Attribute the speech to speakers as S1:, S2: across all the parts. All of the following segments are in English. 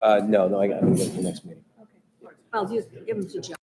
S1: No, I got to wait for the next meeting.
S2: Okay. I'll just give them to Joe.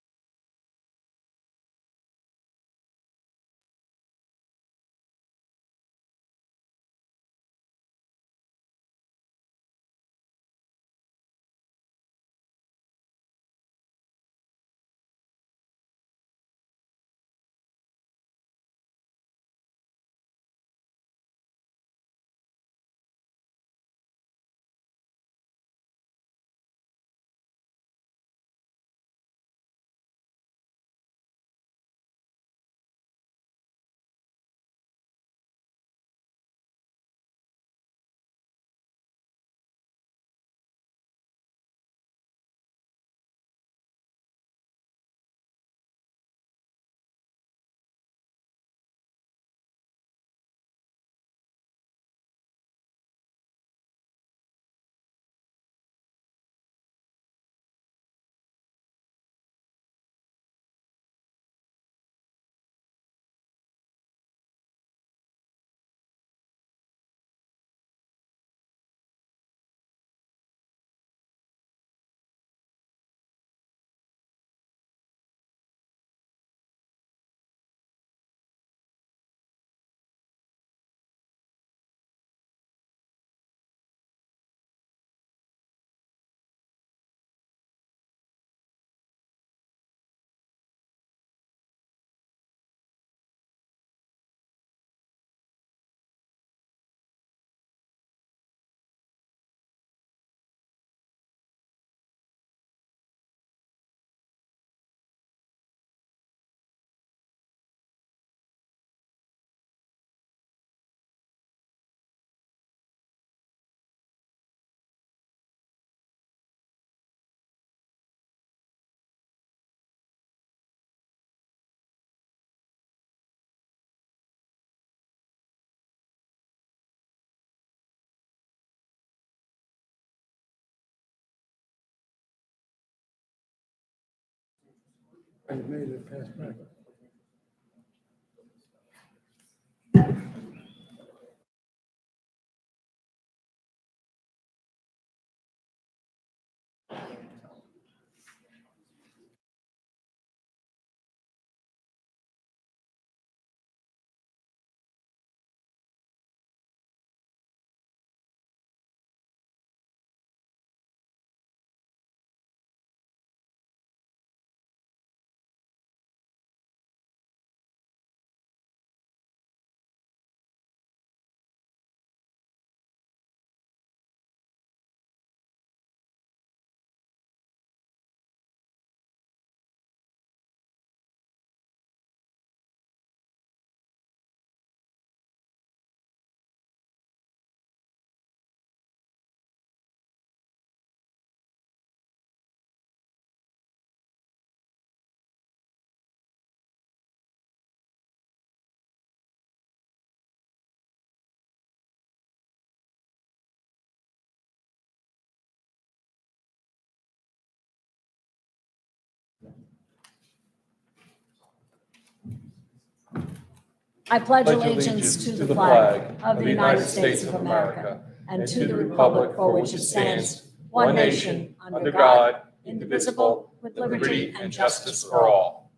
S2: I pledge allegiance to the flag of the United States of America and to the republic for which it stands, one nation, under God, indivisible, with liberty and justice for all.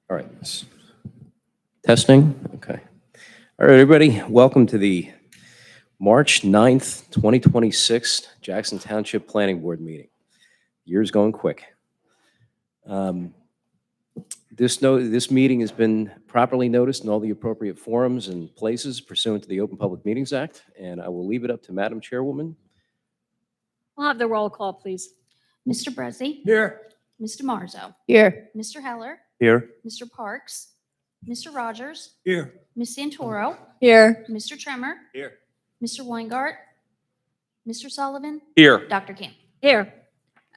S1: All right. Testing. Okay. All right, everybody. Welcome to the March 9th, 2026 Jackson Township Planning Board meeting. Year's going quick. This meeting has been properly noticed in all the appropriate forums and places pursuant to the Open Public Meetings Act, and I will leave it up to Madam Chairwoman.
S2: We'll have the roll call, please.
S3: Mr. Brezzi.
S4: Here.
S3: Mr. Marzo.
S2: Here.
S3: Mr. Heller.
S4: Here.
S3: Mr. Parks. Mr. Rogers.
S4: Here.
S3: Ms. Santoro.
S2: Here.
S3: Mr. Tremor.
S4: Here.
S3: Mr. Weingart. Mr. Sullivan.
S4: Here.
S3: Dr. Camp.
S2: Here.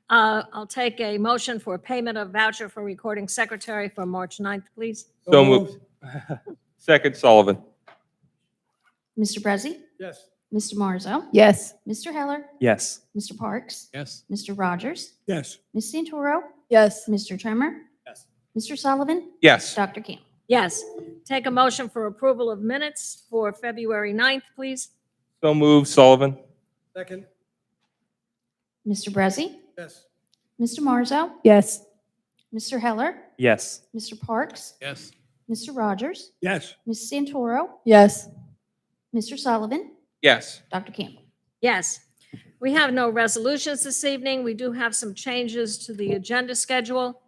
S2: I'll take a motion for payment of voucher for recording secretary for March 9th, please.
S4: So moved. Second, Sullivan.
S3: Mr. Brezzi.
S4: Yes.
S3: Mr. Marzo.
S2: Yes.
S3: Mr. Heller.
S4: Yes.
S3: Mr. Parks.
S4: Yes.
S3: Mr. Rogers.
S4: Yes.
S3: Ms. Santoro.
S2: Yes.
S3: Mr. Tremor.
S4: Yes.
S3: Mr. Sullivan.
S4: Yes.
S3: Dr. Camp.
S2: Yes. Take a motion for approval of minutes for February 9th, please.
S4: So moved, Sullivan.
S5: Second.
S3: Mr. Brezzi,
S5: Yes.
S3: Mr. Marzo,
S6: Yes.
S3: Mr. Heller,
S4: Yes.
S3: Mr. Parks,
S5: Yes.
S3: Mr. Rogers,
S5: Yes.
S3: Ms. Santoro,
S6: Yes.
S3: Mr. Sullivan,
S4: Yes.
S3: Dr. Campbell.
S2: Yes. We have no resolutions this evening. We do have some changes to the agenda schedule.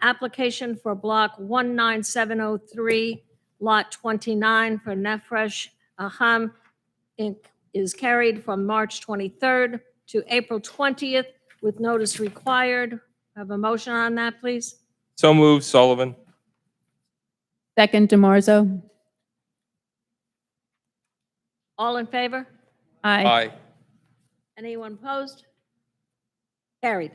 S2: Application for Block 19703, Lot 29 for Nefresh Aham Inc. is carried from March 23rd to April 20th with notice required. Have a motion on that, please?
S4: So moved, Sullivan.
S6: Second, DeMarzo.
S2: All in favor?
S6: Aye.
S4: Aye.
S2: Anyone opposed? Carried.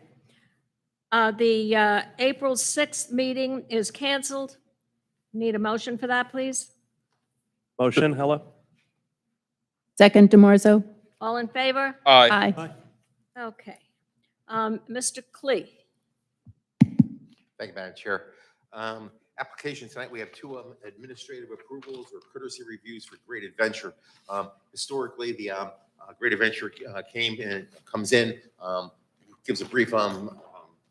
S2: The April 6th meeting is canceled. Need a motion for that, please?
S4: Motion, Heller?
S6: Second, DeMarzo.
S2: All in favor?
S4: Aye.
S6: Aye.
S2: Okay. Mr. Klee.
S7: Thank you, Madam Chair. Application tonight, we have two administrative approvals or courtesy reviews for Great Adventure. Historically, the Great Adventure comes in, gives a brief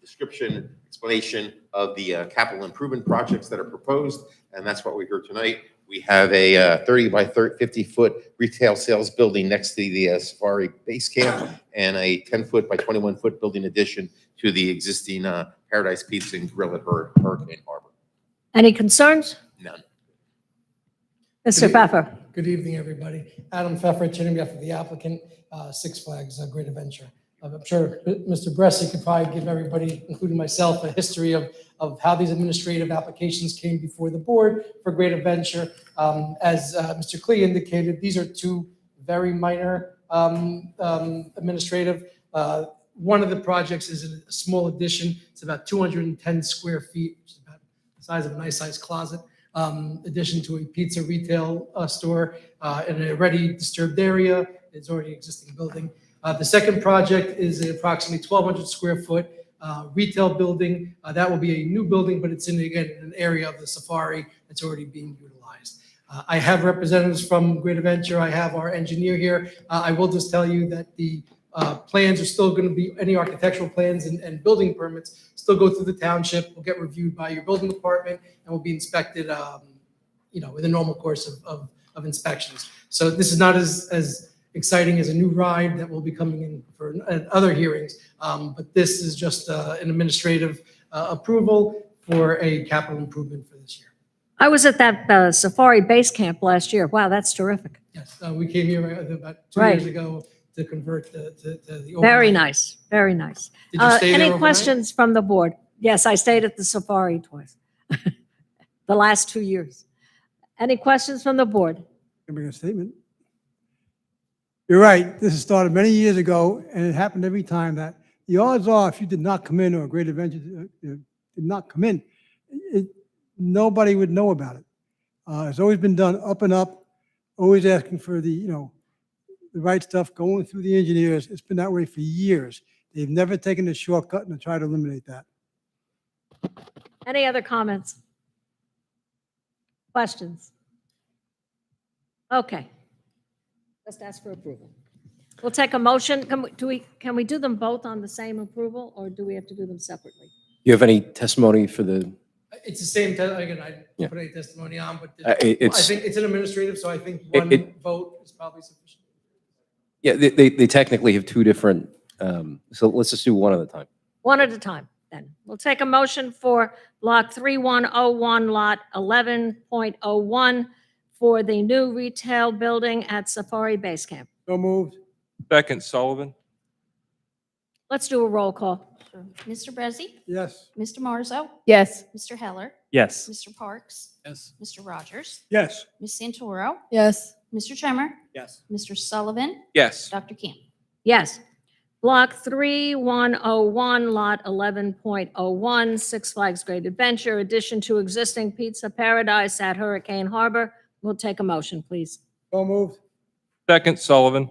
S7: description, explanation of the capital improvement projects that are proposed, and that's what we heard tonight. We have a 30 by 50-foot retail sales building next to the Safari Base Camp and a 10-foot by 21-foot building addition to the existing Paradise Pizza and Grill at Hurricane Harbor.
S2: Any concerns?
S7: None.
S2: Mr. Pfeffer.
S5: Good evening, everybody. Adam Pfeffer, on behalf of the applicant, Six Flags Great Adventure. I'm sure Mr. Bressi could probably give everybody, including myself, a history of how these administrative applications came before the board for Great Adventure. As Mr. Klee indicated, these are two very minor administrative. One of the projects is a small addition. It's about 210 square feet, which is about the size of a nice sized closet. Addition to a pizza retail store in an already disturbed area. It's already an existing building. The second project is approximately 1,200 square foot retail building. That will be a new building, but it's in, again, an area of the Safari that's already being utilized. I have representatives from Great Adventure. I have our engineer here. I will just tell you that the plans are still going to be, any architectural plans and building permits still go through the township, will get reviewed by your building department, and will be inspected, in the normal course of inspections. So this is not as exciting as a new ride that will be coming in for other hearings, but this is just an administrative approval for a capital improvement for this year.
S2: I was at that Safari Base Camp last year. Wow, that's terrific.
S5: Yes, we came here about 2
S2: Right.
S5: years ago to convert to the
S2: Very
S5: overnight.
S2: nice, very nice.
S5: Did you stay there
S2: Any
S5: overnight?
S2: questions from the board? Yes, I stayed at the Safari twice, the last 2 years. Any questions from the board?
S8: Can I make a statement? You're right. This has started many years ago, and it happened every time that the odds are, if you did not come in or a Great Adventure did not come in, nobody would know about it. It's always been done up and up, always asking for the right stuff, going through the engineers. It's been that way for years. They've never taken a shortcut and tried to eliminate that.
S2: Any other comments? Questions? Okay. Just ask for approval. We'll take a motion. Can we do them both on the same approval, or do we have to do them separately?
S1: You have any testimony for the,
S5: It's the same, again, I
S1: Yeah.
S5: didn't put any testimony on, but I
S1: it's,
S5: think it's an administrative, so I think one vote is probably sufficient.
S1: yeah, they technically have two different, so let's just do one at a time.
S2: One at a time, then. We'll take a motion for Block 3101, Lot 11.01 for the new retail building at Safari Base Camp.
S8: So moved.
S4: Second, Sullivan.
S2: Let's do a roll call.
S3: Mr. Brezzi,
S8: Yes.
S3: Mr. Marzo,
S6: Yes.
S3: Mr. Heller,
S4: Yes.
S3: Mr. Parks,
S5: Yes.
S3: Mr. Rogers,
S8: Yes.
S3: Ms. Santoro,
S6: Yes.
S3: Mr. Trimmer,
S5: Yes.
S3: Mr. Sullivan,
S4: Yes.
S3: Dr. Campbell.
S2: Yes. Block 3101, Lot 11.01, Six Flags Great Adventure, addition to existing Pizza Paradise at Hurricane Harbor. We'll take a motion, please.
S8: So moved.
S4: Second, Sullivan.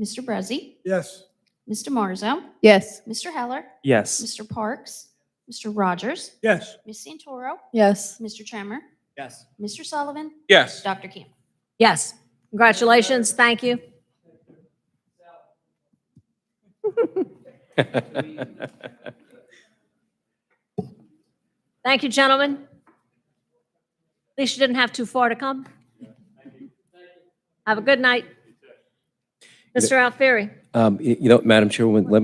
S3: Mr. Brezzi,
S8: Yes.
S3: Mr. Marzo,
S6: Yes.
S3: Mr. Heller,
S4: Yes.
S3: Mr. Parks, Mr. Rogers?
S8: Yes.
S3: Ms. Santoro?
S6: Yes.
S3: Mr. Tremor?
S4: Yes.
S3: Mr. Sullivan?
S4: Yes.
S3: Dr. Campbell?
S2: Yes. Congratulations. Thank you. Thank you, gentlemen. At least you didn't have too far to come. Have a good night. Mr. Alfieri.
S1: Madam Chairwoman, let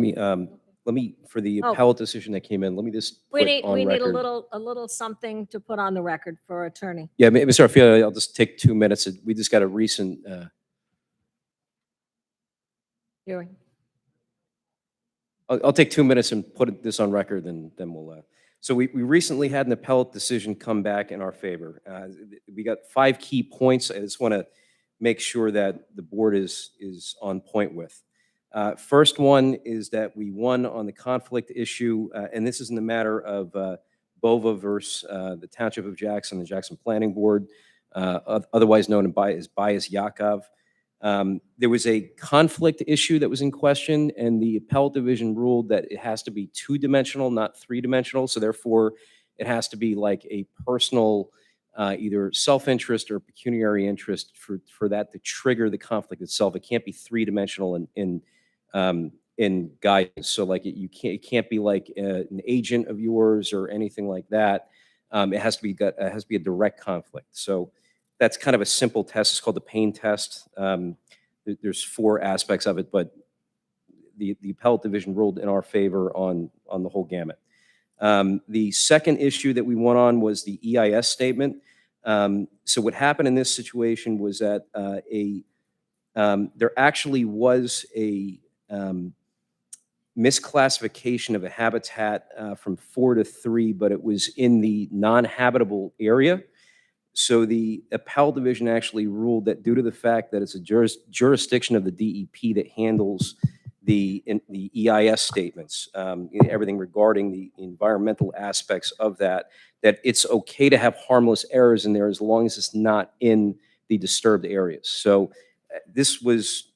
S1: me, for the
S2: Oh.
S1: appellate decision that came in, let me just
S2: We
S1: put
S2: need,
S1: on
S2: we need
S1: record.
S2: a little something to put on the record for our attorney.
S1: Yeah, Mr. Arfield, I'll just take 2 minutes. We just got a recent,
S2: Hearing.
S1: I'll take 2 minutes and put this on record, then we'll, so we recently had an appellate decision come back in our favor. We got 5 key points. I just want to make sure that the board is on point with. First one is that we won on the conflict issue, and this is in the matter of Bova versus the Township of Jackson, the Jackson Planning Board, otherwise known as Bias Yakov. There was a conflict issue that was in question, and the appellate division ruled that it has to be 2-dimensional, not 3-dimensional. So therefore, it has to be like a personal, either self-interest or pecuniary interest for that to trigger the conflict itself. It can't be 3-dimensional in guidance. So like it can't be like an agent of yours or anything like that. It has to be a direct conflict. So that's kind of a simple test. It's called the pain test. There's 4 aspects of it, but the appellate division ruled in our favor on the whole gamut. The second issue that we won on was the EIS statement. So what happened in this situation was that there actually was a misclassification of a habitat from 4 to 3, but it was in the non-habitable area. So the appellate division actually ruled that due to the fact that it's a jurisdiction of the DEP that handles the EIS statements, everything regarding the environmental aspects of that it's okay to have harmless errors in there as long as it's not in the disturbed areas. So this was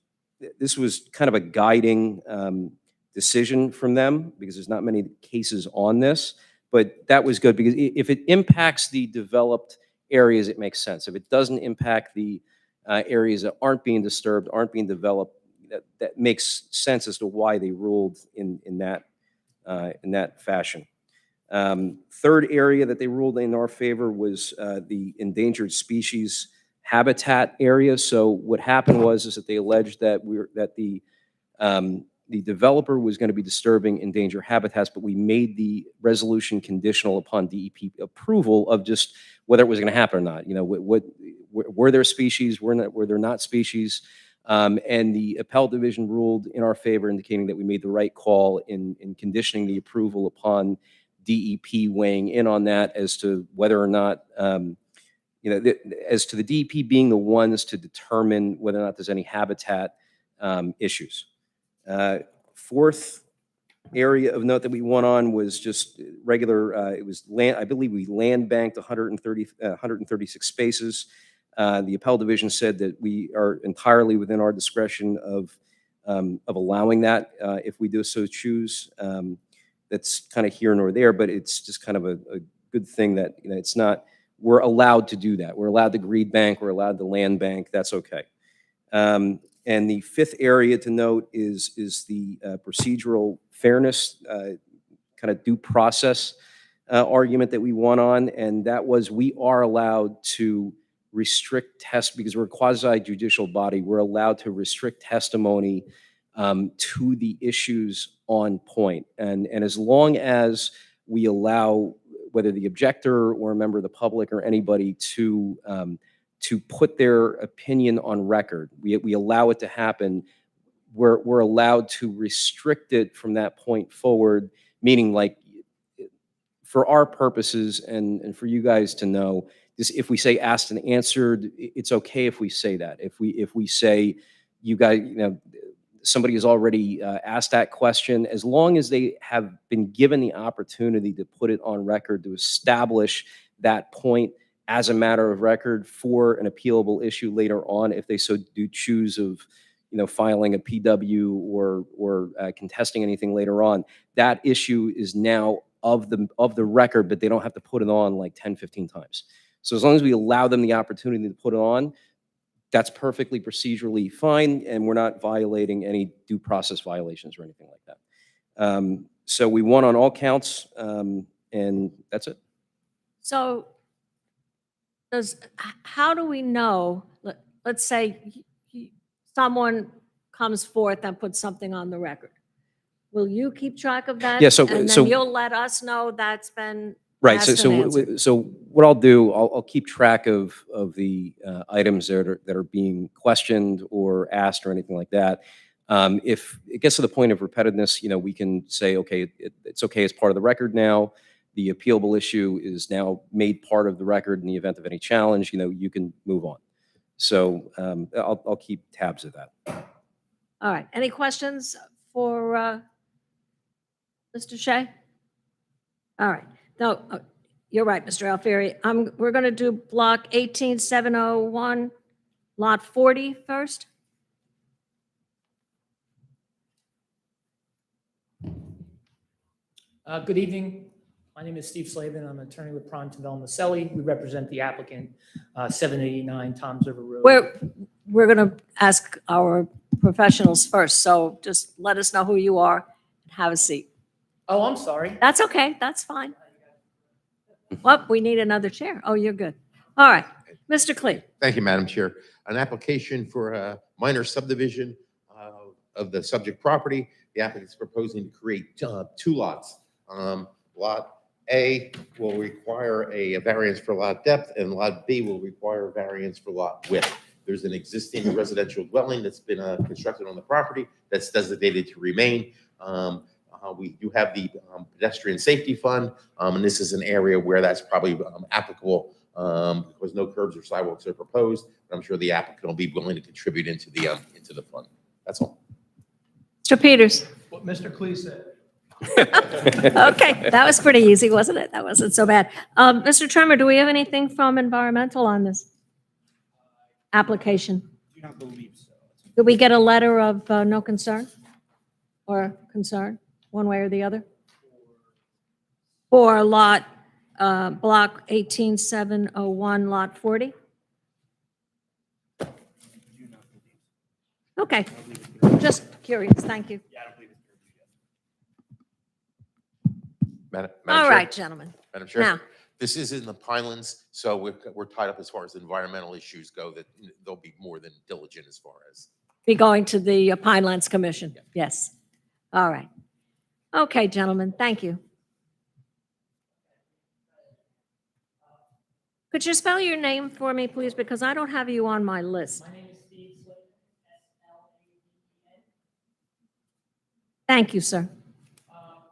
S1: kind of a guiding decision from them because there's not many cases on this, but that was good because if it impacts the developed areas, it makes sense. If it doesn't impact the areas that aren't being disturbed, aren't being developed, that makes sense as to why they ruled in that fashion. Third area that they ruled in our favor was the endangered species habitat area. So what happened is that they alleged that the developer was going to be disturbing endangered habitats, but we made the resolution conditional upon DEP approval of just whether it was going to happen or not. Were there species? Were there not species? And the appellate division ruled in our favor, indicating that we made the right call in conditioning the approval upon DEP weighing in on that as to whether or not, as to the DEP being the ones to determine whether or not there's any habitat issues. Fourth area of note that we won on was just regular, it was land, I believe we land banked 136 spaces. The appellate division said that we are entirely within our discretion of allowing that if we do so choose. That's kind of here nor there, but it's just kind of a good thing that it's not, we're allowed to do that. We're allowed to greed bank, we're allowed to land bank, that's okay. And the fifth area to note is the procedural fairness, kind of due process argument that we won on, and that was we are allowed to restrict because we're a quasi-judicial body, we're allowed to restrict testimony to the issues on point. And as long as we allow whether the objector or a member of the public or anybody to put their opinion on record, we allow it to happen, we're allowed to restrict it from that point forward, meaning like for our purposes and for you guys to know, if we say asked and answered, it's okay if we say that. If we say you guys, somebody has already asked that question, as long as they have been given the opportunity to put it on record to establish that point as a matter of record for an appealable issue later on, if they so do choose of, filing a PW or contesting anything later on, that issue is now of the record, but they don't have to put it on like 10, 15 times. So as long as we allow them the opportunity to put it on, that's perfectly procedurally fine, and we're not violating any due process violations or anything like that. So we won on all counts, and that's it.
S2: So how do we know, let's say someone comes forth and puts something on the record. Will you keep track of that?
S1: Yeah, so-
S2: And
S1: so-
S2: then you'll let us know that's been
S1: Right.
S2: asked and answered.
S1: So what I'll do, I'll keep track of the items that are being questioned or asked or anything like that. If it gets to the point of repetitiveness, we can say, okay, it's okay as part of the record now. The appealable issue is now made part of the record in the event of any challenge. You can move on. So I'll keep tabs of that.
S2: All right. Any questions for Mr. Shea? All right. No, you're right, Mr. Alfieri. We're going to do block 18701, lot 40 first.
S9: Good evening. My name is Steve Slavin. I'm an attorney with Prime Tavel Maselli. We represent the applicant, 789 Toms River Road.
S2: We're going to ask our professionals first, so just let us know who you are and have a seat.
S9: Oh, I'm sorry.
S2: That's okay. That's fine. Well, we need another chair. Oh, you're good. All right. Mr. Clee.
S7: Thank you, Madam Chair. An application for a minor subdivision of the subject property. The applicant is proposing to create two lots. Lot A will require a variance for lot depth, and Lot B will require a variance for lot width. There's an existing residential dwelling that's been constructed on the property that's designated to remain. We do have the pedestrian safety fund, and this is an area where that's probably applicable because no curbs or sidewalks are proposed. I'm sure the applicant will be willing to contribute into the fund. That's all.
S2: Mr. Peters.
S8: What Mr. Clee said.
S2: Okay, that was pretty easy, wasn't it? That wasn't so bad. Mr. Trimmer, do we have anything from environmental on this application?
S10: Do not believe so.
S2: Did we get a letter of no concern or concern, one way or the other? For lot, block 18701, lot 40?
S10: Do not believe so.
S2: Okay, just curious, thank you.
S10: Yeah, I don't believe it's
S7: Madam
S2: All
S7: Chair?
S2: right, gentlemen.
S7: Madam Chair?
S2: Now,
S7: This is in the Pinelands, so we're tied up as far as environmental issues go, that they'll be more than diligent as far as.
S2: be going to the Pinelands Commission, yes. All right. Okay, gentlemen, thank you. Could you spell your name for me, please, because I don't have you on my list.
S9: My name is Steve Slavin, S-L-A-V-N.
S2: Thank you, sir.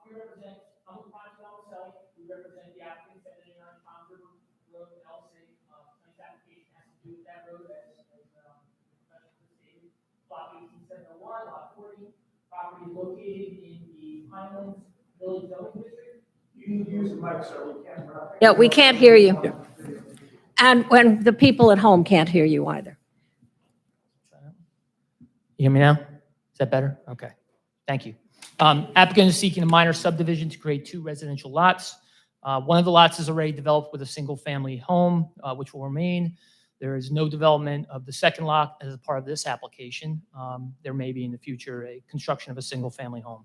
S9: We represent, I'm with Prime Tavel Maselli. We represent the applicant, 789 Toms River Road, LLC. Tonight's application has to do with that road as professional stated. Block 18701, lot 40. Property is located in the Pinelands Village zoning district. You can use the mic, sir. We can't.
S2: Yeah, we can't hear you. And when the people at home can't hear you either.
S9: You hear me now? Is that better? Okay. Thank you. Applicant is seeking a minor subdivision to create two residential lots. One of the lots is already developed with a single-family home, which will remain. There is no development of the second lot as a part of this application. There may be in the future a construction of a single-family home.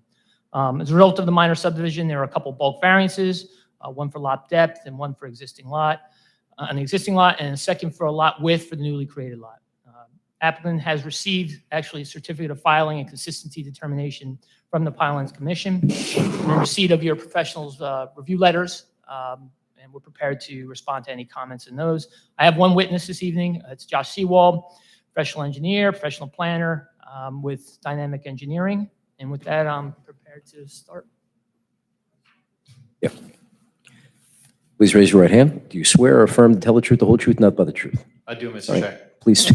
S9: As a result of the minor subdivision, there are a couple bulk variances, one for lot depth and one for existing lot, an existing lot, and a second for a lot width for the newly created lot. Applicant has received actually a certificate of filing and consistency determination from the Pinelands Commission. We're in receipt of your professionals' review letters, and we're prepared to respond to any comments in those. I have one witness this evening. It's Josh Seawald, professional engineer, professional planner with Dynamic Engineering. And with that, I'm prepared to start.
S1: Yeah. Please raise your right hand. Do you swear or affirm to tell the truth, the whole truth, nothing but the truth?
S10: I do, Mr.
S1: All right.
S10: Chair.
S1: Please,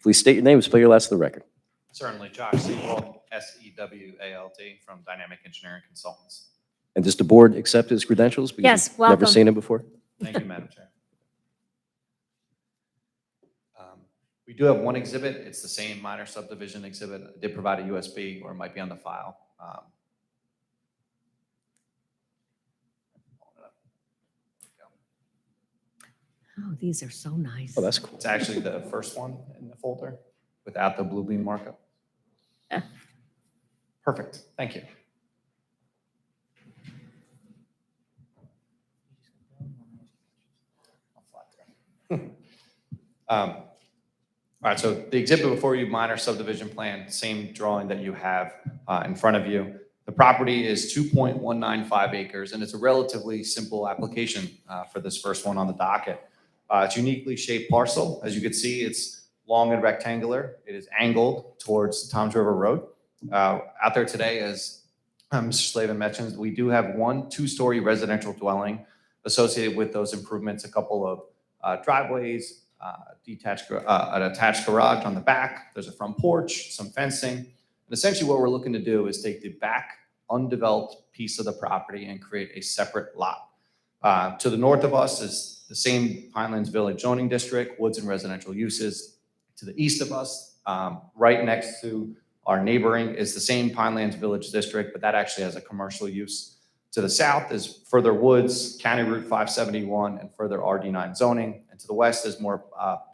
S1: please state your name and spell your last to the record.
S10: Certainly, Josh Sewald, S-E-W-A-L-D, from Dynamic Engineering Consultants.
S1: And does the board accept his credentials? Because
S2: Yes,
S1: we've Never
S2: welcome.
S1: seen him before?
S10: Thank you, Madam Chair. We do have one exhibit. It's the same minor subdivision exhibit. I did provide a USB, or it might be on the file.
S2: Oh, these are so nice.
S1: Oh, that's cool.
S10: It's actually the first one in the folder without the blue bean markup.
S6: Yeah.
S10: Perfect. Thank you. All right, so the exhibit before you, minor subdivision plan, same drawing that you have in front of you. The property is 2.195 acres, and it's a relatively simple application for this first one on the docket. It's uniquely shaped parcel. As you can see, it's long and rectangular. It is angled towards Toms River Road. Out there today, as Mr. Slavin mentioned, we do have one 2-story residential dwelling associated with those improvements, a couple of driveways, an attached garage on the back. There's a front porch, some fencing. And essentially what we're looking to do is take the back undeveloped piece of the property and create a separate lot. To the north of us is the same Pinelands Village zoning district, woods and residential uses. To the east of us, right next to our neighboring, is the same Pinelands Village district, but that actually has a commercial use. To the south is further woods, County Route 571, and further RD9 zoning. And to the west is more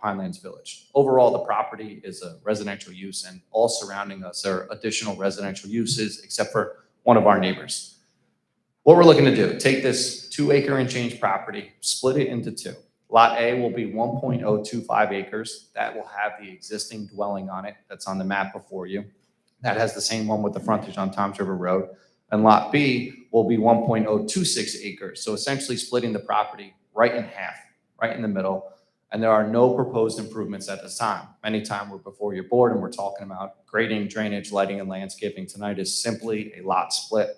S10: Pinelands Village. Overall, the property is a residential use, and all surrounding us are additional residential uses, except for one of our neighbors. What we're looking to do, take this 2-acre and change property, split it into 2. Lot A will be 1.025 acres. That will have the existing dwelling on it that's on the map before you. That has the same one with the frontage on Toms River Road. And Lot B will be 1.026 acres. So essentially splitting the property right in half, right in the middle. And there are no proposed improvements at this time. Anytime we're before your board and we're talking about grading, drainage, lighting, and landscaping, tonight is simply a lot split.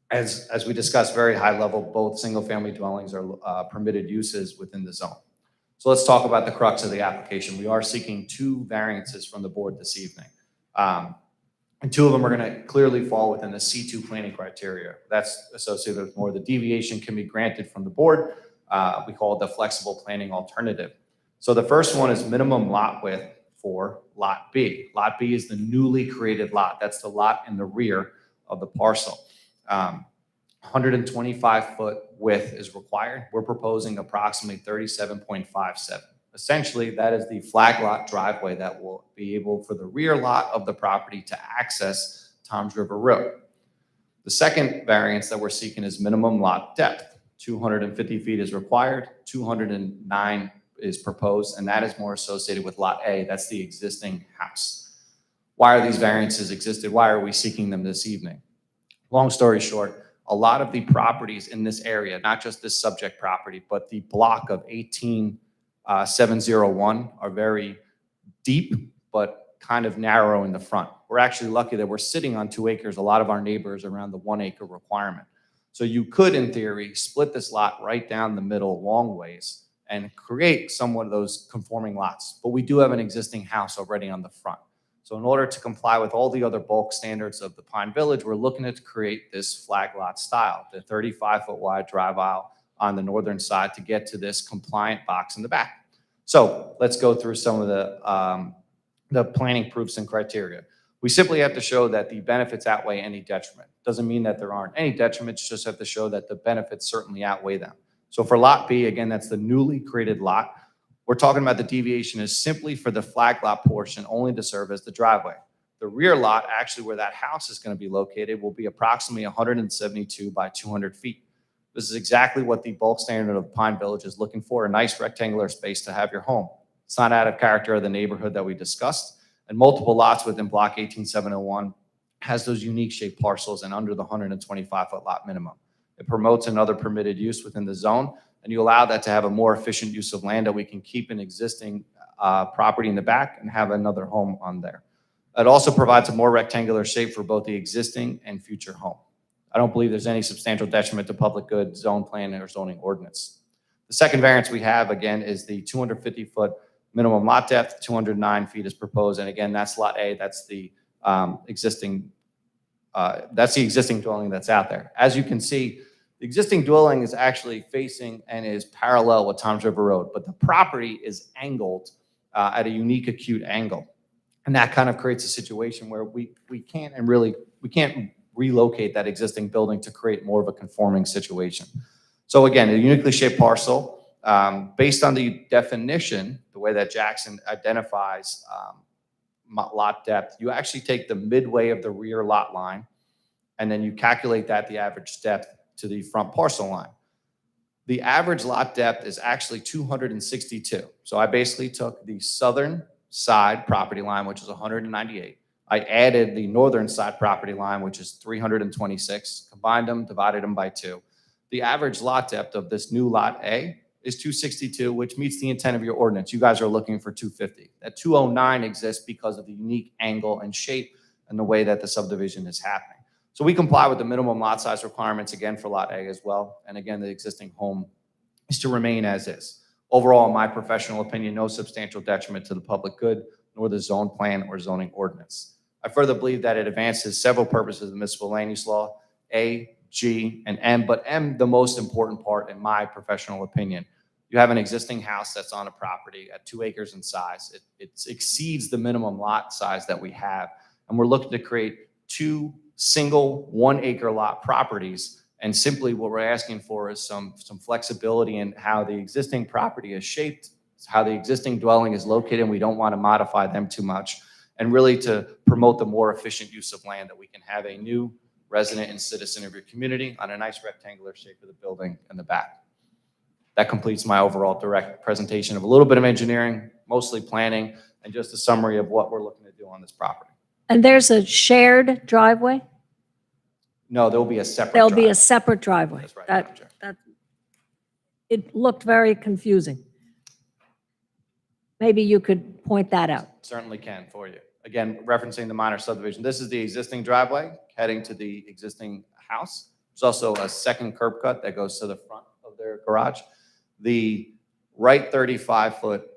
S10: As we discussed, very high level, both single-family dwellings are permitted uses within the zone. So let's talk about the crux of the application. We are seeking 2 variances from the board this evening. And 2 of them are going to clearly fall within the C2 planning criteria. That's associated with more. The deviation can be granted from the board. We call it the flexible planning alternative. So the first one is minimum lot width for Lot B. Lot B is the newly created lot. That's the lot in the rear of the parcel. 125-foot width is required. We're proposing approximately 37.57. Essentially, that is the flag lot driveway that will be able for the rear lot of the property to access Toms River Road. The second variance that we're seeking is minimum lot depth. 250 feet is required, 209 is proposed, and that is more associated with Lot A. That's the existing house. Why are these variances existed? Why are we seeking them this evening? Long story short, a lot of the properties in this area, not just this subject property, but the block of 18701 are very deep, but kind of narrow in the front. We're actually lucky that we're sitting on 2 acres. A lot of our neighbors are around the 1-acre requirement. So you could, in theory, split this lot right down the middle long ways and create somewhat of those conforming lots. But we do have an existing house already on the front. So in order to comply with all the other bulk standards of the Pine Village, we're looking to create this flag lot style, the 35-foot wide drive aisle on the northern side to get to this compliant box in the back. So let's go through some of the planning proofs and criteria. We simply have to show that the benefits outweigh any detriment. Doesn't mean that there aren't any detriments, just have to show that the benefits certainly outweigh them. So for Lot B, again, that's the newly created lot. We're talking about the deviation is simply for the flag lot portion only to serve as the driveway. The rear lot, actually where that house is going to be located, will be approximately 172 by 200 feet. This is exactly what the bulk standard of Pine Village is looking for, a nice rectangular space to have your home. It's not out of character of the neighborhood that we discussed. And multiple lots within block 18701 has those unique shaped parcels and under the 125-foot lot minimum. It promotes another permitted use within the zone, and you allow that to have a more efficient use of land that we can keep an existing property in the back and have another home on there. It also provides a more rectangular shape for both the existing and future home. I don't believe there's any substantial detriment to public good, zone plan, or zoning ordinance. The second variance we have, again, is the 250-foot minimum lot depth. 209 feet is proposed, and again, that's Lot A. That's the existing dwelling that's out there. As you can see, the existing dwelling is actually facing and is parallel with Toms River Road, but the property is angled at a unique acute angle. And that kind of creates a situation where we can't relocate that existing building to create more of a conforming situation. So again, a uniquely shaped parcel. Based on the definition, the way that Jackson identifies lot depth, you actually take the midway of the rear lot line, and then you calculate that the average depth to the front parcel line. The average lot depth is actually 262. So I basically took the southern side property line, which is 198. I added the northern side property line, which is 326, combined them, divided them by 2. The average lot depth of this new lot A is 262, which meets the intent of your ordinance. You guys are looking for 250. That 209 exists because of the unique angle and shape and the way that the subdivision is happening. So we comply with the minimum lot size requirements, again, for Lot A as well. And again, the existing home is to remain as is. Overall, in my professional opinion, no substantial detriment to the public good, nor the zone plan or zoning ordinance. I further believe that it advances several purposes of the municipal land use law, A, G, and M, but M, the most important part in my professional opinion. You have an existing house that's on a property at 2 acres in size. It exceeds the minimum lot size that we have. And we're looking to create 2 single 1 acre lot properties. And simply what we're asking for is some flexibility in how the existing property is shaped, how the existing dwelling is located, and we don't want to modify them too much. And really to promote the more efficient use of land, that we can have a new resident and citizen of your community on a nice rectangular shape of the building in the back. That completes my overall direct presentation of a little bit of engineering, mostly planning, and just a summary of what we're looking to do on this property.
S2: And there's a shared driveway?
S10: No, there'll be a separate
S2: There'll be a
S10: driveway.
S2: separate driveway.
S10: That's right,
S2: That-
S10: Madam Chair.
S2: that- It looked very confusing. Maybe you could point that out.
S10: Certainly can for you. Again, referencing the minor subdivision, this is the existing driveway heading to the existing house. There's also a second curb cut that goes to the front of their garage. The right 35-foot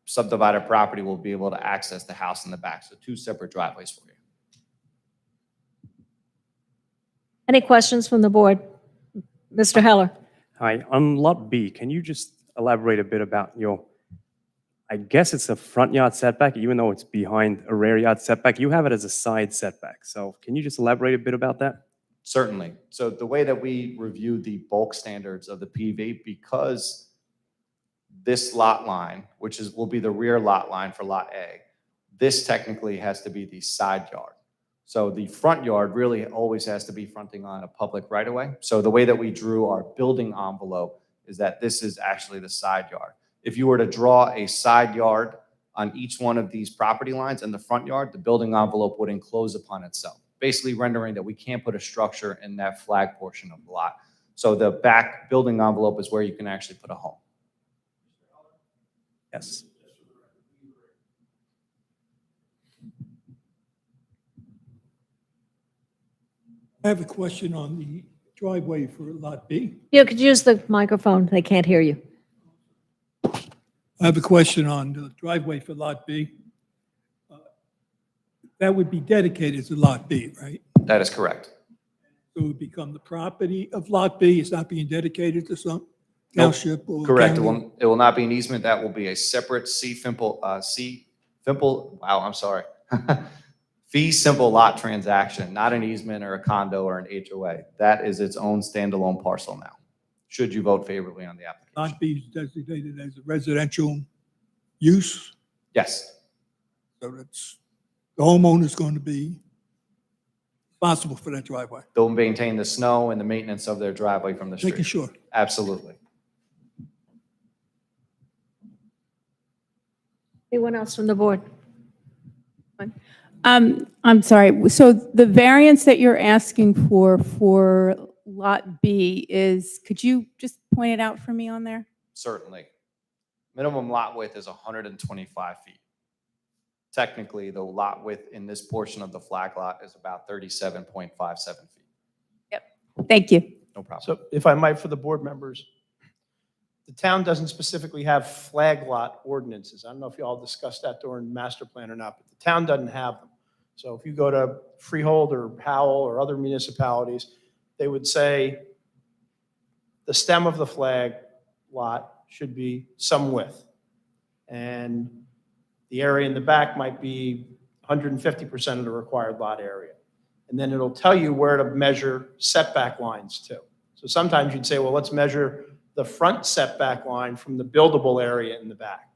S10: subdivided property will be able to access the house in the back. So 2 separate driveways for you.
S2: Any questions from the board? Mr. Heller?
S11: Hi, on Lot B, can you just elaborate a bit about your, I guess it's a front yard setback, even though it's behind a rear yard setback, you have it as a side setback. So can you just elaborate a bit about that?
S10: Certainly. So the way that we review the bulk standards of the PV, because this lot line, which will be the rear lot line for Lot A, this technically has to be the side yard. So the front yard really always has to be fronting on a public right-of-way. So the way that we drew our building envelope is that this is actually the side yard. If you were to draw a side yard on each one of these property lines and the front yard, the building envelope would enclose upon itself, basically rendering that we can't put a structure in that flag portion of the lot. So the back building envelope is where you can actually put a home.
S11: Yes.
S8: I have a question on the driveway for Lot B.
S2: You could use the microphone. They can't hear you.
S8: I have a question on the driveway for Lot B. That would be dedicated to Lot B, right?
S10: That is correct.
S8: So it would become the property of Lot B. It's not being dedicated to some
S10: Nope.
S8: township or
S10: Correct.
S8: county?
S10: It will not be an easement. That will be a separate fee simple lot transaction, not an easement or a condo or an HOA. That is its own standalone parcel now, should you vote favorably on the application.
S8: Lot B is designated as a residential use,
S10: Yes,
S8: so that's, the homeowner's going to be responsible for that driveway,
S10: they'll maintain the snow and the maintenance of their driveway from the
S8: making
S10: street.
S8: sure.
S10: Absolutely.
S2: Anyone else from the board?
S6: I'm sorry. So the variance that you're asking for Lot B is, could you just point it out for me on there?
S10: Certainly. Minimum lot width is 125 feet. Technically, the lot width in this portion of the flag lot is about 37.57 feet.
S6: Thank you.
S10: No problem.
S12: So if I might, for the board members, the town doesn't specifically have flag lot ordinances. I don't know if you all discussed that during master plan or not, but the town doesn't have them. So if you go to Freehold or Howell or other municipalities, they would say the stem of the flag lot should be some width. And the area in the back might be 150% of the required lot area. And then it'll tell you where to measure setback lines too. So sometimes you'd say, well, let's measure the front setback line from the buildable area in the back,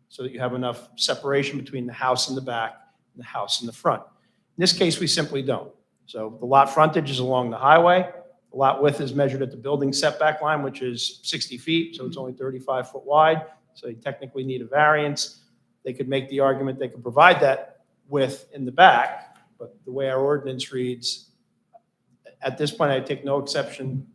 S12: so that you have enough separation between the house in the back and the house in the front. In this case, we simply don't. So the lot frontage is along the highway. The lot width is measured at the building setback line, which is 60 feet, so it's only 35 foot wide. So you technically need a variance. They could make the argument they could provide that width in the back, but the way our ordinance reads, at this point, I take no exception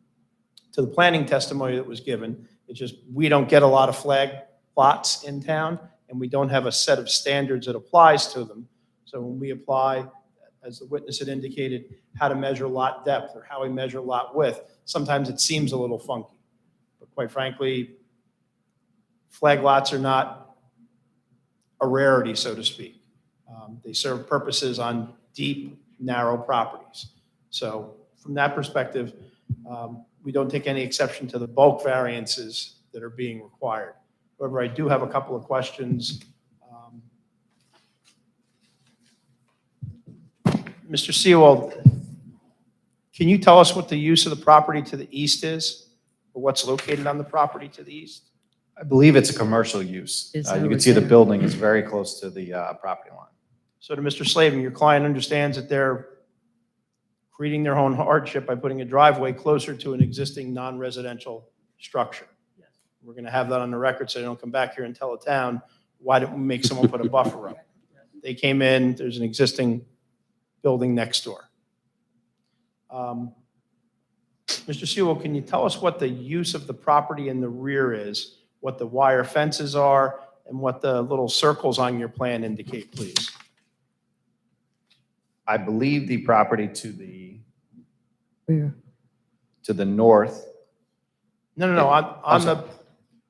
S12: to the planning testimony that was given. It's just, we don't get a lot of flag lots in town, and we don't have a set of standards that applies to them. So when we apply, as the witness had indicated, how to measure lot depth or how we measure lot width, sometimes it seems a little funky. But quite frankly, flag lots are not a rarity, so to speak. They serve purposes on deep, narrow properties. So from that perspective, we don't take any exception to the bulk variances that are being required. However, I do have a couple of questions. Mr. Seawald, can you tell us what the use of the property to the east is, or what's located on the property to the east?
S10: I believe it's a commercial use. You can see the building is very close to the property line.
S12: So to Mr. Slavin, your client understands that they're creating their own hardship by putting a driveway closer to an existing non-residential structure. We're going to have that on the record so they don't come back here and tell the town, why didn't we make someone put a buffer up? They came in, there's an existing building next door. Mr. Sewell, can you tell us what the use of the property in the rear is, what the wire fences are, and what the little circles on your plan indicate, please?
S10: I believe the property to the north.
S12: No,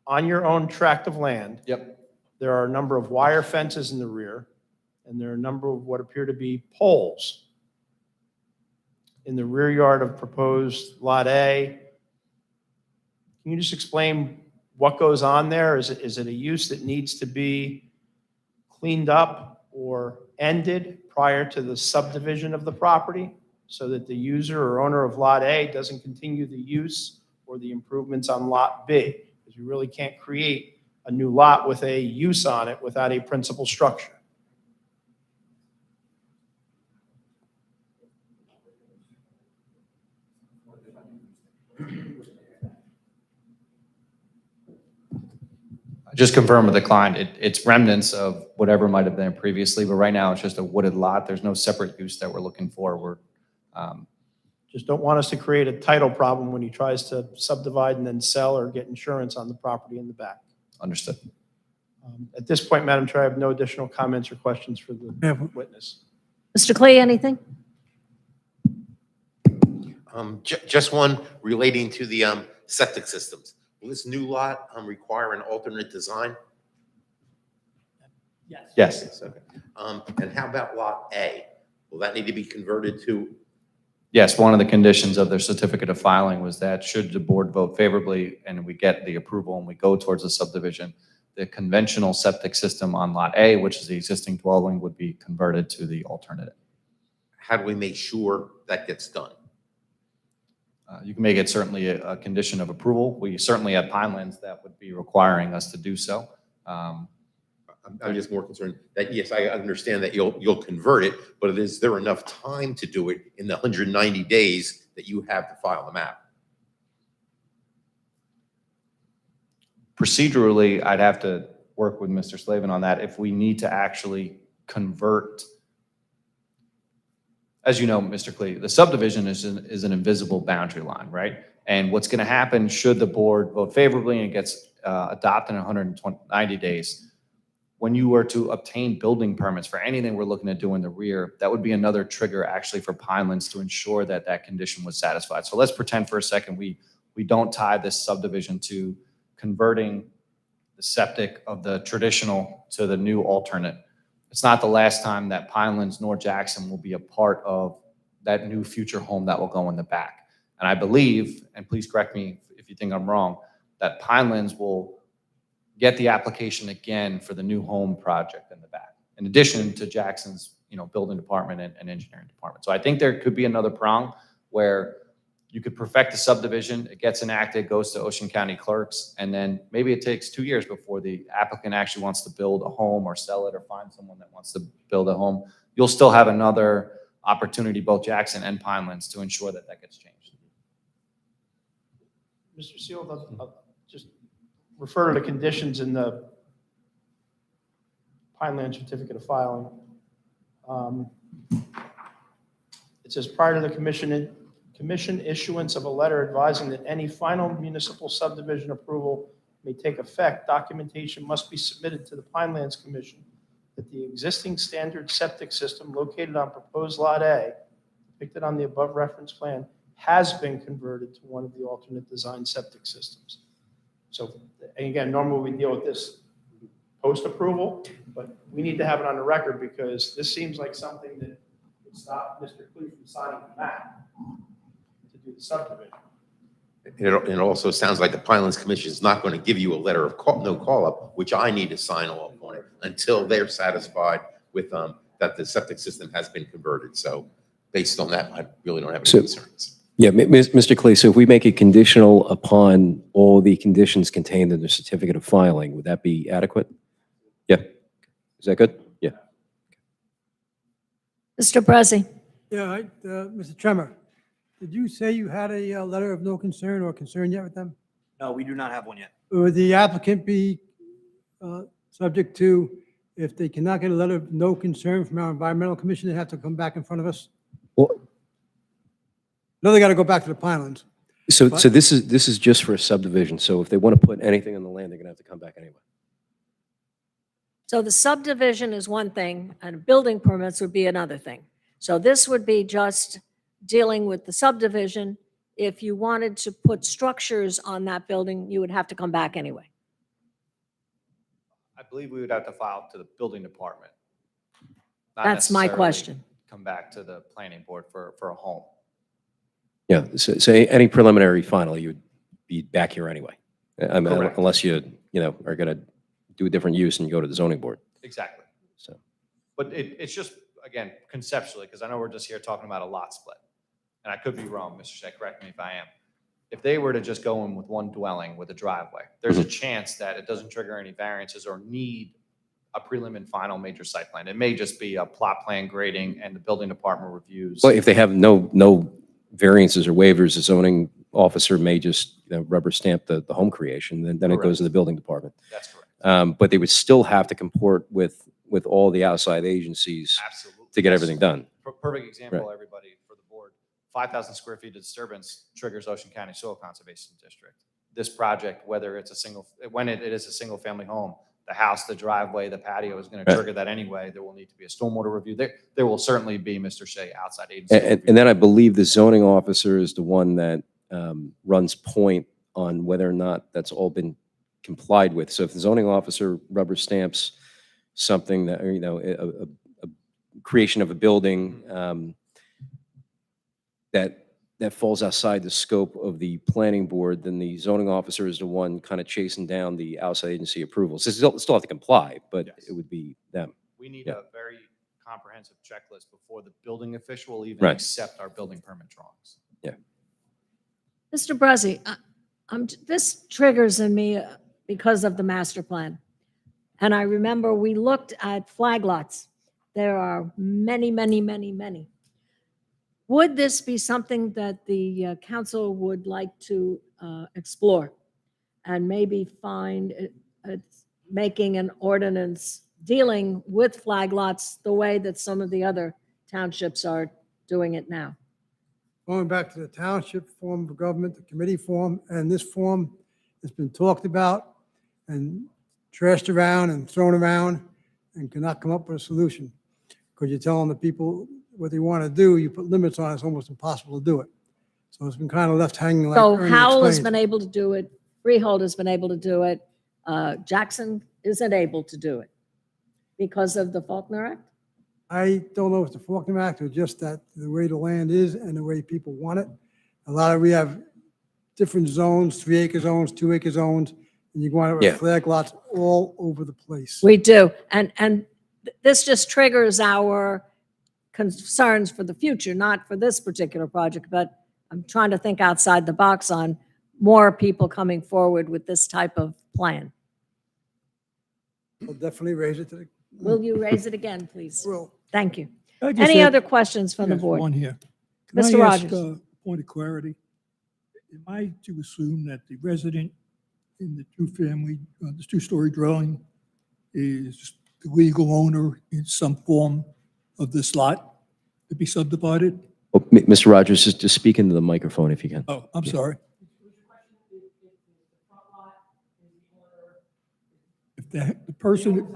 S12: on your own tract of land.
S10: Yep.
S12: There are a number of wire fences in the rear, and there are a number of what appear to be poles in the rear yard of proposed Lot A. Can you just explain what goes on there? Is it a use that needs to be cleaned up or ended prior to the subdivision of the property so that the user or owner of Lot A doesn't continue the use or the improvements on Lot B? Because you really can't create a new lot with a use on it without a principal structure.
S10: Just confirm with the client, it's remnants of whatever might have been previously, but right now it's just a wooded lot. There's no separate use that we're looking for.
S12: Just don't want us to create a title problem when he tries to subdivide and then sell or get insurance on the property in the back.
S10: Understood.
S12: At this point, Madam Chair, I have no additional comments or questions for the witness.
S2: Mr. Clay, anything?
S7: Just one relating to the septic systems. Will this new lot require an alternate design?
S10: Yes.
S7: Okay. And how about Lot A? Will that need to be converted to?
S10: Yes, one of the conditions of their certificate of filing was that should the board vote favorably and we get the approval and we go towards the subdivision, the conventional septic system on Lot A, which is the existing dwelling, would be converted to the alternative.
S7: How do we make sure that gets done?
S10: You can make it certainly a condition of approval. We certainly have Pinelands that would be requiring us to do so.
S7: I'm just more concerned that, yes, I understand that you'll convert it, but is there enough time to do it in the 190 days that you have to file the map?
S10: Procedurally, I'd have to work with Mr. Slavin on that. If we need to actually convert, as you know, Mr. Clay, the subdivision is an invisible boundary line, right? And what's going to happen should the board vote favorably and it gets adopted in 190 days, when you were to obtain building permits for anything we're looking to do in the rear, that would be another trigger actually for Pinelands to ensure that that condition was satisfied. So let's pretend for a second we don't tie this subdivision to converting the septic of the traditional to the new alternate. It's not the last time that Pinelands nor Jackson will be a part of that new future home that will go in the back. And I believe, and please correct me if you think I'm wrong, that Pinelands will get the application again for the new home project in the back, in addition to Jackson's, building department and engineering department. So I think there could be another prong where You could perfect the subdivision, it gets enacted, goes to Ocean County clerks, and then maybe it takes 2 years before the applicant actually wants to build a home or sell it or find someone that wants to build a home. You'll still have another opportunity, both Jackson and Pinelands, to ensure that that gets changed.
S12: Mr. Seal, I'll just refer to the conditions in the Pineland certificate of filing. It says prior to the commission issuance of a letter advising that any final municipal subdivision approval may take effect, documentation must be submitted to the Pinelands Commission that the existing standard septic system located on proposed Lot A, depicted on the above reference plan, has been converted to one of the alternate design septic systems. So, and again, normally we deal with this post-approval, but we need to have it on the record because this seems like something that would stop Mr. Clee from signing the map to do the subdivision.
S7: It also sounds like the Pinelands Commission is not going to give you a letter of no call-up, which I need to sign off on it until they're satisfied with that the septic system has been converted. So based on that, I really don't have any concerns.
S1: Yeah, Mr. Clay, so if we make it conditional upon all the conditions contained in the certificate of filing, would that be adequate? Yeah. Is that good? Yeah.
S2: Mr. Brezzi.
S8: Yeah, Mr. Tremor, did you say you had a letter of no concern or concern yet with them?
S13: No, we do not have one yet.
S8: Would the applicant be subject to, if they cannot get a letter of no concern from our environmental commission, they have to come back in front of us?
S1: Well,
S8: No, they got to go back to the Pinelands.
S1: so this is just for a subdivision. So if they want to put anything on the land, they're going to have to come back anyway.
S2: So the subdivision is one thing and building permits would be another thing. So this would be just dealing with the subdivision. If you wanted to put structures on that building, you would have to come back anyway.
S10: I believe we would have to file to the building department. Not
S2: That's my
S10: necessarily
S2: question.
S10: Come back to the planning board for a home.
S1: Yeah, so any preliminary final, you would be back here anyway. I mean,
S10: Correct.
S1: unless you are going to do a different use and go to the zoning board.
S10: Exactly.
S1: So,
S10: But it's just, again, conceptually, because I know we're just here talking about a lot split. And I could be wrong, Mr. Shea, correct me if I am. If they were to just go in with one dwelling with a driveway, there's a chance that it doesn't trigger any variances or need a prelim and final major site plan. It may just be a plot plan grading and the building department reviews.
S1: well, if they have no variances or waivers, the zoning officer may just rubber stamp the home creation, then it goes to the building department.
S10: That's correct.
S1: But they would still have to comport with all the outside agencies
S10: Absolutely.
S1: to get everything done.
S10: Perfect example, everybody, for the board. 5,000 square feet of disturbance triggers Ocean County Soil Conservation District. This project, whether it's when it is a single family home, the house, the driveway, the patio is going to trigger that anyway. There will need to be a stormwater review. There will certainly be, Mr. Shea, outside agency.
S1: And then I believe the zoning officer is the one that runs point on whether or not that's all been complied with. So if the zoning officer rubber stamps something that, a creation of a building that falls outside the scope of the planning board, then the zoning officer is the one kind of chasing down the outside agency approvals. They still have to comply, but
S10: Yes.
S1: it would be them.
S10: We need
S1: Yeah.
S10: a very comprehensive checklist before the building official will even
S1: Right.
S10: accept our building permit drawings.
S2: Mr. Brezzi, this triggers in me because of the master plan. And I remember we looked at flag lots. There are many, many, many, many. Would this be something that the council would like to explore and maybe find making an ordinance dealing with flag lots the way that some of the other townships are doing it now?
S8: Going back to the township form of government, the committee form, and this form has been talked about and trashed around and thrown around and cannot come up with a solution. Because you're telling the people what they want to do, you put limits on it, it's almost impossible to do it. So it's been kind of left hanging like
S2: So
S8: Ernie
S2: Howell has
S8: explained.
S2: been able to do it, Freehold has been able to do it, Jackson isn't able to do it because of the Faulkner Act?
S8: I don't know if it's the Faulkner Act or just that the way the land is and the way people want it. We have different zones, 3-acre zones, 2-acre zones, and you go on
S1: Yeah.
S8: with flag lots all over the place.
S2: We do, and this just triggers our concerns for the future, not for this particular project, but I'm trying to think outside the box on more people coming forward with this type of plan.
S8: I'll definitely raise it to the.
S2: Will you raise it again, please?
S8: Will.
S2: Thank you.
S13: I just
S2: Any
S13: have-
S2: other questions from the
S13: yes,
S2: board?
S13: One here. Can
S2: Mr.
S13: I ask
S2: Rogers.
S13: a point of clarity? Am I to assume that the resident in the the two-story dwelling is the legal owner in some form of this lot to be subdivided?
S1: Oh, Mr. Rogers, just speak into the microphone if you can.
S13: Oh, I'm sorry. If the person,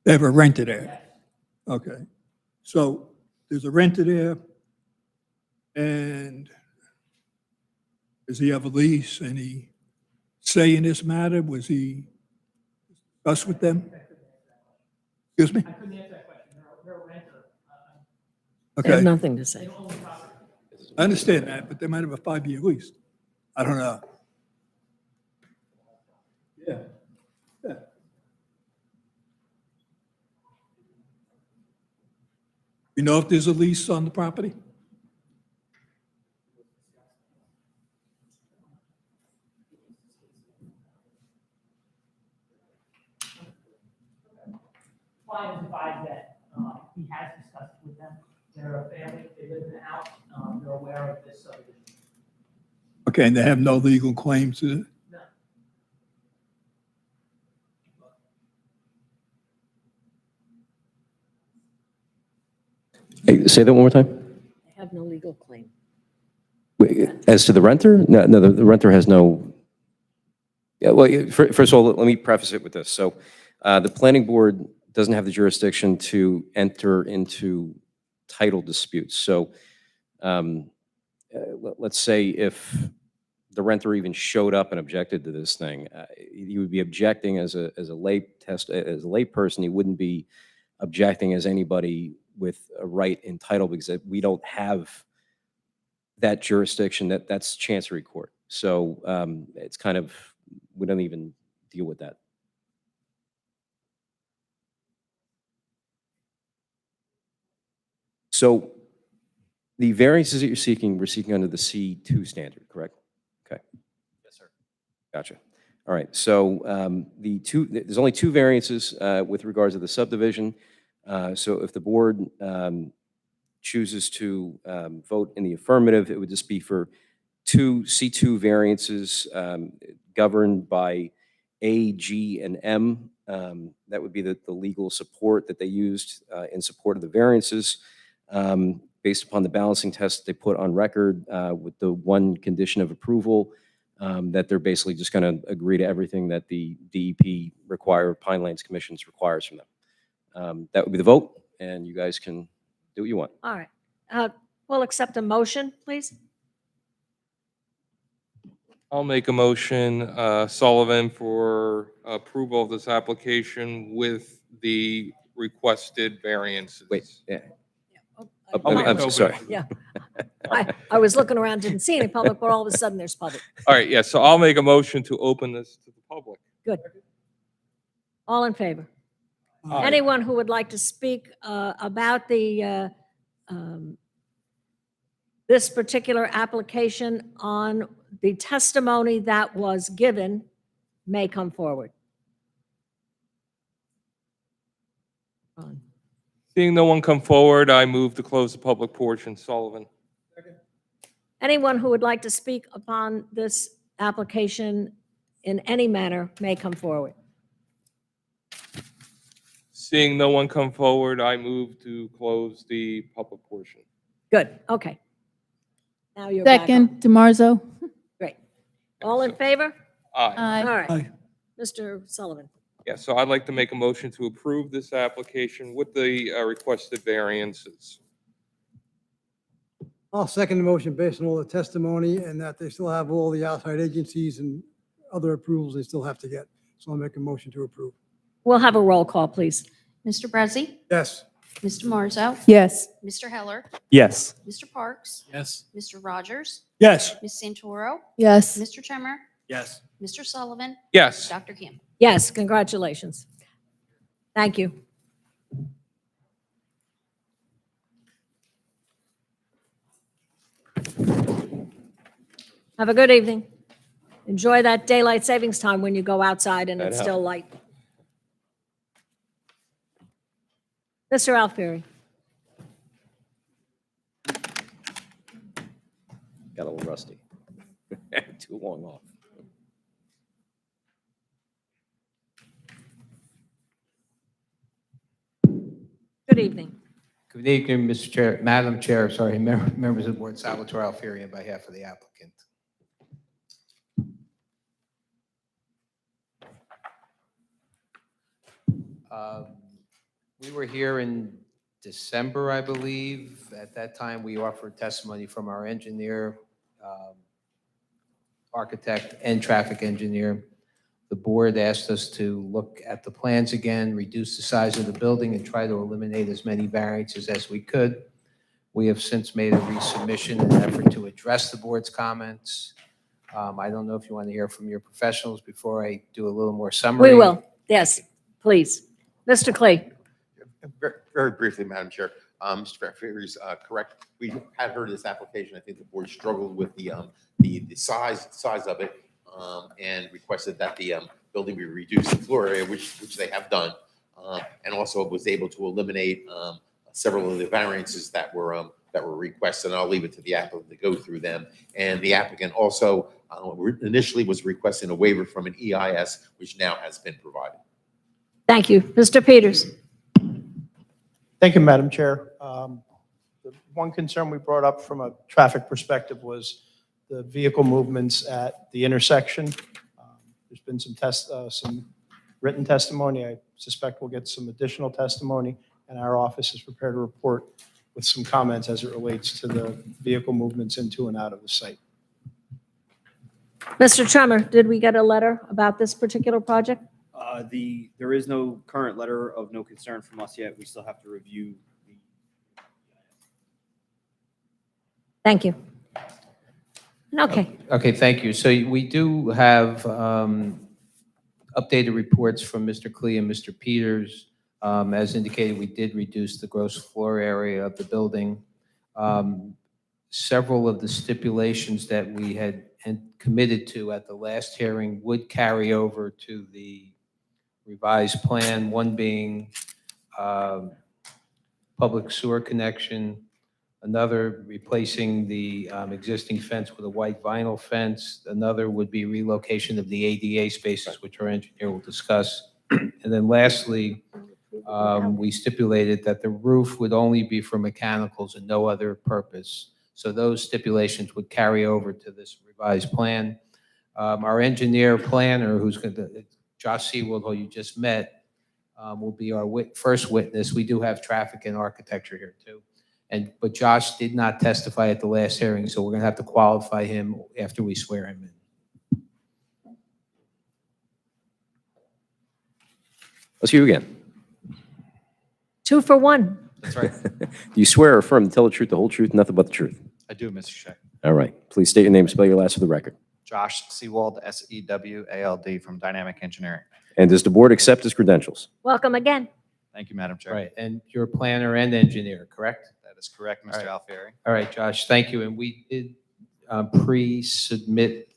S13: they have a renter there? Okay. So there's a renter there, and does he have a lease? Any say in this matter? Was he discussed with them? Excuse me?
S9: I couldn't answer that question. They're a renter.
S2: They have
S13: Okay,
S2: nothing to say.
S13: I understand that, but they might have a 5-year lease. I don't know. Yeah. Yeah. You know if there's a lease on the property?
S9: Client advised that he has discussed with them. They're a family, they live in the house, they're aware of this subdivision.
S13: Okay, and they have no legal claims to it?
S9: No.
S1: Hey, say that one more time.
S2: They have no legal claim.
S1: Wait, as to the renter? No, no, the renter has no. Yeah, well, first of all, let me preface it with this. So the planning board doesn't have the jurisdiction to enter into title disputes. So let's say if the renter even showed up and objected to this thing, you would be objecting as a lay person. You wouldn't be objecting as anybody with a right in title, because we don't have that jurisdiction. That's Chancery Court. So it's kind of, we don't even deal with that. So the variances that you're seeking, we're seeking under the C2 standard, correct? Okay.
S10: Yes, sir.
S1: Gotcha. All right. So there's only two variances with regards to the subdivision. So if the board chooses to vote in the affirmative, it would just be for two C2 variances governed by A, G, and M. That would be the legal support that they used in support of the variances, based upon the balancing test they put on record with the one condition of approval, that they're basically just going to agree to everything that the DEP Pinelands Commission requires from them. That would be the vote, and you guys can do what you want.
S2: All right. We'll accept a motion, please.
S4: I'll make a motion, Sullivan, for approval of this application with the requested variances.
S1: Wait, yeah.
S4: I'm
S1: sorry.
S2: Yeah. I was looking around, didn't see any public, but all of a sudden there's public.
S4: All right, yeah, so I'll make a motion to open this to the public.
S2: Good. All in favor?
S4: Aye.
S2: Anyone who would like to speak about this particular application on the testimony that was given may come forward. Ron.
S4: Seeing no one come forward, I move to close the public portion. Sullivan.
S2: Anyone who would like to speak upon this application in any manner may come forward.
S4: Seeing no one come forward, I move to close the public portion.
S2: Good, okay. Now you're back on.
S6: Second, DeMarzo.
S2: Great. All in favor?
S4: Aye.
S6: Aye.
S2: All right.
S13: Aye.
S2: Mr. Sullivan.
S4: Yeah, so I'd like to make a motion to approve this application with the requested variances.
S8: I'll second the motion based on all the testimony and that they still have all the outside agencies and other approvals they still have to get. So I'll make a motion to approve.
S2: We'll have a roll call, please.
S3: Mr. Brezzi,
S8: Yes.
S3: Mr. Marzo,
S6: Yes.
S3: Mr. Heller,
S11: Yes.
S3: Mr. Parks,
S13: Yes.
S3: Mr. Rogers,
S13: Yes.
S3: Ms. Santoro,
S6: Yes.
S3: Mr. Trimmer,
S13: Yes.
S3: Mr. Sullivan,
S4: Yes.
S3: Dr. Campbell.
S2: Yes, congratulations. Thank you. Have a good evening. Enjoy that daylight savings time when you go outside and it's
S1: I know.
S2: still light. Mr. Alfieri.
S1: Got a little rusty. Too long off.
S2: Good evening.
S14: Good evening, Mr. Chair, Madam Chair, sorry, members of the board, Salvatore Alfieri on behalf of the applicant. We were here in December, I believe. At that time, we offered testimony from our engineer, architect, and traffic engineer. The board asked us to look at the plans again, reduce the size of the building, and try to eliminate as many variances as we could. We have since made a resubmission in an effort to address the board's comments. I don't know if you want to hear from your professionals before I do a little more summary.
S2: We will. Yes, please. Mr. Clay.
S7: Very briefly, Madam Chair. Mr. Alfieri is correct. We had heard this application. I think the board struggled with the size of it and requested that the building be reduced in floor area, which they have done, and also was able to eliminate several of the variances that were requested. And I'll leave it to the applicant to go through them. And the applicant also initially was requesting a waiver from an EIS, which now has been provided.
S2: Thank you. Mr. Peters.
S12: Thank you, Madam Chair. The one concern we brought up from a traffic perspective was the vehicle movements at the intersection. There's been some written testimony. I suspect we'll get some additional testimony, and our office is prepared to report with some comments as it relates to the vehicle movements into and out of the site.
S2: Mr. Tremor, did we get a letter about this particular project?
S15: There is no current letter of no concern from us yet. We still have to review the.
S2: Thank you. Okay.
S14: Okay, thank you. So we do have updated reports from Mr. Klee and Mr. Peters. As indicated, we did reduce the gross floor area of the building. Several of the stipulations that we had committed to at the last hearing would carry over to the revised plan, one being public sewer connection, another replacing the existing fence with a white vinyl fence, another would be relocation of the ADA spaces, which our engineer will discuss. And then lastly, we stipulated that the roof would only be for mechanicals and no other purpose. So those stipulations would carry over to this revised plan. Our engineer planner, who's going to, Josh Seawold, who you just met, will be our first witness. We do have traffic and architecture here too. But Josh did not testify at the last hearing, so we're going to have to qualify him after we swear him in.
S1: Let's hear you again.
S2: 2 for 1.
S15: That's right.
S1: Do you swear or affirm to tell the truth, the whole truth, nothing but the truth?
S15: I do, Mr. Shea.
S1: All right. Please state your name, spell your last for the record.
S15: Josh Seawald, Sewald from Dynamic Engineering.
S1: And does the board accept his credentials?
S2: Welcome again.
S15: Thank you, Madam Chair.
S14: Right, and you're planner and engineer, correct?
S15: That is correct, Mr. Alfieri.
S14: All right, Josh, thank you. And we did pre-submit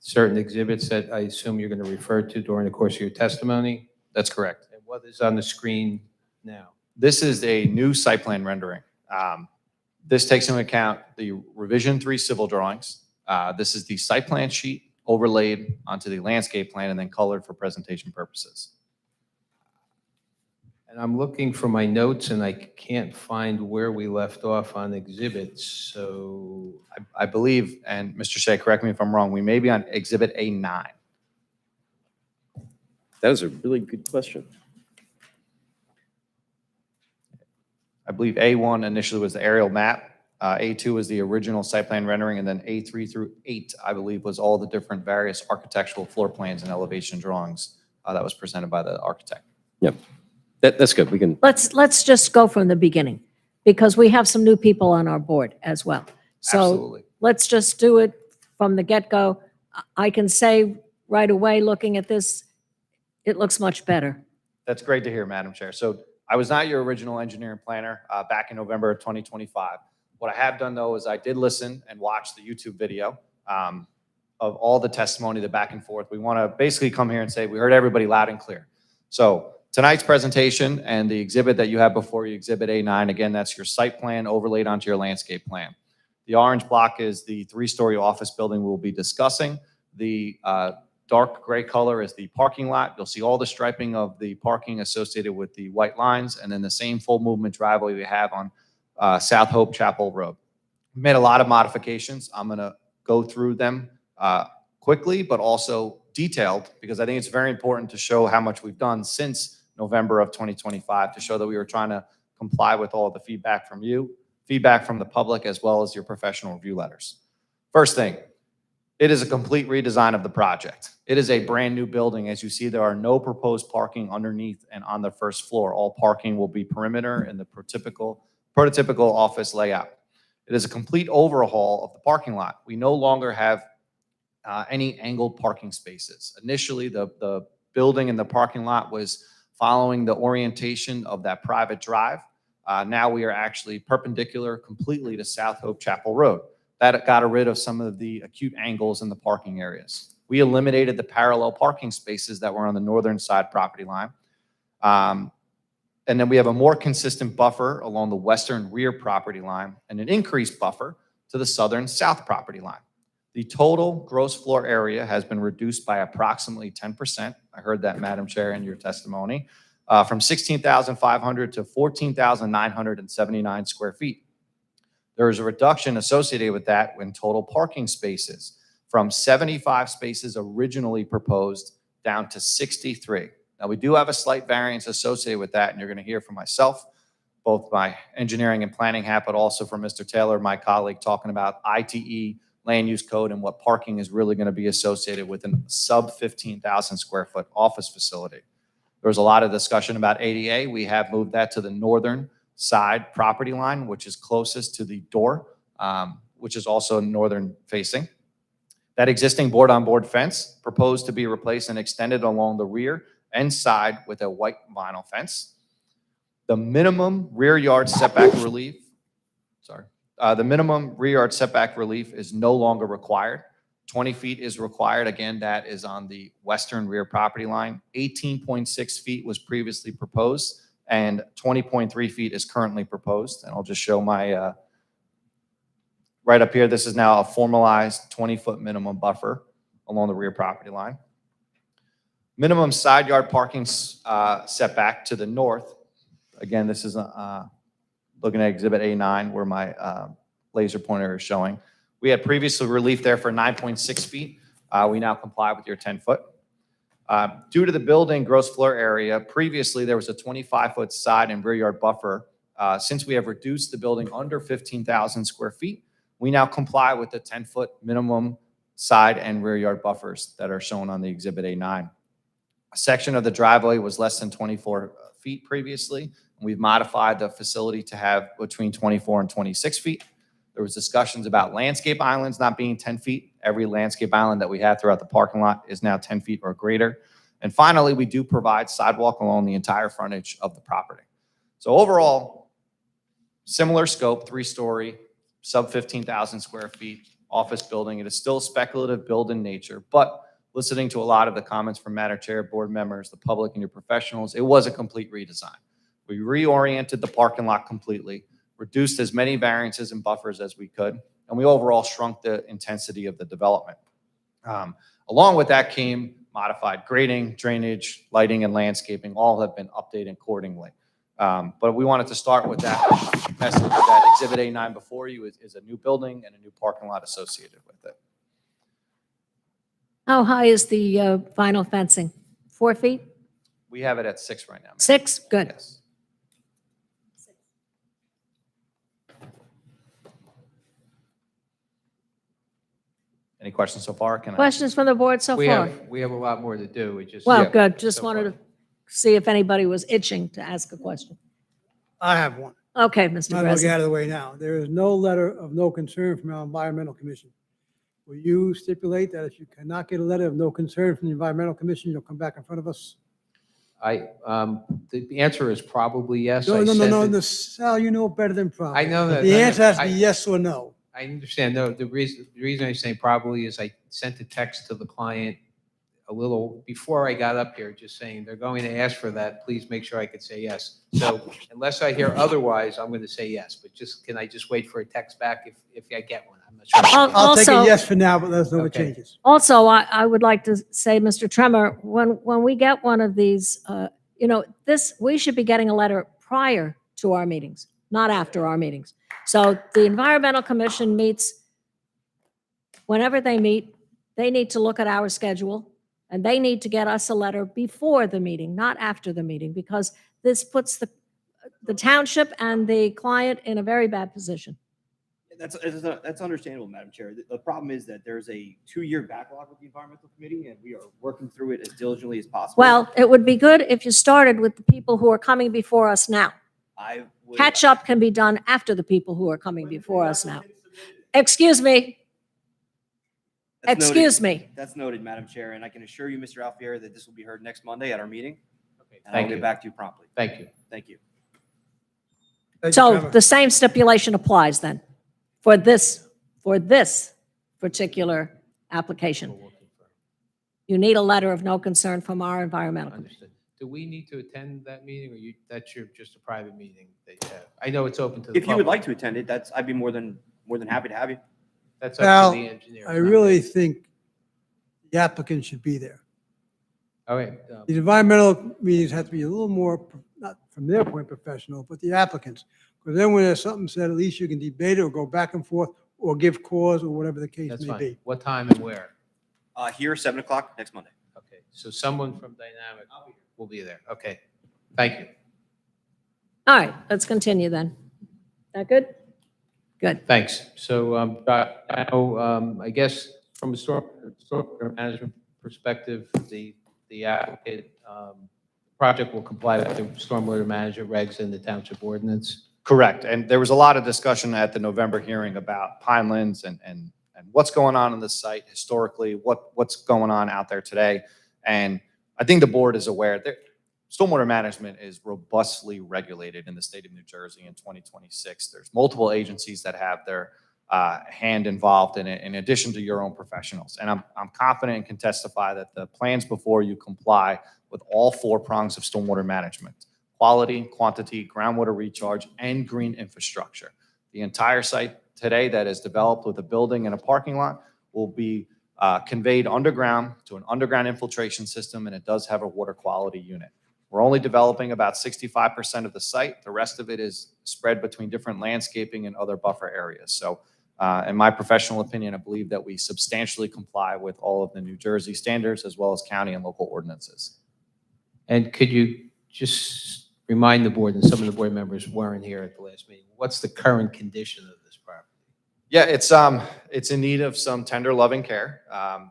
S14: certain exhibits that I assume you're going to refer to during the course of your testimony?
S15: That's correct.
S14: And what is on the screen now?
S15: This is a new site plan rendering. This takes into account the revision 3 civil drawings. This is the site plan sheet overlaid onto the landscape plan and then colored for presentation purposes.
S14: And I'm looking for my notes and I can't find where we left off on exhibits, so.
S15: I believe, and Mr. Shea, correct me if I'm wrong, we may be on exhibit A9.
S1: That is a really good question.
S15: I believe A1 initially was the aerial map. A2 was the original site plan rendering, and then A3 through 8, I believe, was all the different various architectural floor plans and elevation drawings that was presented by the architect.
S1: Yep. That's good. We can.
S2: Let's just go from the beginning because we have some new people on our board as well. So
S15: Absolutely.
S2: let's just do it from the get-go. I can say right away, looking at this, it looks much better.
S15: That's great to hear, Madam Chair. So I was not your original engineer and planner back in November of 2025. What I have done, though, is I did listen and watch the YouTube video. of all the testimony, the back and forth. We want to basically come here and say, we heard everybody loud and clear. So tonight's presentation and the exhibit that you have before you, Exhibit A9, again, that's your site plan overlaid onto your landscape plan. The orange block is the 3-story office building we'll be discussing. The dark gray color is the parking lot. You'll see all the striping of the parking associated with the white lines, and then the same full movement driveway we have on South Hope Chapel Road. We made a lot of modifications. I'm going to go through them quickly, but also detailed, because I think it's very important to show how much we've done since November of 2025, to show that we were trying to comply with all the feedback from you, feedback from the public, as well as your professional review letters. First thing, it is a complete redesign of the project. It is a brand new building. As you see, there are no proposed parking underneath and on the first floor. All parking will be perimeter in the prototypical office layout. It is a complete overhaul of the parking lot. We no longer have any angled parking spaces. Initially, the building and the parking lot was following the orientation of that private drive. Now we are actually perpendicular completely to South Hope Chapel Road. That got rid of some of the acute angles in the parking areas. We eliminated the parallel parking spaces that were on the northern side property line. And then we have a more consistent buffer along the western rear property line and an increased buffer to the southern south property line. The total gross floor area has been reduced by approximately 10%. I heard that, Madam Chair, in your testimony, from 16,500 to 14,979 square feet. There is a reduction associated with that in total parking spaces, from 75 spaces originally proposed down to 63. Now, we do have a slight variance associated with that, and you're going to hear from myself, both my engineering and planning hat, but also from Mr. Taylor, my colleague, talking about ITE, land use code, and what parking is really going to be associated with a sub 15,000 square foot office facility. There was a lot of discussion about ADA. We have moved that to the northern side property line, which is closest to the door, which is also northern facing. That existing board-on-board fence proposed to be replaced and extended along the rear and side with a white vinyl fence. The minimum rear yard setback relief, the minimum rear yard setback relief is no longer required. 20 feet is required. Again, that is on the western rear property line. 18.6 feet was previously proposed, and 20.3 feet is currently proposed. And I'll just show my, right up here, this is now a formalized 20-foot minimum buffer along the rear property line. Minimum side yard parking setback to the north. Again, this is looking at Exhibit A9 where my laser pointer is showing. We had previously relief there for 9.6 feet. We now comply with your 10-foot. Due to the building gross floor area, previously there was a 25-foot side and rear yard buffer. Since we have reduced the building under 15,000 square feet, we now comply with the 10-foot minimum side and rear yard buffers that are shown on the Exhibit A9. A section of the driveway was less than 24 feet previously, and we've modified the facility to have between 24 and 26 feet. There was discussions about landscape islands not being 10 feet. Every landscape island that we have throughout the parking lot is now 10 feet or greater. And finally, we do provide sidewalk along the entire frontage of the property. So overall, similar scope, 3-story, sub 15,000 square feet office building. It is still speculative build in nature, but listening to a lot of the comments from Madam Chair, board members, the public, and your professionals, it was a complete redesign. We reoriented the parking lot completely, reduced as many variances and buffers as we could, and we overall shrunk the intensity of the development. Along with that came modified grading, drainage, lighting, and landscaping. All have been updated accordingly. But we wanted to start with that message that Exhibit A9 before you is a new building and a new parking lot associated with it.
S2: How high is the vinyl fencing? 4 feet?
S15: We have it at 6 right now.
S2: 6? Good.
S15: Yes. Any questions so far?
S2: Questions from the board so far?
S14: We have a lot more to do. We just.
S2: Well,
S14: yeah,
S2: good. Just
S14: so
S2: wanted
S14: far.
S2: to see if anybody was itching to ask a question.
S8: I have one.
S2: Okay, Mr.
S8: Might as well
S2: President.
S8: get out of the way now. There is no letter of no concern from our environmental commission. Will you stipulate that if you cannot get a letter of no concern from the environmental commission, you'll come back in front of us?
S14: The answer is probably yes.
S8: No,
S14: I
S8: no, no,
S14: sent
S8: no,
S14: it-
S8: no, Sal, you know better than probably.
S14: I know that.
S8: The answer has to be yes or no.
S14: I understand. No, the reason I'm saying probably is I sent a text to the client a little before I got up here, just saying they're going to ask for that. Please make sure I could say yes. So unless I hear otherwise, I'm going to say yes. But can I just wait for a text back if I get one? I'm not sure.
S8: I'll take a
S2: Also-
S8: yes for now, but let us know what
S14: Okay.
S8: changes.
S2: Also, I would like to say, Mr. Tremor, when we get one of these, we should be getting a letter prior to our meetings, not after our meetings. So the Environmental Commission meets whenever they meet. They need to look at our schedule, and they need to get us a letter before the meeting, not after the meeting, because this puts the township and the client in a very bad position.
S16: That's understandable, Madam Chair. The problem is that there's a 2-year backlog with the Environmental Committee, and we are working through it as diligently as possible.
S2: Well, it would be good if you started with the people who are coming before us now.
S16: I would-
S2: Catch up can be done after the people who are coming before us now. Excuse me.
S16: That's noted.
S2: Excuse me.
S16: That's noted, Madam Chair, and I can assure you, Mr. Alfieri, that this will be heard next Monday at our meeting.
S14: Okay,
S16: And I'll
S14: thank
S16: get
S14: you.
S16: back to you promptly.
S14: Thank you.
S16: Thank you.
S8: Thank you,
S2: So
S8: Trevor.
S2: the same stipulation applies then for this particular application. You need a letter of no concern from our environmental committee.
S14: Understood. Do we need to attend that meeting, or that's just a private meeting that you have? I know it's open to the
S16: If you would
S14: public.
S16: like to attend it, I'd be more than happy to have you.
S14: That's up
S8: Now,
S14: to the engineer.
S8: I
S14: not me.
S8: really think the applicant should be there.
S14: All right.
S8: These environmental meetings have to be a little more, not from their point professional, but the applicants. Because then when there's something said, at least you can debate it or go back and forth or give cause or whatever the case
S14: That's
S8: may
S14: fine.
S8: be.
S14: What time and where?
S16: Here, 7 o'clock next Monday.
S14: Okay, so someone from Dynamic will be there. Okay, thank you.
S2: All right, let's continue then. That good? Good.
S14: Thanks. So now, I guess from a storm management perspective, the applicant project will comply with the stormwater management regs and the township ordinance.
S15: Correct. And there was a lot of discussion at the November hearing about Pinelands and what's going on the site historically, what's going on out there today. And I think the board is aware that stormwater management is robustly regulated in the state of New Jersey in 2026. There's multiple agencies that have their hand involved in it, in addition to your own professionals. And I'm confident and can testify that the plans before you comply with all 4 prongs of stormwater management: quality, quantity, groundwater recharge, and green infrastructure. The entire site today that is developed with a building and a parking lot will be conveyed underground to an underground infiltration system, and it does have a water quality unit. We're only developing about 65% of the site. The rest of it is spread between different landscaping and other buffer areas. So in my professional opinion, I believe that we substantially comply with all of the New Jersey standards as well as county and local ordinances.
S14: And could you just remind the board, and some of the board members weren't here at the last meeting, what's the current condition of this property?
S15: Yeah, it's in need of some tender loving care.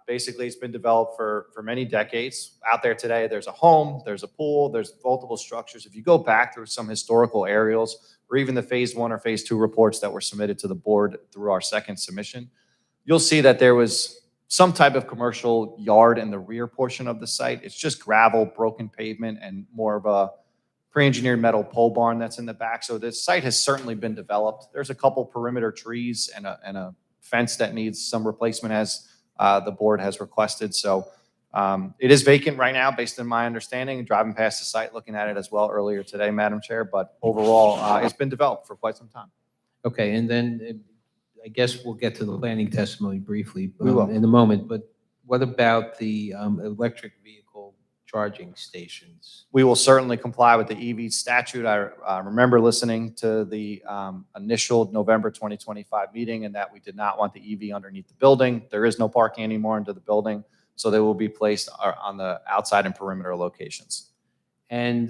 S15: Basically, it's been developed for many decades. Out there today, there's a home, there's a pool, there's multiple structures. If you go back through some historical aerials or even the phase 1 or phase 2 reports that were submitted to the board through our second submission, you'll see that there was some type of commercial yard in the rear portion of the site. It's just gravel, broken pavement, and more of a pre-engineered metal pole barn that's in the back. So this site has certainly been developed. There's a couple perimeter trees and a fence that needs some replacement as the board has requested. So it is vacant right now based on my understanding, driving past the site, looking at it as well earlier today, Madam Chair. But overall, it's been developed for quite some time.
S14: Okay, and then I guess we'll get to the planning testimony briefly
S15: We will.
S14: in a moment, but what about the electric vehicle charging stations?
S15: We will certainly comply with the EV statute. I remember listening to the initial November 2025 meeting and that we did not want the EV underneath the building. There is no parking anymore under the building, so they will be placed on the outside and perimeter locations.
S14: And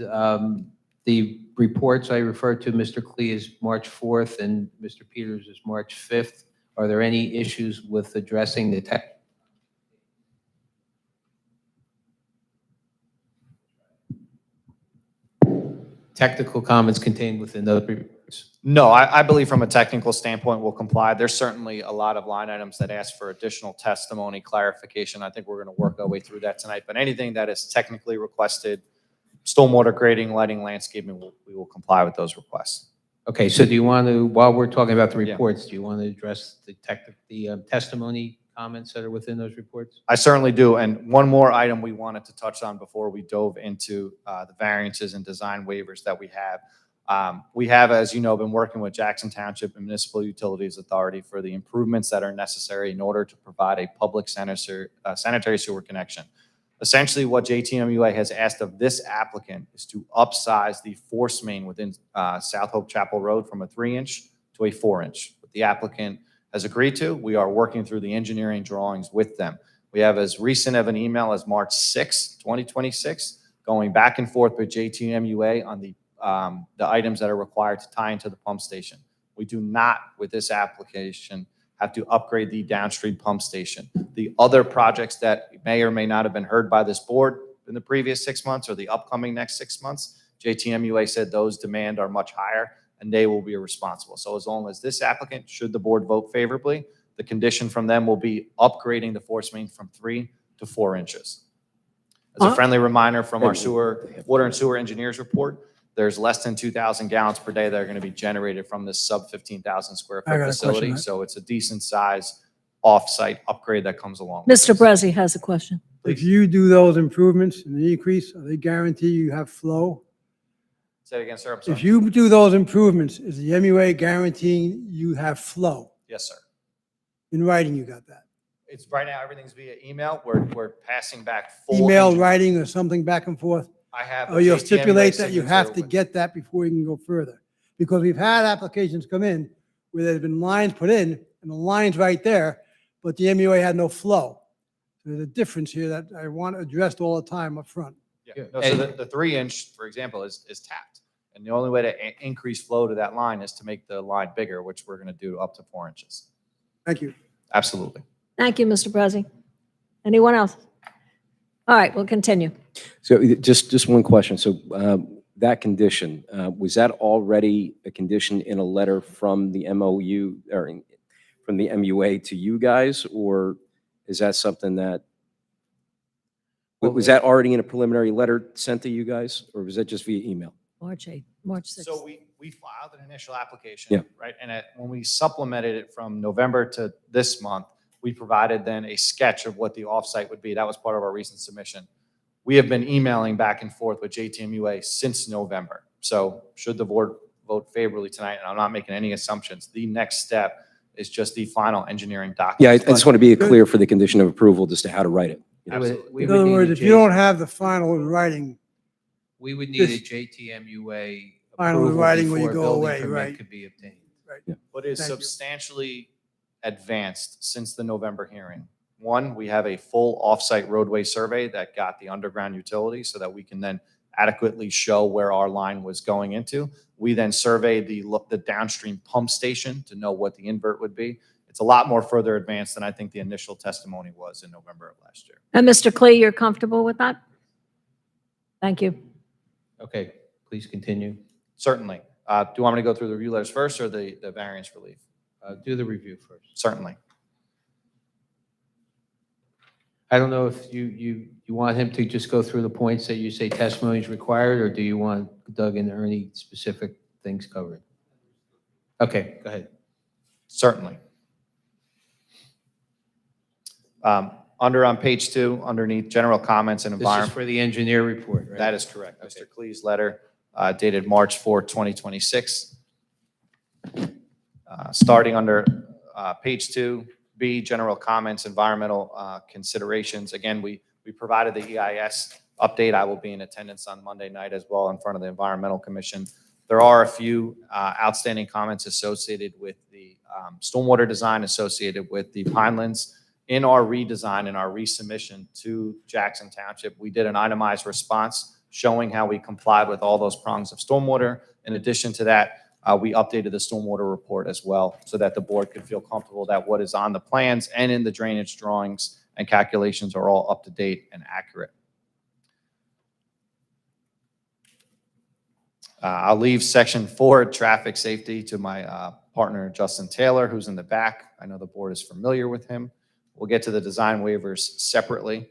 S14: the reports I referred to, Mr. Klee is March 4th and Mr. Peters is March 5th. Are there any issues with addressing the technical comments contained within those reports?
S15: No, I believe from a technical standpoint, we'll comply. There's certainly a lot of line items that ask for additional testimony, clarification. I think we're going to work our way through that tonight. But anything that is technically requested, stormwater grading, lighting, landscaping, we will comply with those requests.
S14: Okay, so do you want to, while we're talking about the reports, do you want to address the testimony comments that are within those reports?
S15: I certainly do. And one more item we wanted to touch on before we dove into the variances and design waivers that we have. We have, as you know, been working with Jackson Township and Municipal Utilities Authority for the improvements that are necessary in order to provide a public sanitary sewer connection. Essentially, what JTMUA has asked of this applicant is to upsize the force main within South Hope Chapel Road from a 3-inch to a 4-inch. What the applicant has agreed to, we are working through the engineering drawings with them. We have as recent of an email as March 6, 2026, going back and forth with JTMUA on the items that are required to tie into the pump station. We do not, with this application, have to upgrade the downstream pump station. The other projects that may or may not have been heard by this board in the previous 6 months or the upcoming next 6 months, JTMUA said those demand are much higher and they will be responsible. So as long as this applicant, should the board vote favorably, the condition from them will be upgrading the force main from 3 to 4 inches. As a friendly reminder from our water and sewer engineers report, there's less than 2,000 gallons per day that are going to be generated from this sub 15,000 square
S8: I got
S15: foot
S8: a
S15: facility.
S8: question.
S15: So it's a decent size off-site upgrade that comes along. with
S2: Mr.
S15: this.
S2: Brezzi has a question.
S8: If you do those improvements and the increase, are they guarantee you have flow?
S15: Say it again, sir. I'm sorry.
S8: If you do those improvements, is the MUA guaranteeing you have flow?
S15: Yes, sir.
S8: In writing, you got that?
S15: It's right now, everything's via email. We're passing back full.
S8: Email,
S15: engineering.
S8: writing, or something back and forth?
S15: I have.
S8: Or you'll
S15: JTMUA
S8: stipulate that you have to
S15: signature with-
S8: get that before you can go further? Because we've had applications come in where there's been lines put in, and the line's right there, but the MUA had no flow. There's a difference here that I want addressed all the time up front.
S15: Yeah. No, so the 3-inch, for example, is tapped. And the only way to increase flow to that line is to make the line bigger, which we're going to do up to 4 inches.
S8: Thank you.
S15: Absolutely.
S2: Thank you, Mr. Brezzi. Anyone else? All right, we'll continue.
S1: So just one question. So that condition, was that already a condition in a letter from the MOU or from the MUA to you guys? Or is that something that, was that already in a preliminary letter sent to you guys? Or was that just via email?
S2: March 8th, March 6th.
S15: So we filed an initial application,
S1: Yeah.
S15: right? And when we supplemented it from November to this month, we provided then a sketch of what the offsite would be. That was part of our recent submission. We have been emailing back and forth with JTMUA since November. So should the board vote favorably tonight, and I'm not making any assumptions, the next step is just the final engineering
S1: Yeah, I
S15: document.
S1: just want to be clear for the condition of approval as to how to write it.
S14: We
S8: In
S14: would
S8: other
S14: need
S8: words,
S14: a
S8: if you don't have the final in writing,
S14: We would need a
S8: Just
S14: JTMUA
S8: final in
S14: approval
S8: writing when you
S14: before a
S8: go
S14: building
S8: away,
S14: permit
S8: right?
S14: could be obtained.
S15: But is
S8: Thank you.
S15: substantially advanced since the November hearing. One, we have a full off-site roadway survey that got the underground utility so that we can then adequately show where our line was going into. We then surveyed the downstream pump station to know what the invert would be. It's a lot more further advanced than I think the initial testimony was in November of last year.
S2: And Mr. Klee, you're comfortable with that? Thank you.
S14: Okay, please continue.
S15: Certainly. Do you want me to go through the review letters first or the variance relief?
S14: Do the review first.
S15: Certainly.
S14: I don't know if you want him to just go through the points that you say testimony is required, or do you want Doug and Ernie specific things covered? Okay, go ahead.
S15: Certainly. Under on page 2, underneath general comments and
S14: This is
S15: environment.
S14: for the engineer report, right?
S15: That is correct. Mr. Klee's letter dated March 4, 2026. Starting under page 2B, general comments, environmental considerations. Again, we provided the EIS update. I will be in attendance on Monday night as well in front of the Environmental Commission. There are a few outstanding comments associated with the stormwater design associated with the Pinelands. In our redesign and our resubmission to Jackson Township, we did an itemized response showing how we complied with all those prongs of stormwater. In addition to that, we updated the stormwater report as well so that the board could feel comfortable that what is on the plans and in the drainage drawings and calculations are all up to date and accurate. I'll leave section 4, traffic safety, to my partner, Justin Taylor, who's in the back. I know the board is familiar with him. We'll get to the design waivers separately.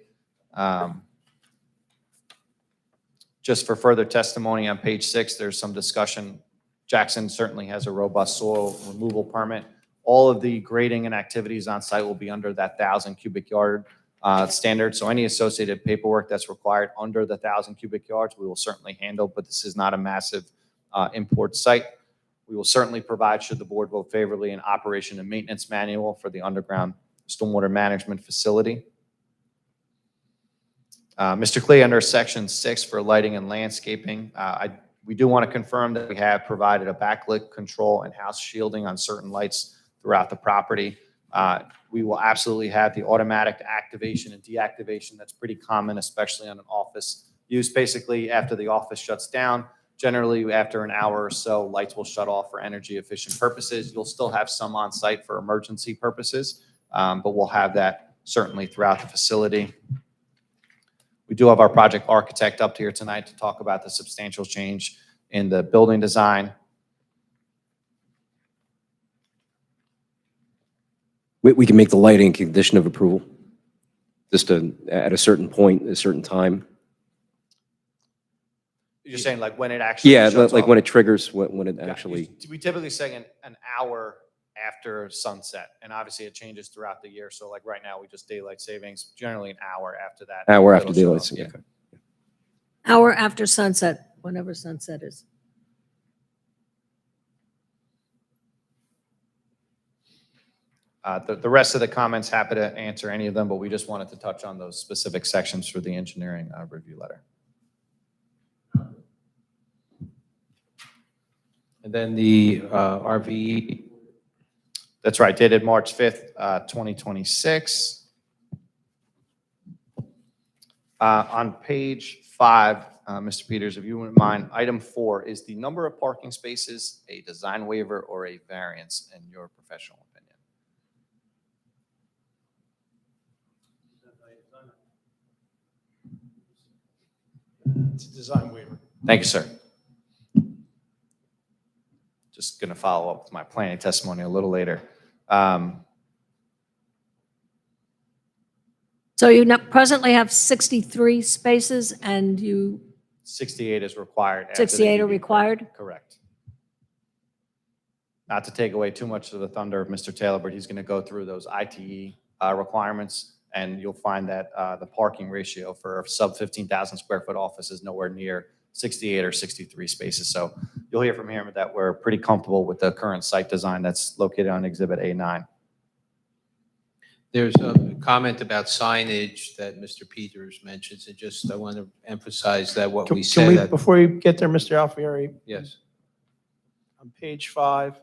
S15: Just for further testimony on page 6, there's some discussion Jackson certainly has a robust soil removal permit. All of the grading and activities on site will be under that 1,000 cubic yard standard. So any associated paperwork that's required under the 1,000 cubic yards, we will certainly handle, but this is not a massive import site. We will certainly provide, should the board vote favorably, an operation and maintenance manual for the underground stormwater management facility. Mr. Clee, under section 6 for lighting and landscaping, we do want to confirm that we have provided a backlit control and house shielding on certain lights throughout the property. We will absolutely have the automatic activation and deactivation. That's pretty common, especially on an office use. Basically, after the office shuts down, generally after an hour or so, lights will shut off for energy efficient purposes. You'll still have some on site for emergency purposes, but we'll have that certainly throughout the facility. We do have our project architect up here tonight to talk about the substantial change in the building design.
S1: We can make the lighting a condition of approval, just at a certain point, a certain time.
S15: You're saying like when it actually
S1: Yeah,
S15: shuts
S1: like
S15: off?
S1: when it triggers, when it
S15: Yeah,
S1: actually.
S15: we typically say an hour after sunset, and obviously it changes throughout the year. So like right now, we just daylight savings, generally an hour after that.
S1: Hour after
S15: it'll shut
S1: daylight
S15: off.
S1: savings,
S15: Yeah.
S2: Hour after sunset, whenever sunset is.
S15: The rest of the comments, happy to answer any of them, but we just wanted to touch on those specific sections for the engineering review letter.
S14: And then the RVE.
S15: That's right, dated March 5th, 2026. On page 5, Mr. Peters, if you wouldn't mind, item 4, is the number of parking spaces a design waiver or a variance in your professional opinion?
S12: It's a design waiver.
S15: Thank you, sir. Just going to follow up with my planning testimony a little later.
S2: So you presently have 63 spaces and you,
S15: 68 is required. after the
S2: 68 are
S15: EV.
S2: required?
S15: Correct. Not to take away too much of the thunder of Mr. Taylor, but he's going to go through those ITE requirements, and you'll find that the parking ratio for a sub 15,000 square foot office is nowhere near 68 or 63 spaces. So you'll hear from him that we're pretty comfortable with the current site design that's located on Exhibit A9.
S14: There's a comment about signage that Mr. Peters mentions, and just I want to emphasize that what we
S12: Can
S14: said.
S12: we,
S14: that-
S12: before you get there, Mr. Alfieri,
S14: Yes.
S12: on page 5,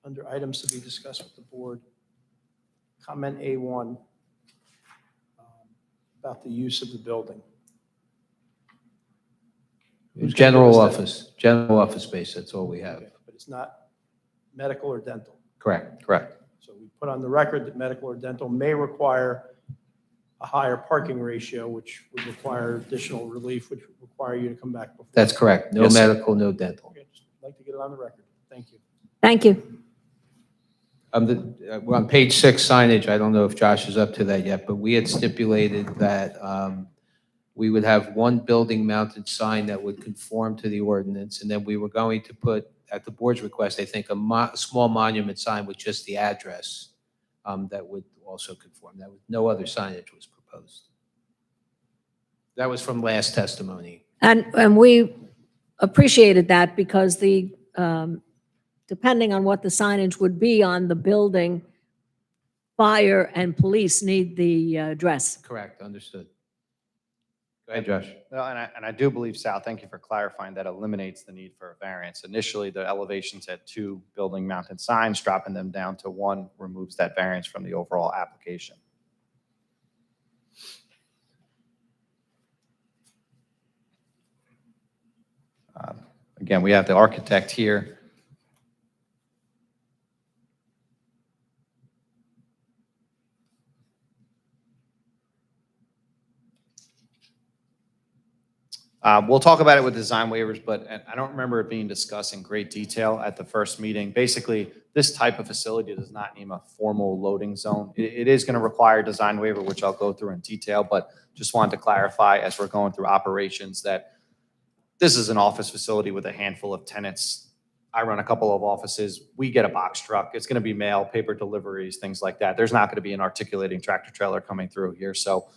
S12: under items to be discussed with the board, comment A1 about the use of the building. Who's gonna
S14: General
S12: give us that?
S14: general office space, that's all we have.
S12: Okay, but it's not medical or dental.
S14: Correct.
S15: Correct.
S12: So we put on the record that medical or dental may require a higher parking ratio, which would require additional relief, which would require you to come back before.
S14: That's correct. No
S15: Yes, sir.
S14: medical, no dental.
S12: Okay, just like to get it on the record. Thank you.
S2: thank you.
S14: We're on page 6 signage. I don't know if Josh is up to that yet, but we had stipulated that we would have one building mounted sign that would conform to the ordinance, and then we were going to put, at the board's request, I think, a small monument sign with just the address that would also conform. That was, no other signage was proposed. That was from last testimony.
S2: And we appreciated that because the, depending on what the signage would be on the building, fire and police need the address.
S14: Correct, understood. Go ahead, Josh.
S15: No, and I do believe, Sal, thank you for clarifying, that eliminates the need for a variance. Initially, the elevations had 2 building mounted signs. Dropping them down to 1 removes that variance from the overall application. Again, we have the architect here. We'll talk about it with design waivers, but I don't remember it being discussed in great detail at the first meeting. Basically, this type of facility does not need a formal loading zone. It is going to require a design waiver, which I'll go through in detail, but just wanted to clarify as we're going through operations that this is an office facility with a handful of tenants. I run a couple of offices. We get a box truck. It's going to be mail, paper deliveries, things like that. There's not going to be an articulating tractor trailer coming through here. So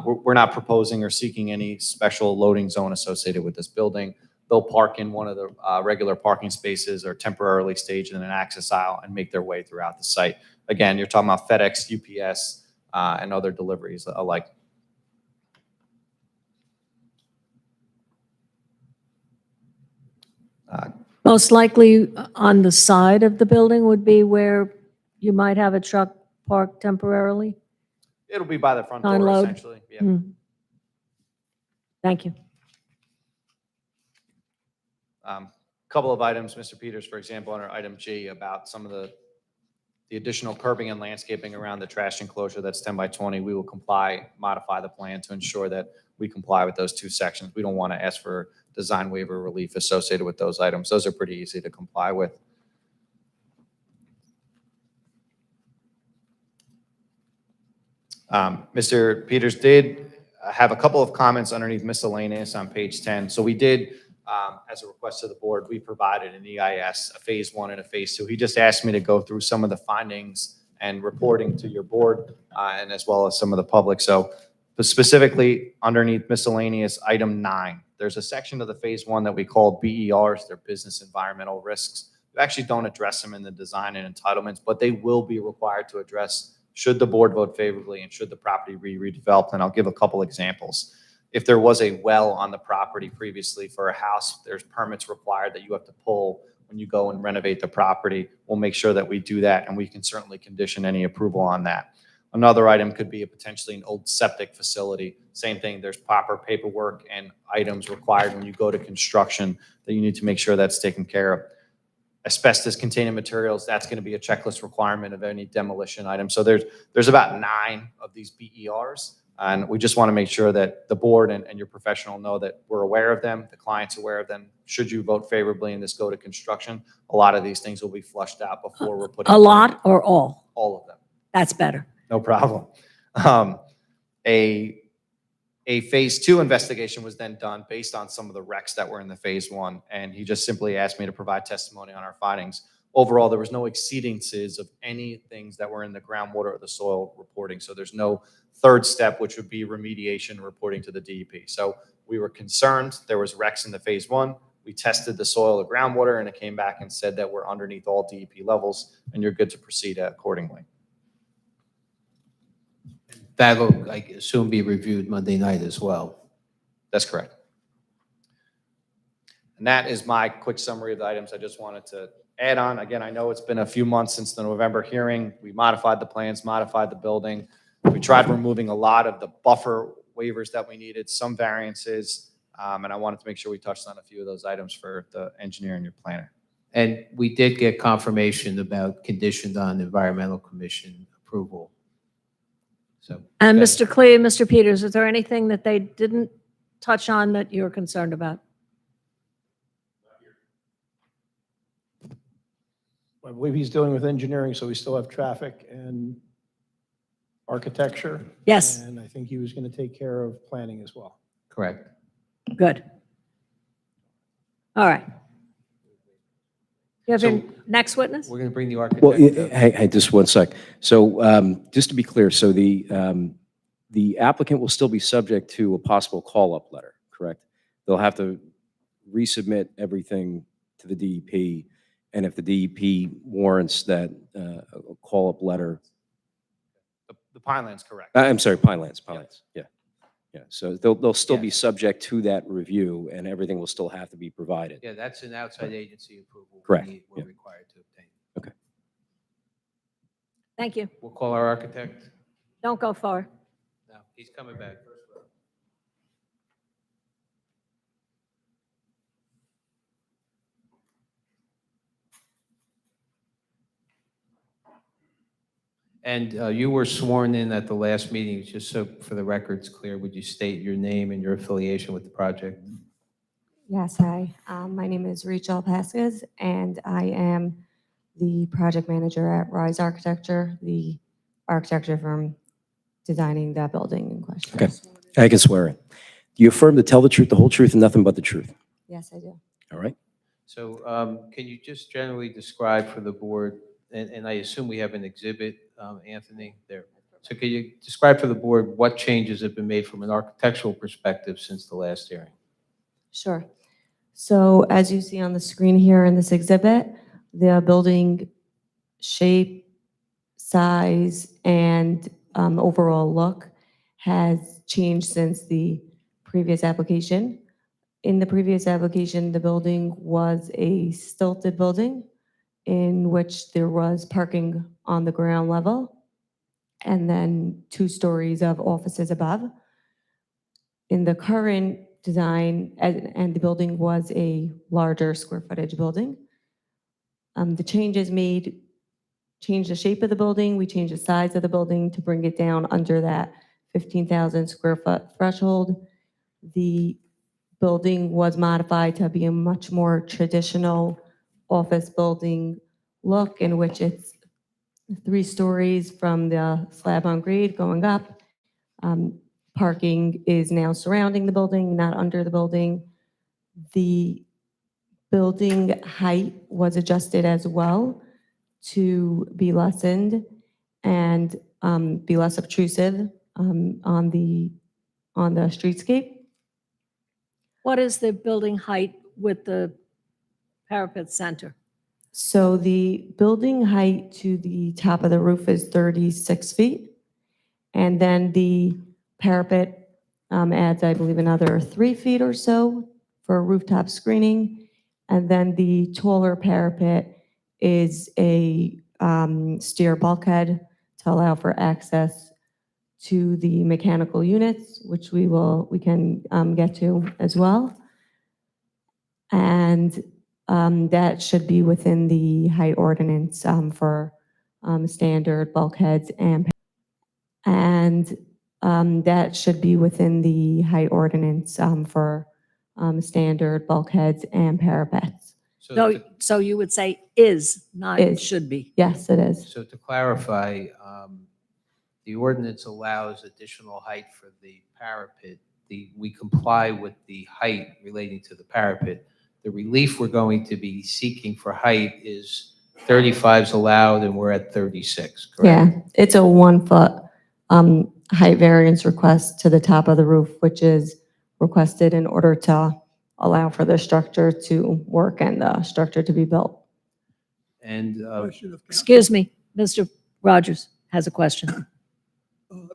S15: we're not proposing or seeking any special loading zone associated with this building. They'll park in one of the regular parking spaces or temporarily stage in an access aisle and make their way throughout the site. Again, you're talking about FedEx, UPS, and other deliveries alike.
S2: Most likely on the side of the building would be where you might have a truck parked temporarily?
S15: It'll be by the front door,
S2: Unload?
S15: essentially. Yeah.
S2: Thank you.
S15: Couple of items, Mr. Peters, for example, under item G about some of the additional curbing and landscaping around the trash enclosure that's 10 by 20. We will modify the plan to ensure that we comply with those two sections. We don't want to ask for design waiver relief associated with those items. Those are pretty easy to comply with. Mr. Peters did have a couple of comments underneath miscellaneous on page 10. So we did, as a request to the board, we provided an EIS, a phase 1 and a phase 2. He just asked me to go through some of the findings and reporting to your board and as well as some of the public. So specifically underneath miscellaneous item 9, there's a section of the phase 1 that we call BERs, they're business environmental risks. We actually don't address them in the design and entitlements, but they will be required to address should the board vote favorably and should the property be redeveloped. And I'll give a couple examples. If there was a well on the property previously for a house, there's permits required that you have to pull when you go and renovate the property. We'll make sure that we do that, and we can certainly condition any approval on that. Another item could be potentially an old septic facility. Same thing, there's proper paperwork and items required when you go to construction that you need to make sure that's taken care of. Asbestos containing materials, that's going to be a checklist requirement of any demolition item. So there's about 9 of these BERs, and we just want to make sure that the board and your professional know that we're aware of them, the client's aware of them. Should you vote favorably and this go to construction, a lot of these things will be flushed out before we're putting
S2: A lot or all?
S15: all of them.
S2: That's better.
S15: No problem. A phase 2 investigation was then done based on some of the recs that were in the phase 1, and he just simply asked me to provide testimony on our findings. Overall, there was no exceedances of any things that were in the groundwater or the soil reporting. So there's no third step, which would be remediation reporting to the DEP. So we were concerned. There was recs in the phase 1. We tested the soil or groundwater, and it came back and said that we're underneath all DEP levels, and you're good to proceed accordingly.
S14: That'll, I assume, be reviewed Monday night as well.
S15: That's correct. And that is my quick summary of the items I just wanted to add on. Again, I know it's been a few months since the November hearing. We modified the plans, modified the building. We tried removing a lot of the buffer waivers that we needed, some variances, and I wanted to make sure we touched on a few of those items for the engineer and your planner.
S14: And we did get confirmation about conditioned on environmental commission approval. So.
S2: And
S14: okay.
S2: Mr. Clee and Mr. Peters, is there anything that they didn't touch on that you're concerned about?
S12: I believe he's dealing with engineering, so we still have traffic and architecture.
S2: Yes.
S12: And I think he was going to take care of planning as well.
S14: Correct.
S2: Good. All right. You have your next witness?
S14: We're going to bring the architect.
S1: Well, hey, just one sec. So just to be clear, so the applicant will still be subject to a possible call-up letter, correct? They'll have to resubmit everything to the DEP, and if the DEP warrants that a call-up letter.
S15: The Pineland's correct.
S1: I'm sorry, Pinelands, yeah. Yeah, so they'll still
S14: Yeah.
S1: be subject to that review, and everything will still have to be provided.
S14: Yeah, that's an outside agency approval.
S1: Correct.
S14: We're
S1: Yeah.
S14: required to obtain.
S1: Okay.
S2: Thank you.
S14: We'll call our architect.
S2: Don't go far.
S14: No, he's coming back. And you were sworn in at the last meeting, just so for the record's clear, would you state your name and your affiliation with the project?
S17: Yes, hi. My name is Rachel Vasquez, and I am the project manager at Rise Architecture, the architecture firm designing that building in question.
S1: Okay, I can swear it. Do you affirm to tell the truth, the whole truth, and nothing but the truth?
S17: Yes, I do.
S1: All right.
S14: So can you just generally describe for the board, and I assume we have an exhibit, Anthony, there. So can you describe for the board what changes have been made from an architectural perspective since the last hearing?
S17: Sure. So as you see on the screen here in this exhibit, the building shape, size, and overall look has changed since the previous application. In the previous application, the building was a stilted building in which there was parking on the ground level and then 2 stories of offices above. In the current design, and the building was a larger square footage building. The changes made change the shape of the building. We changed the size of the building to bring it down under that 15,000 square foot threshold. The building was modified to be a much more traditional office building look in which it's 3 stories from the slab on grade going up. Parking is now surrounding the building, not under the building. The building height was adjusted as well to be lessened and be less obtrusive on the streetscape.
S2: What is the building height with the parapet center?
S17: So the building height to the top of the roof is 36 feet. And then the parapet adds, I believe, another 3 feet or so for rooftop screening. And then the taller parapet is a stair bulkhead to allow for access to the mechanical units, which we can get to as well. And that should be within the height ordinance for standard bulkheads that should be within the height ordinance for standard bulkheads and parapets.
S2: So you would say is, not
S17: Is.
S2: should be.
S17: Yes, it is.
S14: So to clarify, the ordinance allows additional height for the parapet. We comply with the height relating to the parapet. The relief we're going to be seeking for height is 35 is allowed, and we're at 36, correct?
S17: Yeah, it's a 1 foot height variance request to the top of the roof, which is requested in order to allow for the structure to work and the structure to be built.
S14: And
S8: Question of council.
S2: Excuse me, Mr. Rogers has a question.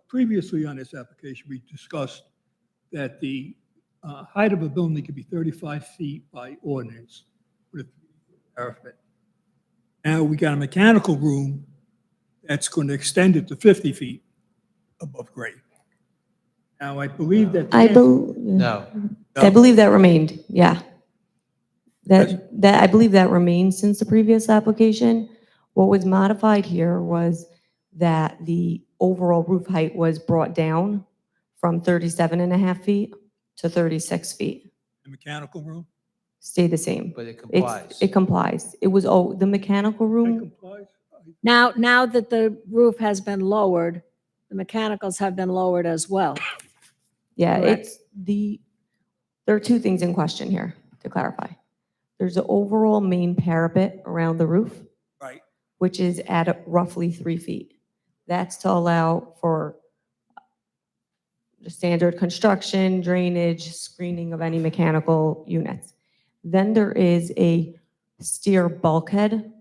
S8: Previously on this application, we discussed that the height of a building could be 35 feet by ordinance with parapet. Now we got a mechanical room that's going to extend it to 50 feet above grade. Now, I believe that.
S14: no.
S17: I believe that remained, yeah. That I believe that remained since the previous application. What was modified here was that the overall roof height was brought down from 37.5 feet to 36 feet.
S8: The mechanical room?
S17: Stay the same.
S14: But it complies.
S17: It complies. It was, the mechanical
S8: That
S17: room,
S8: complies?
S2: Now that the roof has been lowered, the mechanicals have been lowered as well.
S17: yeah,
S2: Correct.
S17: there are 2 things in question here, to clarify. There's the overall main parapet around the roof,
S8: Right.
S17: which is at roughly 3 feet. That's to allow for the standard construction, drainage, screening of any mechanical units. Then there is a stair bulkhead,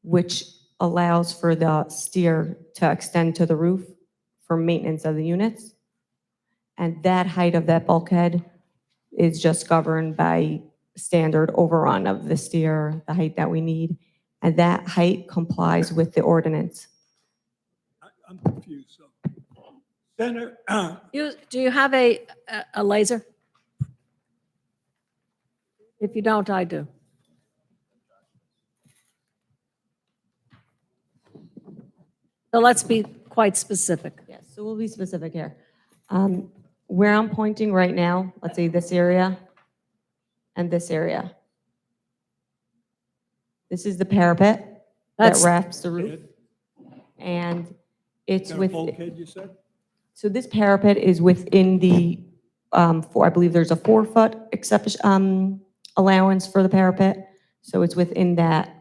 S17: which allows for the stair to extend to the roof for maintenance of the units. And that height of that bulkhead is just governed by standard overrun of the stair, the height that we need. And that height complies with the ordinance.
S8: I'm confused. So, Senator,
S2: Do you have a laser? If you don't, I do. So let's be quite specific.
S17: Yes, so we'll be specific here. Where I'm pointing right now, let's say this area and this area. This is the parapet that
S2: That's-
S17: wraps the roof. And it's
S8: got a
S17: with,
S8: bulkhead, you said?
S17: so this parapet is within I believe there's a 4 foot exception, allowance for the parapet. So it's within that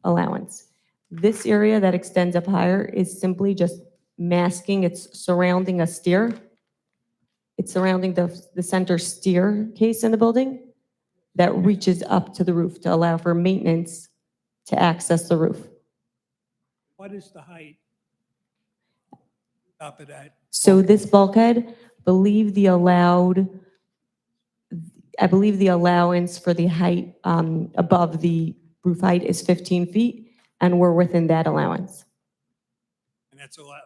S17: allowance. This area that extends up higher is simply just masking, it's surrounding a stair. It's surrounding the center staircase in the building that reaches up to the roof to allow for maintenance to access the roof.
S13: What is the height? Top of that.
S17: So this bulkhead, I believe the allowance for the height above the roof height is 15 feet, and we're within that allowance.
S13: And that's allowed.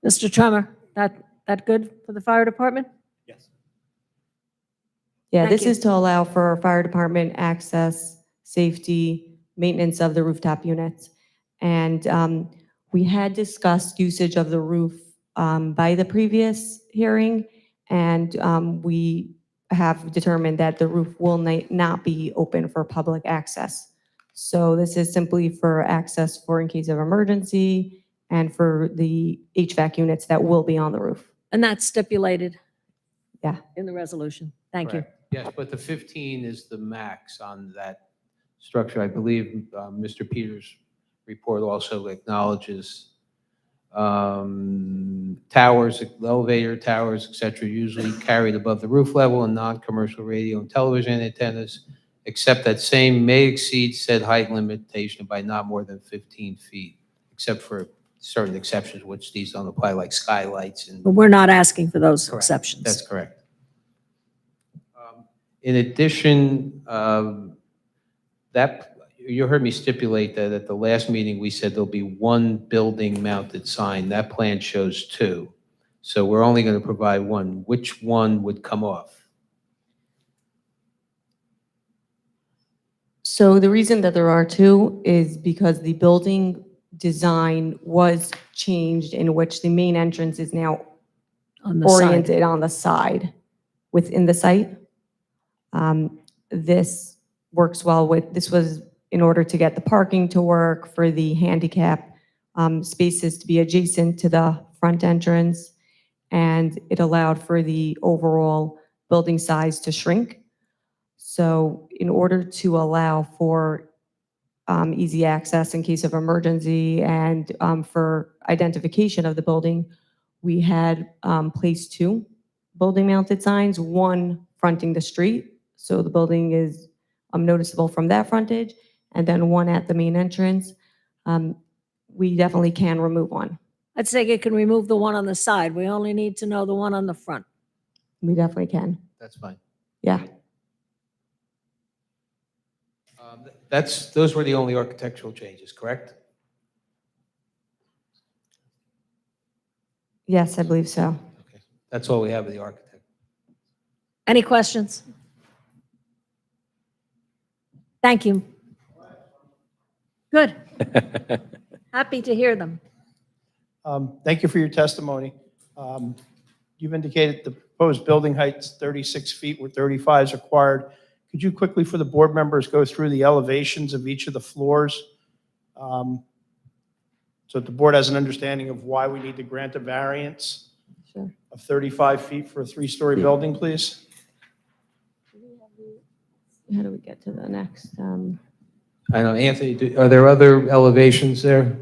S2: Mr. Trummer, that good for the fire department?
S13: Yes.
S17: Yeah,
S2: Thank
S17: this
S2: you.
S17: is to allow for fire department access, safety, maintenance of the rooftop units. And we had discussed usage of the roof by the previous hearing, and we have determined that the roof will not be open for public access. So this is simply for access for in case of emergency and for the HVAC units that will be on the roof.
S2: And that's stipulated
S17: Yeah.
S2: in the resolution. Thank you.
S14: Correct. Yes, but the 15 is the max on that structure. I believe Mr. Peters' report also acknowledges towers, elevator towers, et cetera, usually carried above the roof level, and non-commercial radio and television antennas, except that same may exceed said height limitation by not more than 15 feet, except for certain exceptions, which these don't apply, like skylights and.
S2: But we're not asking for those
S14: Correct.
S2: exceptions.
S14: That's correct. In addition, you heard me stipulate that at the last meeting, we said there'll be one building mounted sign. That plan shows two. So we're only going to provide one. Which one would come off?
S17: So the reason that there are two is because the building design was changed in which the main entrance is now
S2: On the side.
S17: oriented on the side within the site. This works well with, this was in order to get the parking to work, for the handicap spaces to be adjacent to the front entrance, and it allowed for the overall building size to shrink. So in order to allow for easy access in case of emergency and for identification of the building, we had placed two building mounted signs, one fronting the street, so the building is noticeable from that frontage, and then one at the main entrance. We definitely can remove one.
S2: I'd say you can remove the one on the side. We only need to know the one on the front.
S17: We definitely can.
S14: That's fine.
S17: Yeah.
S14: Those were the only architectural changes, correct?
S17: Yes, I believe so.
S14: That's all we have of the architect.
S2: Any questions? Thank you. Good. Happy to hear them.
S12: Thank you for your testimony. You've indicated the proposed building height's 36 feet where 35 is required. Could you quickly, for the board members, go through the elevations of each of the floors? So that the board has an understanding of why we need to grant a variance
S17: Sure.
S12: of 35 feet for a three-story building, please?
S17: How do we get to the next?
S14: I know, Anthony, are there other elevations there?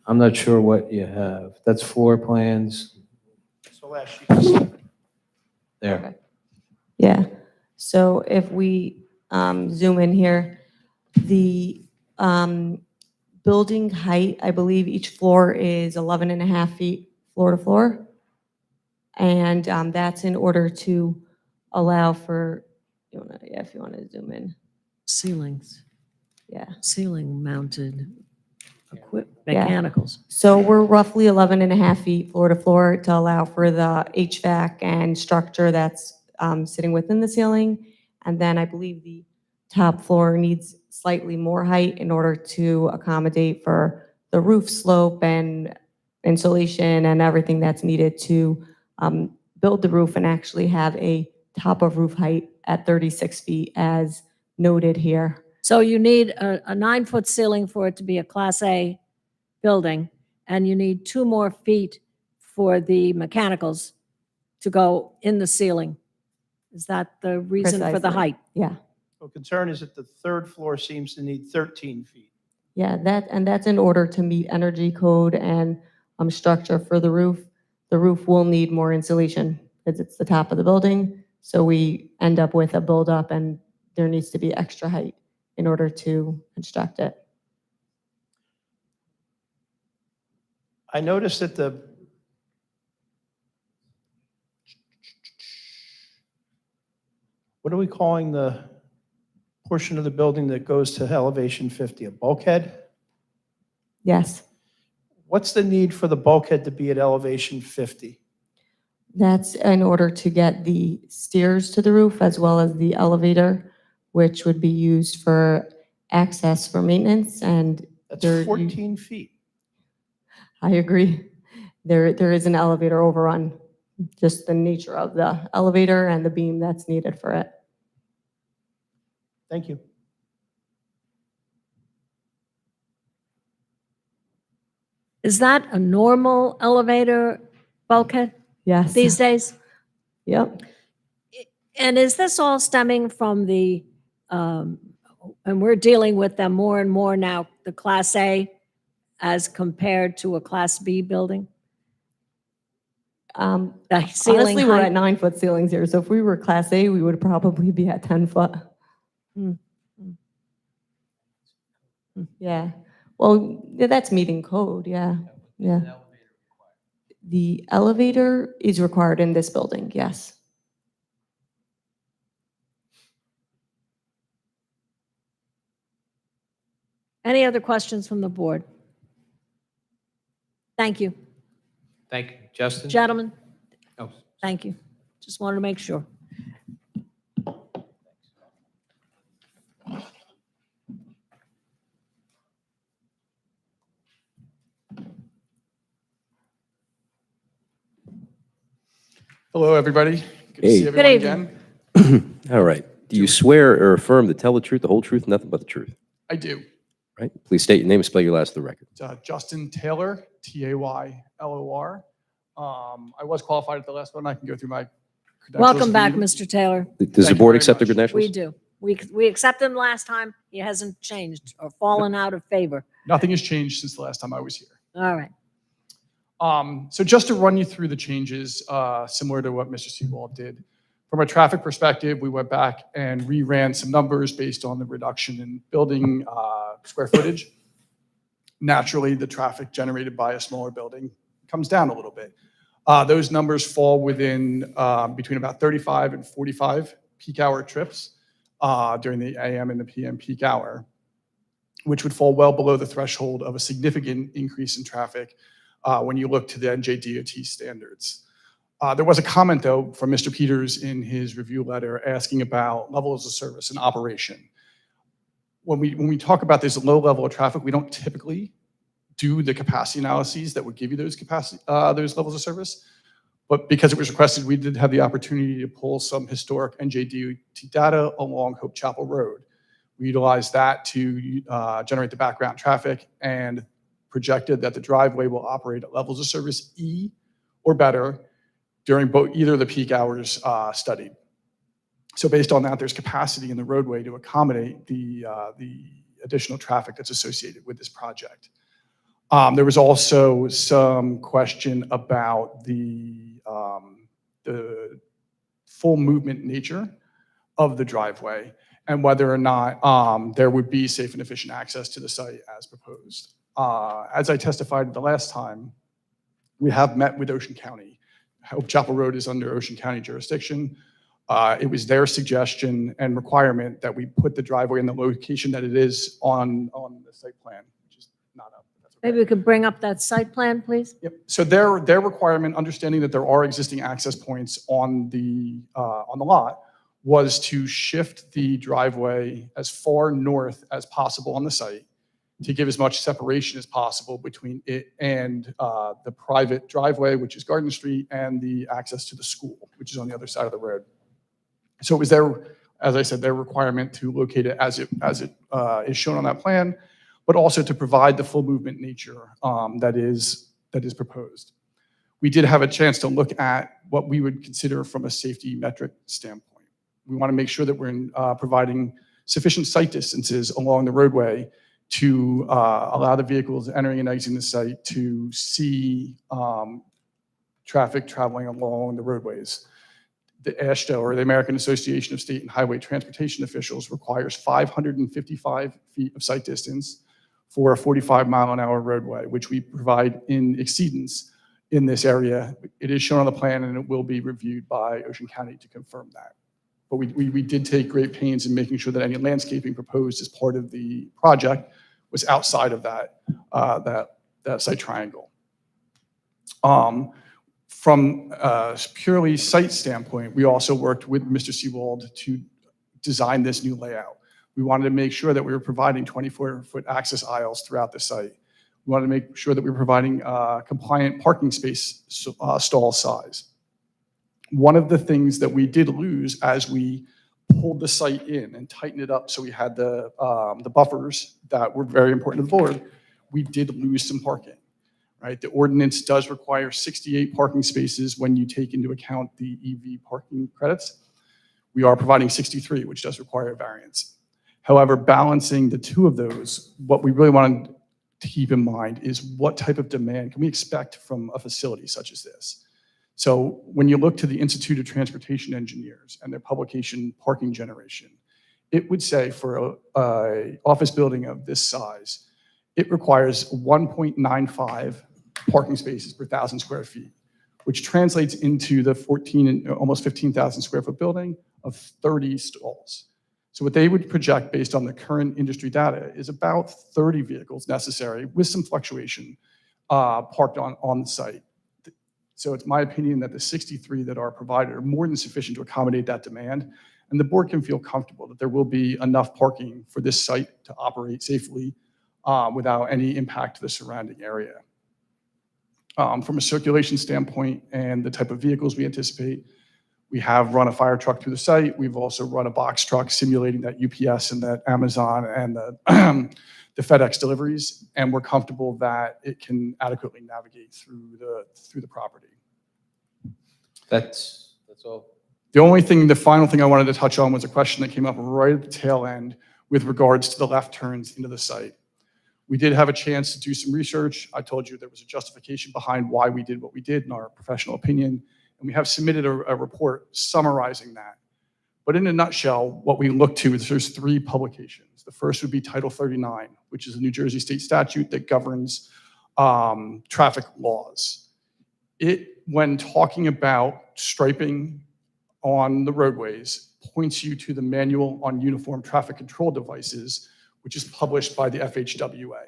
S14: I'm not sure what you have. That's floor plans
S12: So last sheet.
S14: there.
S17: Yeah. So if we zoom in here, the building height, I believe each floor is 11 and a half feet floor to floor. And that's in order to allow for, if you want to zoom in.
S2: Ceilings,
S17: Yeah.
S2: ceiling mounted
S17: Yeah.
S2: mechanicals.
S17: So we're roughly 11 and a half feet floor to floor to allow for the HVAC and structure that's sitting within the ceiling. And then I believe the top floor needs slightly more height in order to accommodate for the roof slope and insulation and everything that's needed to build the roof and actually have a top of roof height at 36 feet as noted here.
S2: So you need a 9-foot ceiling for it to be a Class A building, and you need 2 more feet for the mechanicals to go in the ceiling. Is that the reason for the
S17: Precisely.
S2: height?
S17: Yeah.
S12: So concern is that the third floor seems to need 13 feet.
S17: Yeah, that's in order to meet energy code and structure for the roof. The roof will need more insulation because it's the top of the building. So we end up with a buildup and there needs to be extra height in order to construct it.
S12: I noticed that what are we calling the portion of the building that goes to elevation 50, a bulkhead?
S17: Yes,
S12: What's the need for the bulkhead to be at elevation 50?
S17: that's in order to get the stairs to the roof as well as the elevator, which would be used for access for maintenance and
S12: That's
S17: there-
S12: 14 feet.
S17: I agree. There is an elevator overrun, just the nature of the elevator and the beam that's needed for it.
S12: Thank you.
S2: Is that a normal elevator bulkhead
S17: Yes.
S2: these days?
S17: Yep.
S2: And is this all stemming from and we're dealing with them more and more now, the Class A as compared to a Class B building? The ceiling
S17: Honestly, we're
S2: height?
S17: at 9-foot ceilings here. So if we were Class A, we would probably be at 10 foot.
S2: Hmm.
S17: Yeah. Well, yeah, that's meeting code. Yeah. Yeah. The elevator is required in this building. Yes.
S2: Any other questions from the board? Thank you.
S14: Thank you. Justin?
S2: Gentlemen,
S14: Oh,
S2: thank you. Just wanted to make sure.
S18: Hello, everybody. Good to
S1: Hey.
S18: see
S2: Good
S18: everyone
S2: evening.
S18: again.
S1: All right. Do you swear or affirm to tell the truth, the whole truth, nothing but the truth?
S18: I do.
S1: Right? Please state your name and spell your last for the record.
S18: It's, Justin Taylor, Taylor. I was qualified at the last one. I can go through my credentials.
S2: Welcome
S18: if
S2: back,
S18: needed.
S2: Mr. Taylor.
S1: Does
S18: Thank
S1: the
S18: you
S1: board
S18: very
S1: accept the
S18: much.
S1: credentials?
S2: We do. We accepted him last time. He hasn't changed or fallen out of favor.
S18: Nothing has changed since the last time I was here.
S2: All right.
S18: So just to run you through the changes, similar to what Mr. Seawald did. From a traffic perspective, we went back and reran some numbers based on the reduction in building square footage. Naturally, the traffic generated by a smaller building comes down a little bit. Those numbers fall within between about 35 and 45 peak hour trips during the AM and the PM peak hour, which would fall well below the threshold of a significant increase in traffic when you look to the NJDOT standards. There was a comment, though, from Mr. Peters in his review letter asking about levels of service and operation. When we talk about this low level of traffic, we don't typically do the capacity analyses that would give you those levels of service. But because it was requested, we did have the opportunity to pull some historic NJDOT data along Hope Chapel Road. We utilized that to generate the background traffic and projected that the driveway will operate at levels of service E or better during either of the peak hours studied. So based on that, there's capacity in the roadway to accommodate the additional traffic that's associated with this project. There was also some question about the full movement nature of the driveway and whether or not there would be safe and efficient access to the site as proposed. As I testified the last time, we have met with Ocean County. Hope Chapel Road is under Ocean County jurisdiction. It was their suggestion and requirement that we put the driveway in the location that it is on the site plan, which is not up.
S2: Maybe we could bring up that site plan, please.
S18: Yep. So their requirement, understanding that there are existing access points on the lot, was to shift the driveway as far north as possible on the site to give as much separation as possible between it and the private driveway, which is Garden Street, and the access to the school, which is on the other side of the road. So it was their, as I said, their requirement to locate it as it is shown on that plan, but also to provide the full movement nature that is proposed. We did have a chance to look at what we would consider from a safety metric standpoint. We want to make sure that we're providing sufficient sight distances along the roadway to allow the vehicles entering and exiting the site to see traffic traveling along the roadways. The AASHTO, or the American Association of State and Highway Transportation Officials, requires 555 feet of sight distance for a 45-mile-an-hour roadway, which we provide in exceedance in this area. It is shown on the plan, and it will be reviewed by Ocean County to confirm that. But we did take great pains in making sure that any landscaping proposed as part of the project was outside of that site triangle. From a purely site standpoint, we also worked with Mr. Seawald to design this new layout. We wanted to make sure that we were providing 24-foot access aisles throughout the site. We wanted to make sure that we were providing compliant parking space stall size. One of the things that we did lose as we pulled the site in and tightened it up so we had the buffers that were very important to the board, we did lose some parking. Right? The ordinance does require 68 parking spaces when you take into account the EV parking credits. We are providing 63, which does require a variance. However, balancing the two of those, what we really wanted to keep in mind is what type of demand can we expect from a facility such as this. So when you look to the Institute of Transportation Engineers and their publication Parking Generation, it would say for a office building of this size, it requires 1.95 parking spaces per 1,000 square feet, which translates into the almost 15,000 square foot building of 30 stalls. So what they would project based on the current industry data is about 30 vehicles necessary with some fluctuation parked on the site. So it's my opinion that the 63 that are provided are more than sufficient to accommodate that demand, and the board can feel comfortable that there will be enough parking for this site to operate safely without any impact to the surrounding area. From a circulation standpoint and the type of vehicles we anticipate, we have run a fire truck through the site. We've also run a box truck simulating that UPS and that Amazon and the FedEx deliveries, and we're comfortable that it can adequately navigate through the property.
S14: That's all.
S18: The final thing I wanted to touch on was a question that came up right at the tail end with regards to the left turns into the site. We did have a chance to do some research. I told you there was a justification behind why we did what we did in our professional opinion, and we have submitted a report summarizing that. But in a nutshell, what we look to is there's 3 publications. The first would be Title 39, which is a New Jersey state statute that governs traffic laws. It, when talking about striping on the roadways, points you to the Manual on Uniform Traffic Control Devices, which is published by the FHWA.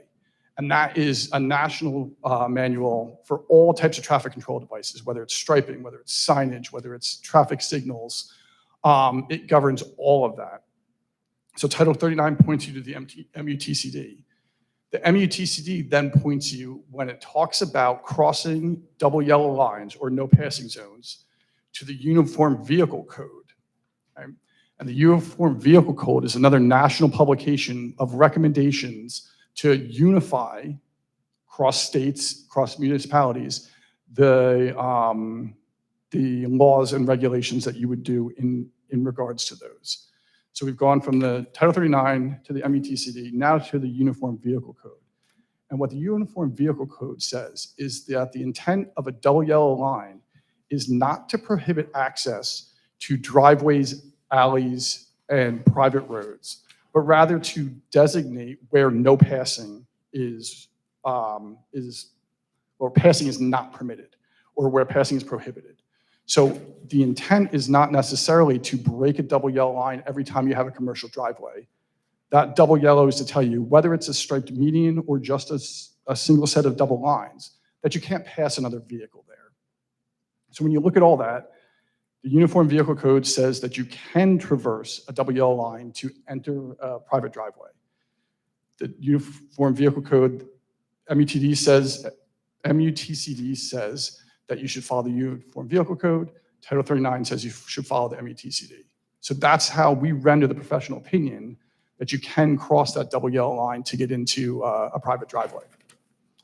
S18: And that is a national manual for all types of traffic control devices, whether it's striping, whether it's signage, whether it's traffic signals. It governs all of that. So Title 39 points you to the MUTCD. The MUTCD then points you, when it talks about crossing double yellow lines or no passing zones, to the Uniform Vehicle Code. Right? And the Uniform Vehicle Code is another national publication of recommendations to unify across states, across municipalities, the laws and regulations that you would do in regards to those. So we've gone from the Title 39 to the MUTCD, now to the Uniform Vehicle Code. And what the Uniform Vehicle Code says is that the intent of a double yellow line is not to prohibit access to driveways, alleys, and private roads, but rather to designate where no passing or passing is not permitted, or where passing is prohibited. So the intent is not necessarily to break a double yellow line every time you have a commercial driveway. That double yellow is to tell you whether it's a striped median or just a single set of double lines, that you can't pass another vehicle there. So when you look at all that, the Uniform Vehicle Code says that you can traverse a double yellow line to enter a private driveway. The Uniform Vehicle Code, MUTCD says that you should follow the Uniform Vehicle Code. Title 39 says you should follow the MUTCD. So that's how we render the professional opinion that you can cross that double yellow line to get into a private driveway.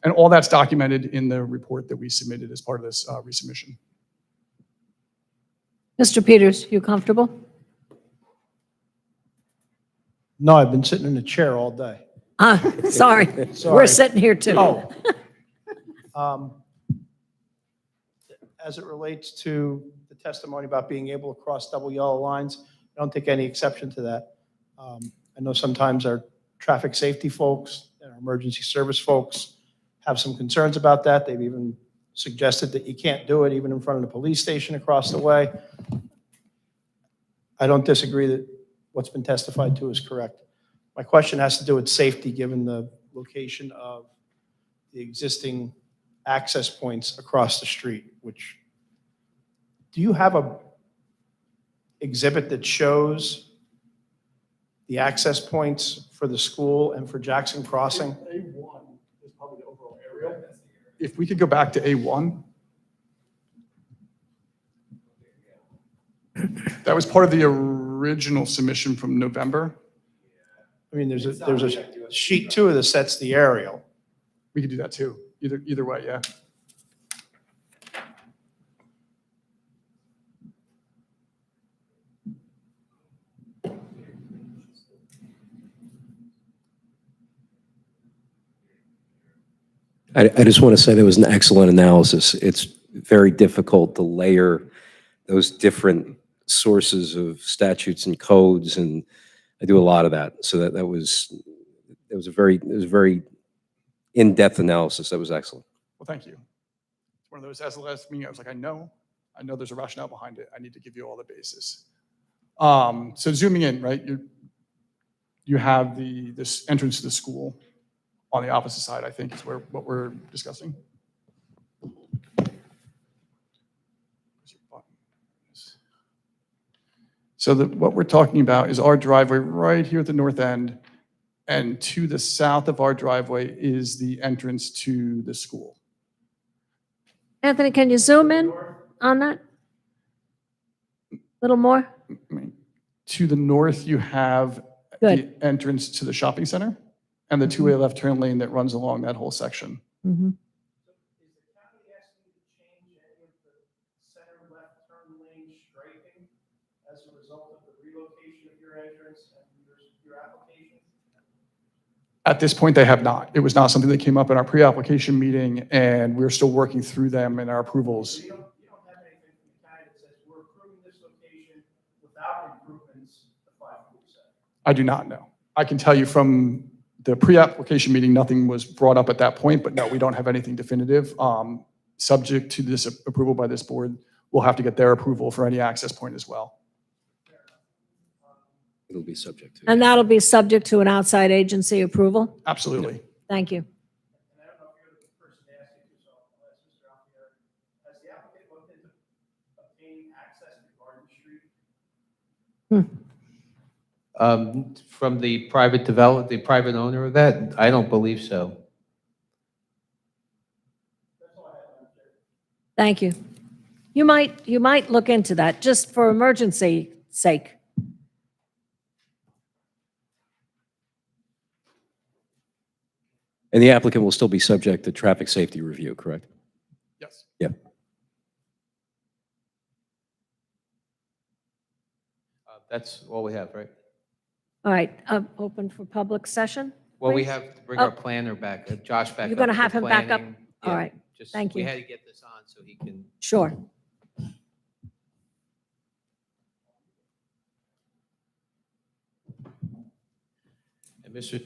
S18: And all that's documented in the report that we submitted as part of this resubmission.
S2: Mr. Peters, you comfortable?
S12: No, I've been sitting in a chair all day.
S2: Sorry, we're
S12: Sorry.
S2: sitting here too.
S12: Oh. As it relates to the testimony about being able to cross double yellow lines, I don't take any exception to that. I know sometimes our traffic safety folks and our emergency service folks have some concerns about that. They've even suggested that you can't do it even in front of the police station across the way. I don't disagree that what's been testified to is correct. My question has to do with safety, given the location of the existing access points across the street, which, do you have a exhibit that shows the access points for the school and for Jackson Crossing?
S18: A1 is probably the overall aerial. If we could go back to A1. That was part of the original submission from November.
S12: I mean, there's a sheet 2 that sets the aerial.
S18: We could do that too. Either way, yeah.
S1: I just want to say that was an excellent analysis. It's very difficult to layer those different sources of statutes and codes, and I do a lot of that. So that was a very in-depth analysis. That was excellent.
S18: Well, thank you. It's one of those, as the last meeting, I was like, I know there's a rationale behind it. I need to give you all the basis. So zooming in, right, you have this entrance to the school on the opposite side, I think is what we're discussing. So what we're talking about is our driveway right here at the north end, and to the south of our driveway is the entrance to the school.
S2: Anthony, can you zoom in on that? A little more?
S18: To the north, you have the entrance to the shopping center and the two-way left turn lane that runs along that whole section.
S2: Mm-hmm.
S12: As a result of the relocation of your entrance and your application?
S18: At this point, they have not. It was not something that came up in our pre-application meeting, and we're still working through them in our approvals.
S12: You don't have anything from the county that says we're approving this location without improvements to 5%.
S18: I do not know. I can tell you from the pre-application meeting, nothing was brought up at that point, but no, we don't have anything definitive. Subject to this approval by this board, we'll have to get their approval for any access point as well.
S1: It'll be subject to.
S2: And that'll be subject to an outside agency approval?
S18: Absolutely.
S2: Thank you.
S12: And I don't know if you're the person to ask it to, so I'll ask Mr. Alfieri. Has the applicant looked into obtaining access to Garden Street?
S14: From the private the private owner of that, I don't believe so.
S2: Thank you. You might look into that, just for emergency sake.
S1: And the applicant will still be subject to traffic safety review, correct?
S18: Yes.
S1: Yeah.
S14: That's all we have, right?
S2: All right, open for public session?
S14: Well, we
S2: please?
S14: have to bring
S2: Oh.
S14: our planner back, Josh back up.
S2: You're gonna
S14: for
S2: have him back up?
S14: planning.
S2: All
S14: Yeah,
S2: right,
S14: just-
S2: thank
S14: We
S2: you.
S14: had to get this on so he can.
S2: Sure.
S14: And Mr.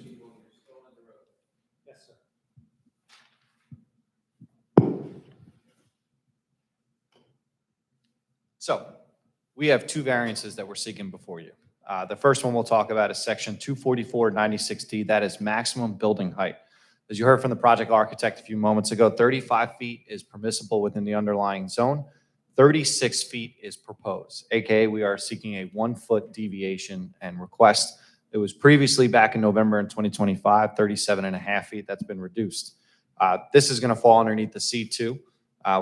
S12: Yes, sir.
S15: So we have two variances that we're seeking before you. The first one we'll talk about is section 244-96T. That is maximum building height. As you heard from the project architect a few moments ago, 35 feet is permissible within the underlying zone. 36 feet is proposed, AKA we are seeking a 1-foot deviation and request. It was previously back in November in 2025, 37.5 feet. That's been reduced. This is going to fall underneath the C2.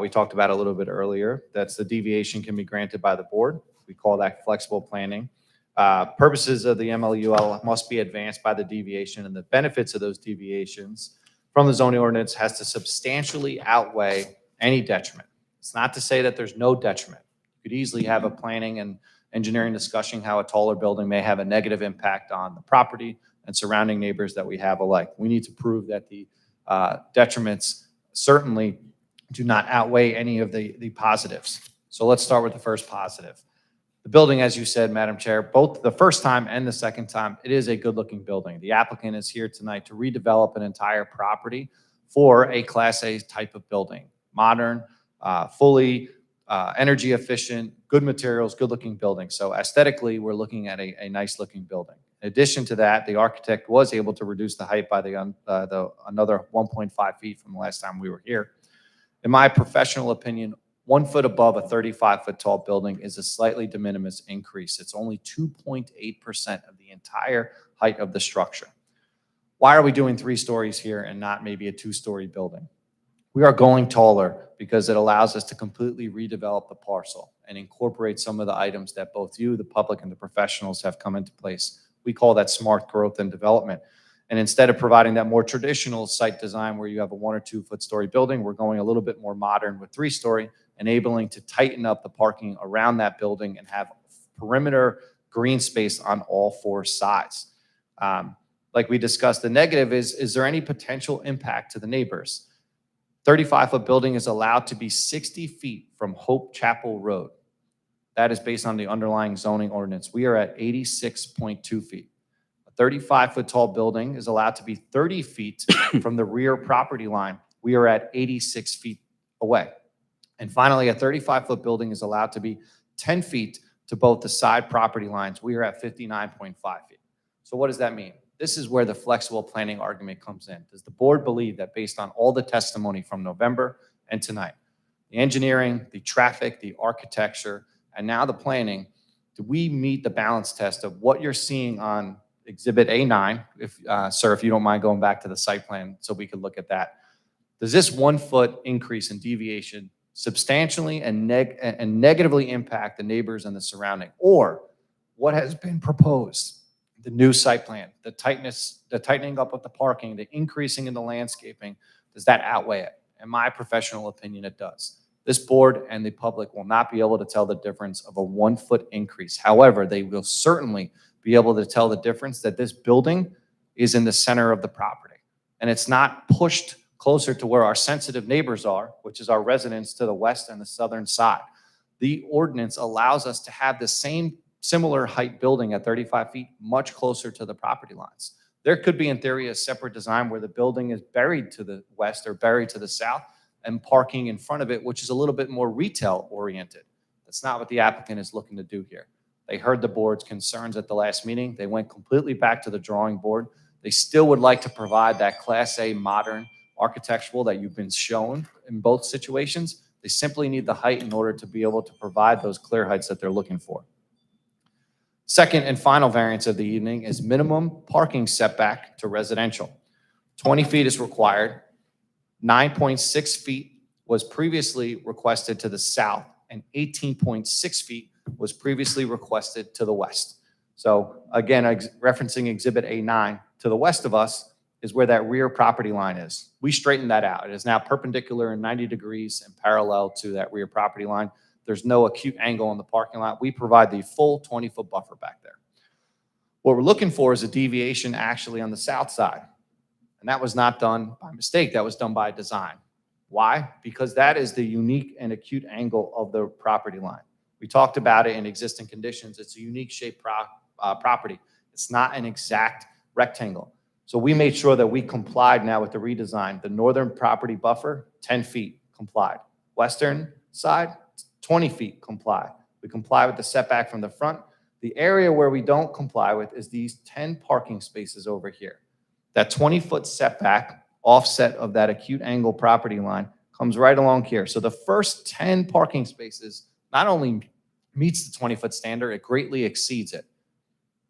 S15: We talked about it a little bit earlier. That's the deviation can be granted by the board. We call that flexible planning. Purposes of the MLUL must be advanced by the deviation, and the benefits of those deviations from the zoning ordinance has to substantially outweigh any detriment. It's not to say that there's no detriment. You could easily have a planning and engineering discussing how a taller building may have a negative impact on the property and surrounding neighbors that we have alike. We need to prove that the detriments certainly do not outweigh any of the positives. So let's start with the first positive. The building, as you said, Madam Chair, both the first time and the second time, it is a good-looking building. The applicant is here tonight to redevelop an entire property for a Class A type of building. Modern, fully energy efficient, good materials, good-looking building. So aesthetically, we're looking at a nice-looking building. In addition to that, the architect was able to reduce the height by another 1.5 feet from the last time we were here. In my professional opinion, 1 foot above a 35-foot tall building is a slightly de minimis increase. It's only 2.8% of the entire height of the structure. Why are we doing 3 stories here and not maybe a 2-story building? We are going taller because it allows us to completely redevelop the parcel and incorporate some of the items that both you, the public, and the professionals have come into place. We call that smart growth and development. And instead of providing that more traditional site design where you have a 1 or 2 foot story building, we're going a little bit more modern with 3-story, enabling to tighten up the parking around that building and have perimeter green space on all 4 sides. Like we discussed, the negative is there any potential impact to the neighbors? 35-foot building is allowed to be 60 feet from Hope Chapel Road. That is based on the underlying zoning ordinance. We are at 86.2 feet. A 35-foot tall building is allowed to be 30 feet from the rear property line. We are at 86 feet away. And finally, a 35-foot building is allowed to be 10 feet to both the side property lines. We are at 59.5 feet. So what does that mean? This is where the flexible planning argument comes in. Does the board believe that based on all the testimony from November and tonight, the engineering, the traffic, the architecture, and now the planning, do we meet the balance test of what you're seeing on Exhibit A9, sir, if you don't mind going back to the site plan so we could look at that. Does this 1 foot increase in deviation substantially and negatively impact the neighbors and the surrounding? Or what has been proposed, the new site plan, the tightening up of the parking, the increasing in the landscaping, does that outweigh it? In my professional opinion, it does. This board and the public will not be able to tell the difference of a 1 foot increase. However, they will certainly be able to tell the difference that this building is in the center of the property. And it's not pushed closer to where our sensitive neighbors are, which is our residents to the west and the southern side. The ordinance allows us to have the same similar height building at 35 feet, much closer to the property lines. There could be, in theory, a separate design where the building is buried to the west or buried to the south and parking in front of it, which is a little bit more retail oriented. That's not what the applicant is looking to do here. They heard the board's concerns at the last meeting. They went completely back to the drawing board. They still would like to provide that Class A modern architectural that you've been shown in both situations. They simply need the height in order to be able to provide those clear heights that they're looking for. Second and final variance of the evening is minimum parking setback to residential. 20 feet is required. 9.6 feet was previously requested to the south, and 18.6 feet was previously requested to the west. So again, referencing Exhibit A9, to the west of us is where that rear property line is. We straightened that out. It is now perpendicular and 90 degrees and parallel to that rear property line. There's no acute angle in the parking lot. We provide the full 20-foot buffer back there. What we're looking for is a deviation actually on the south side. And that was not done by mistake. That was done by design. Why? Because that is the unique and acute angle of the property line. We talked about it in existing conditions. It's a unique shaped property. It's not an exact rectangle. So we made sure that we complied now with the redesign. The northern property buffer, 10 feet complied. Western side, 20 feet comply. We comply with the setback from the front. The area where we don't comply with is these 10 parking spaces over here. That 20-foot setback offset of that acute angle property line comes right along here. So the first 10 parking spaces not only meets the 20-foot standard, it greatly exceeds it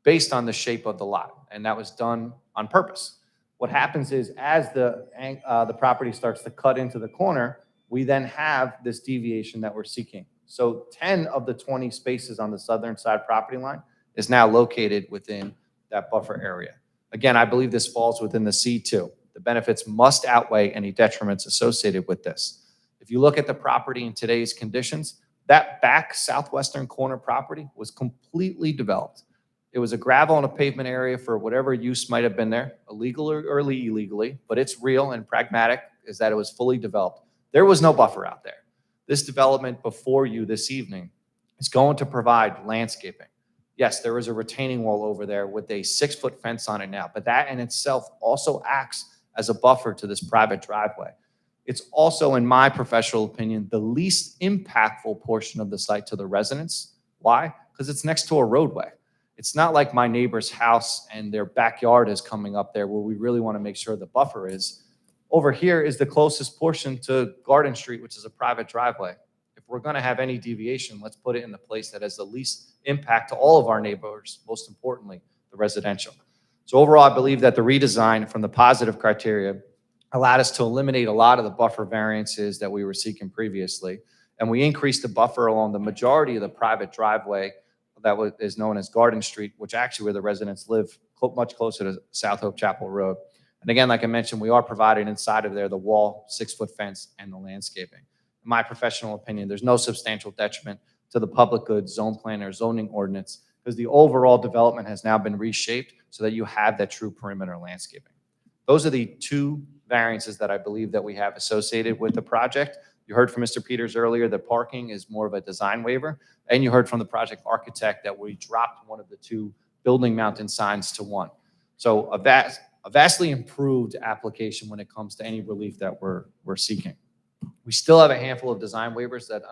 S15: based on the shape of the lot. And that was done on purpose. What happens is as the property starts to cut into the corner, we then have this deviation that we're seeking. So 10 of the 20 spaces on the southern side property line is now located within that buffer area. Again, I believe this falls within the C2. The benefits must outweigh any detriments associated with this. If you look at the property in today's conditions,
S10: That back southwestern corner property was completely developed. It was a gravel and a pavement area for whatever use might have been there, illegal or illegally, but it's real and pragmatic is that it was fully developed. There was no buffer out there. This development before you this evening is going to provide landscaping. Yes, there is a retaining wall over there with a 6-foot fence on it now, but that in itself also acts as a buffer to this private driveway. It's also, in my professional opinion, the least impactful portion of the site to the residents. Why? Because it's next to a roadway. It's not like my neighbor's house and their backyard is coming up there where we really want to make sure the buffer is. Over here is the closest portion to Garden Street, which is a private driveway. If we're going to have any deviation, let's put it in the place that has the least impact to all of our neighbors, most importantly, the residential. So overall, I believe that the redesign from the positive criteria allowed us to eliminate a lot of the buffer variances that we were seeking previously. And we increased the buffer along the majority of the private driveway that is known as Garden Street, which actually where the residents live much closer to South Hope Chapel Road. And again, like I mentioned, we are providing inside of there the wall, 6-foot fence, and the landscaping. In my professional opinion, there's no substantial detriment to the public goods zone plan or zoning ordinance because the overall development has now been reshaped so that you have that true perimeter landscaping. Those are the two variances that I believe that we have associated with the project. You heard from Mr. Peters earlier that parking is more of a design waiver, and you heard from the project architect that we dropped one of the two building mounted signs to one. So a vastly improved application when it comes to any relief that we're seeking. We still have a handful of design waivers that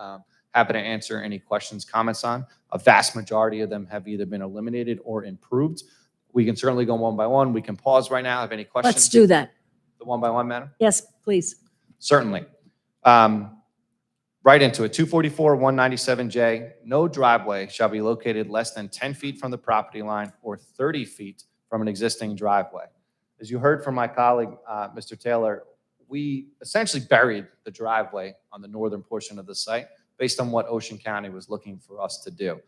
S10: happy to answer any questions, comments on. A vast majority of them have either been eliminated or improved. We can certainly go one by one. We can pause right now. Have any questions?
S2: Let's do that.
S10: The one by one, madam?
S2: Yes, please.
S10: Certainly. Right into it. 244-197J, no driveway shall be located less than 10 feet from the property line or 30 feet from an existing driveway. As you heard from my colleague, Mr. Taylor, we essentially buried the driveway on the northern portion of the site based on what Ocean County was looking for us to do.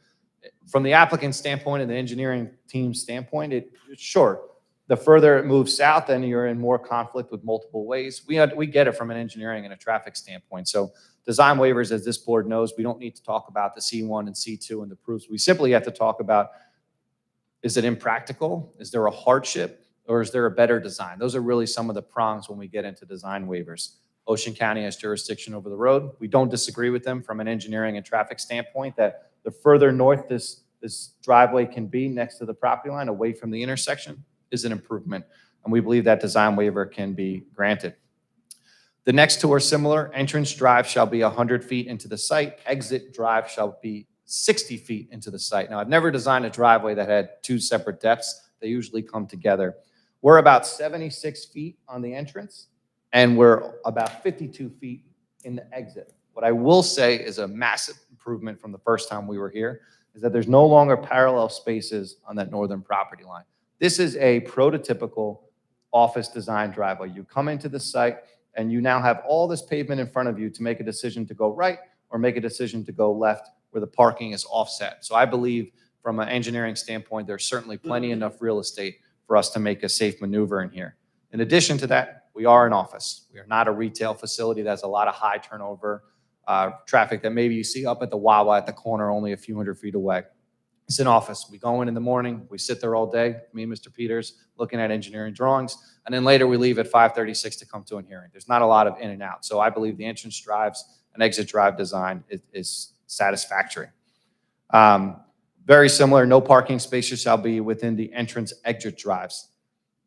S10: From the applicant's standpoint and the engineering team's standpoint, sure, the further it moves south, then you're in more conflict with multiple ways. We get it from an engineering and a traffic standpoint. So design waivers, as this board knows, we don't need to talk about the C1 and C2 and the proofs. We simply have to talk about, is it impractical? Is there a hardship? Or is there a better design? Those are really some of the prongs when we get into design waivers. Ocean County has jurisdiction over the road. We don't disagree with them from an engineering and traffic standpoint that the further north this driveway can be next to the property line, away from the intersection, is an improvement. And we believe that design waiver can be granted. The next two are similar. Entrance drive shall be 100 feet into the site. Exit drive shall be 60 feet into the site. Now, I've never designed a driveway that had two separate depths. They usually come together. We're about 76 feet on the entrance, and we're about 52 feet in the exit. What I will say is a massive improvement from the first time we were here is that there's no longer parallel spaces on that northern property line. This is a prototypical office design driveway. You come into the site, and you now have all this pavement in front of you to make a decision to go right or make a decision to go left where the parking is offset. So I believe from an engineering standpoint, there's certainly plenty enough real estate for us to make a safe maneuver in here. In addition to that, we are an office. We are not a retail facility that has a lot of high turnover traffic that maybe you see up at the Wawa at the corner only a few hundred feet away. It's an office. We go in the morning, we sit there all day, me and Mr. Peters, looking at engineering drawings, and then later we leave at 5:36 to come to a hearing. There's not a lot of in and out. So I believe the entrance drives and exit drive design is satisfactory. Very similar, no parking spaces shall be within the entrance exit drives.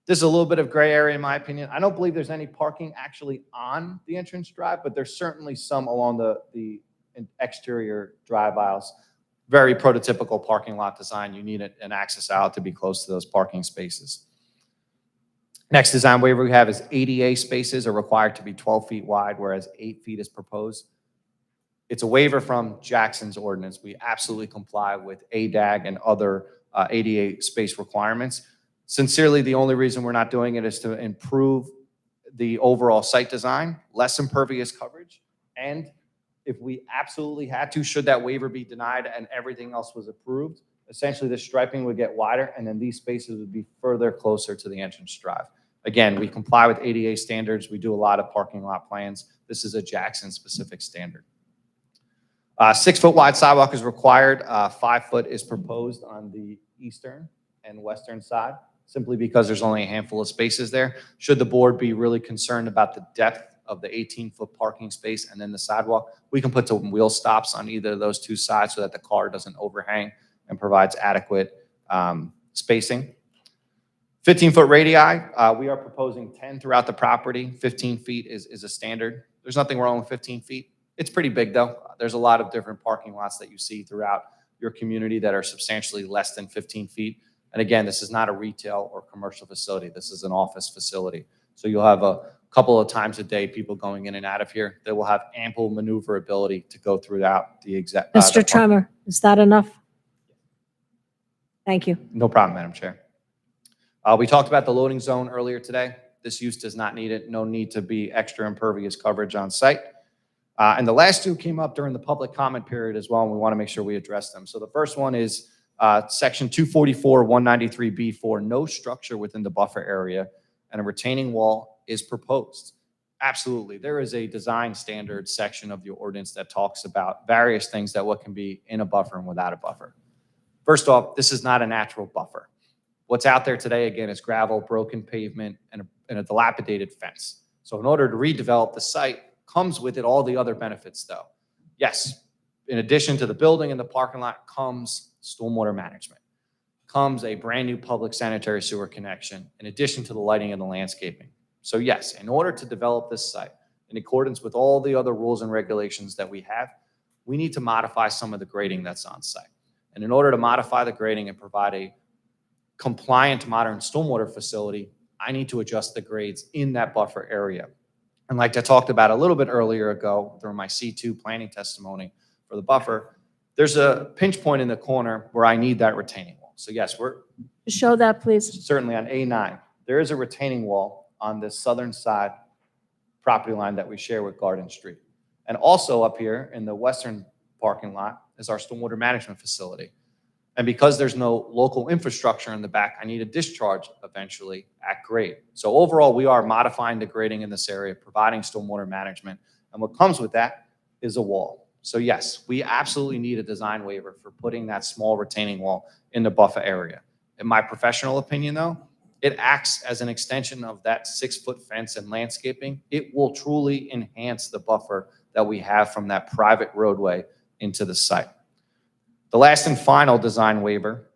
S10: This is a little bit of gray area in my opinion. I don't believe there's any parking actually on the entrance drive, but there's certainly some along the exterior drive aisles. Very prototypical parking lot design. You need an access aisle to be close to those parking spaces. Next design waiver we have is ADA spaces are required to be 12 feet wide, whereas 8 feet is proposed. It's a waiver from Jackson's ordinance. We absolutely comply with ADAG and other ADA space requirements. Sincerely, the only reason we're not doing it is to improve the overall site design, less impervious coverage, and if we absolutely had to, should that waiver be denied and everything else was approved, essentially the striping would get wider and then these spaces would be further closer to the entrance drive. Again, we comply with ADA standards. We do a lot of parking lot plans. This is a Jackson specific standard.
S15: 6-foot wide sidewalk is required. 5 foot is proposed on the eastern and western side, simply because there's only a handful of spaces there. Should the board be really concerned about the depth of the 18-foot parking space and then the sidewalk, we can put some wheel stops on either of those two sides so that the car doesn't overhang and provides adequate spacing. 15-foot radii, we are proposing 10 throughout the property. 15 feet is a standard. There's nothing wrong with 15 feet. It's pretty big though. There's a lot of different parking lots that you see throughout your community that are substantially less than 15 feet. And again, this is not a retail or commercial facility. This is an office facility. So you'll have a couple of times a day people going in and out of here. They will have ample maneuverability to go throughout the exact.
S2: Mr. Tremor, is that enough? Thank you.
S15: No problem, Madam Chair. We talked about the loading zone earlier today. This use does not need it. No need to be extra impervious coverage on site. And the last two came up during the public comment period as well, and we want to make sure we address them. So the first one is section 244, 193B4, no structure within the buffer area and a retaining wall is proposed. Absolutely. There is a design standard section of the ordinance that talks about various things that what can be in a buffer and without a buffer. First off, this is not a natural buffer. What's out there today, again, is gravel, broken pavement, and a dilapidated fence. So in order to redevelop the site, comes with it all the other benefits though. Yes, in addition to the building and the parking lot comes stormwater management, comes a brand new public sanitary sewer connection, in addition to the lighting and the landscaping. So yes, in order to develop this site, in accordance with all the other rules and regulations that we have, we need to modify some of the grading that's on site. And in order to modify the grading and provide a compliant modern stormwater facility, I need to adjust the grades in that buffer area. And like I talked about a little bit earlier ago during my C2 planning testimony for the buffer, there's a pinch point in the corner where I need that retaining wall. So yes, we're
S2: Show that, please.
S15: certainly on A9. There is a retaining wall on the southern side property line that we share with Garden Street. And also up here in the western parking lot is our stormwater management facility. And because there's no local infrastructure in the back, I need a discharge eventually at grade. So overall, we are modifying the grading in this area, providing stormwater management. And what comes with that is a wall. So yes, we absolutely need a design waiver for putting that small retaining wall in the buffer area. In my professional opinion though, it acts as an extension of that 6-foot fence and landscaping. It will truly enhance the buffer that we have from that private roadway into the site. The last and final design waiver,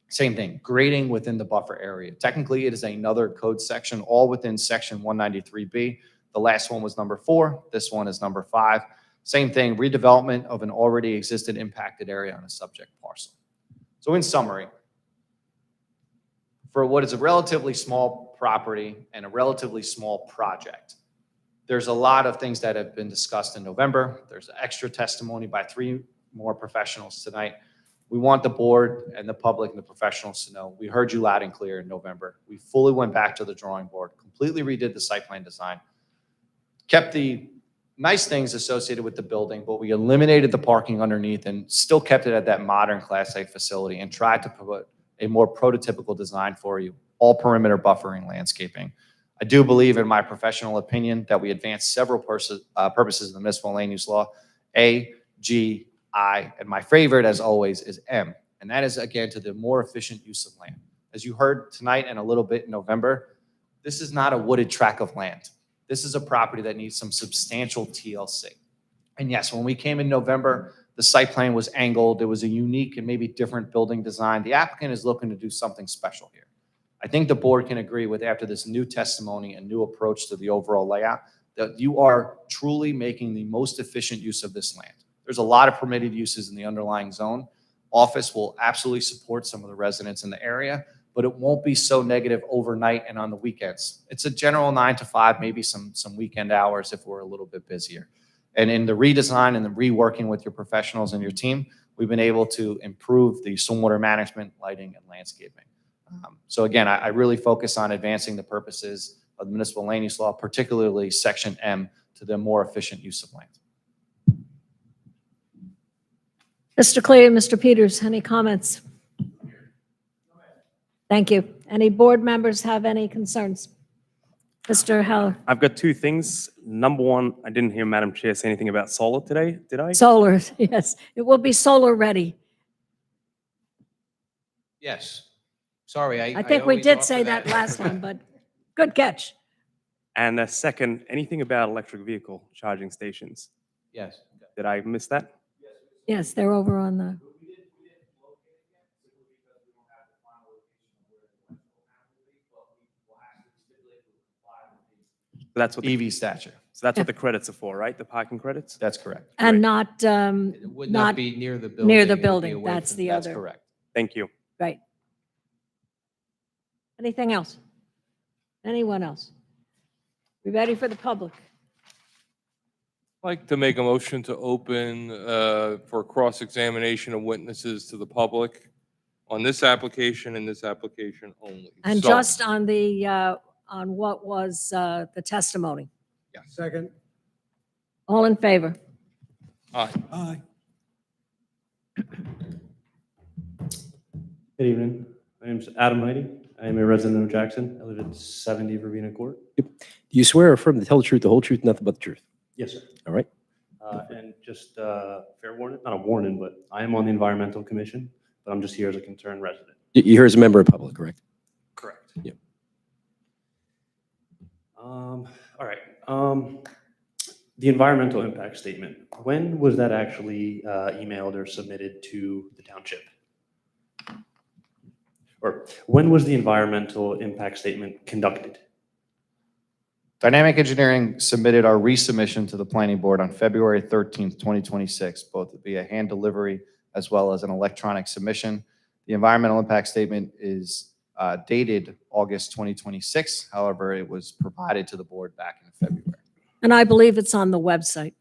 S15: same thing, grading within the buffer area. Technically, it is another code section, all within section 193B. The last one was number 4. This one is number 5. Same thing, redevelopment of an already existed impacted area on a subject parcel. So in summary, for what is a relatively small property and a relatively small project, there's a lot of things that have been discussed in November. There's extra testimony by 3 more professionals tonight. We want the board and the public and the professionals to know we heard you loud and clear in November. We fully went back to the drawing board, completely redid the site plan design, kept the nice things associated with the building, but we eliminated the parking underneath and still kept it at that modern Class A facility and tried to put a more prototypical design for you, all perimeter buffering landscaping. I do believe, in my professional opinion, that we advanced several purposes of the municipal land use law, A, G, I, and my favorite, as always, is M. And that is, again, to the more efficient use of land. As you heard tonight and a little bit in November, this is not a wooded tract of land. This is a property that needs some substantial TLC. And yes, when we came in November, the site plan was angled. It was a unique and maybe different building design. The applicant is looking to do something special here. I think the board can agree with, after this new testimony and new approach to the overall layout, that you are truly making the most efficient use of this land. There's a lot of permitted uses in the underlying zone. Office will absolutely support some of the residents in the area, but it won't be so negative overnight and on the weekends. It's a general 9 to 5, maybe some weekend hours if we're a little bit busier. And in the redesign and the reworking with your professionals and your team, we've been able to improve the stormwater management, lighting, and landscaping. So again, I really focus on advancing the purposes of the municipal land use law, particularly Section M, to the more efficient use of land.
S2: Mr. Clay and Mr. Peters, any comments? Thank you. Any board members have any concerns? Mr. Heller,
S11: I've got two things. Number one, I didn't hear Madam Chair say anything about solar today, did I?
S2: solar, yes, it will be solar ready.
S14: Yes. Sorry,
S2: I think we
S14: always
S2: did
S14: offer
S2: say that last time, but good catch.
S11: And second, anything about electric vehicle charging stations?
S14: Yes.
S11: Did I miss that?
S2: Yes, they're over on the,
S11: That's what the,
S15: EV stature.
S11: so that's what the credits are for, right? The parking credits?
S15: That's correct.
S2: and not,
S14: It would not be near the building.
S2: near the
S14: it would be
S2: building.
S14: away
S2: That's
S14: from-
S2: the
S15: That's
S2: other.
S15: correct.
S11: Thank you.
S2: Right. Anything else? Anyone else? We ready for the public?
S4: I'd like to make a motion to open for cross-examination of witnesses to the public on this application and this application only.
S2: And
S4: So-
S2: just on the, on what was the testimony.
S4: Yes.
S8: Second.
S2: All in favor?
S4: Aye.
S13: Aye.
S11: Good evening. My name's Adam Heidi. I am a resident of Jackson. I live at 70 Verbena Court.
S1: Do you swear or affirm to tell the truth, the whole truth, nothing but the truth?
S11: Yes, sir.
S1: All right.
S11: And just fair warning, not a warning, but I am on the Environmental Commission, but I'm just here as a concerned resident.
S1: You're here as a member of the public, correct?
S11: Correct.
S1: Yep.
S11: All right. The environmental impact statement, when was that actually emailed or submitted to the township? Or when was the environmental impact statement conducted?
S15: Dynamic Engineering submitted our resubmission to the planning board on February 13th, 2026, both via hand delivery as well as an electronic submission. The environmental impact statement is dated August 2026. However, it was provided to the board back in February.
S2: And I believe it's on the website.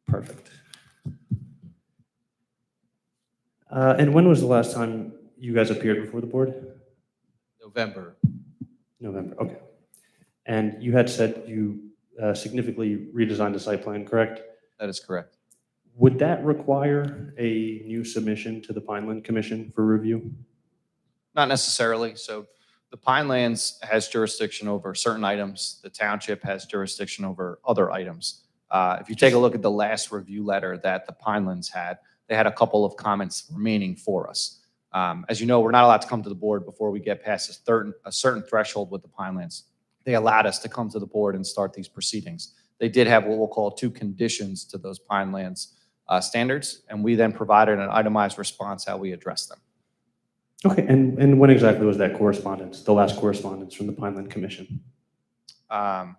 S11: Perfect. And when was the last time you guys appeared before the board?
S14: November.
S11: November, okay. And you had said you significantly redesigned the site plan, correct?
S15: That is correct.
S11: Would that require a new submission to the Pineland Commission for review?
S15: Not necessarily. So the Pinelands has jurisdiction over certain items. The township has jurisdiction over other items. If you take a look at the last review letter that the Pinelands had, they had a couple of comments remaining for us. As you know, we're not allowed to come to the board before we get past a certain threshold with the Pinelands. They allowed us to come to the board and start these proceedings. They did have what we'll call two conditions to those Pinelands standards, and we then provided an itemized response how we addressed them.
S11: Okay, and when exactly was that correspondence, the last correspondence from the Pineland Commission?
S15: I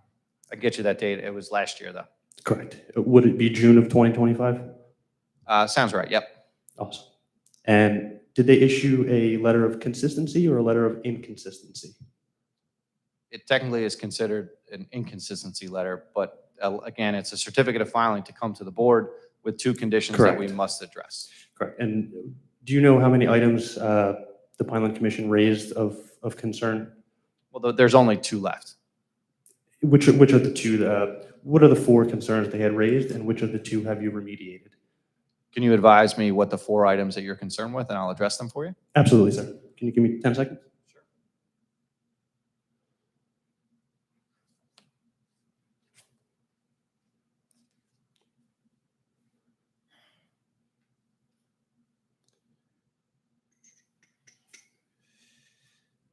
S15: can get you that date. It was last year, though.
S11: Correct. Would it be June of 2025?
S15: Sounds right. Yep.
S11: Awesome. And did they issue a letter of consistency or a letter of inconsistency?
S15: It technically is considered an inconsistency letter, but again, it's a certificate of filing to come to the board with two conditions that we
S11: Correct.
S15: must address.
S11: Correct. And do you know how many items the Pineland Commission raised of concern?
S15: Well, there's only two left.
S11: Which are the two, what are the four concerns they had raised, and which of the two have you remediated?
S15: Can you advise me what the four items that you're concerned with, and I'll address them for you?
S11: Absolutely, sir. Can you give me 10 seconds?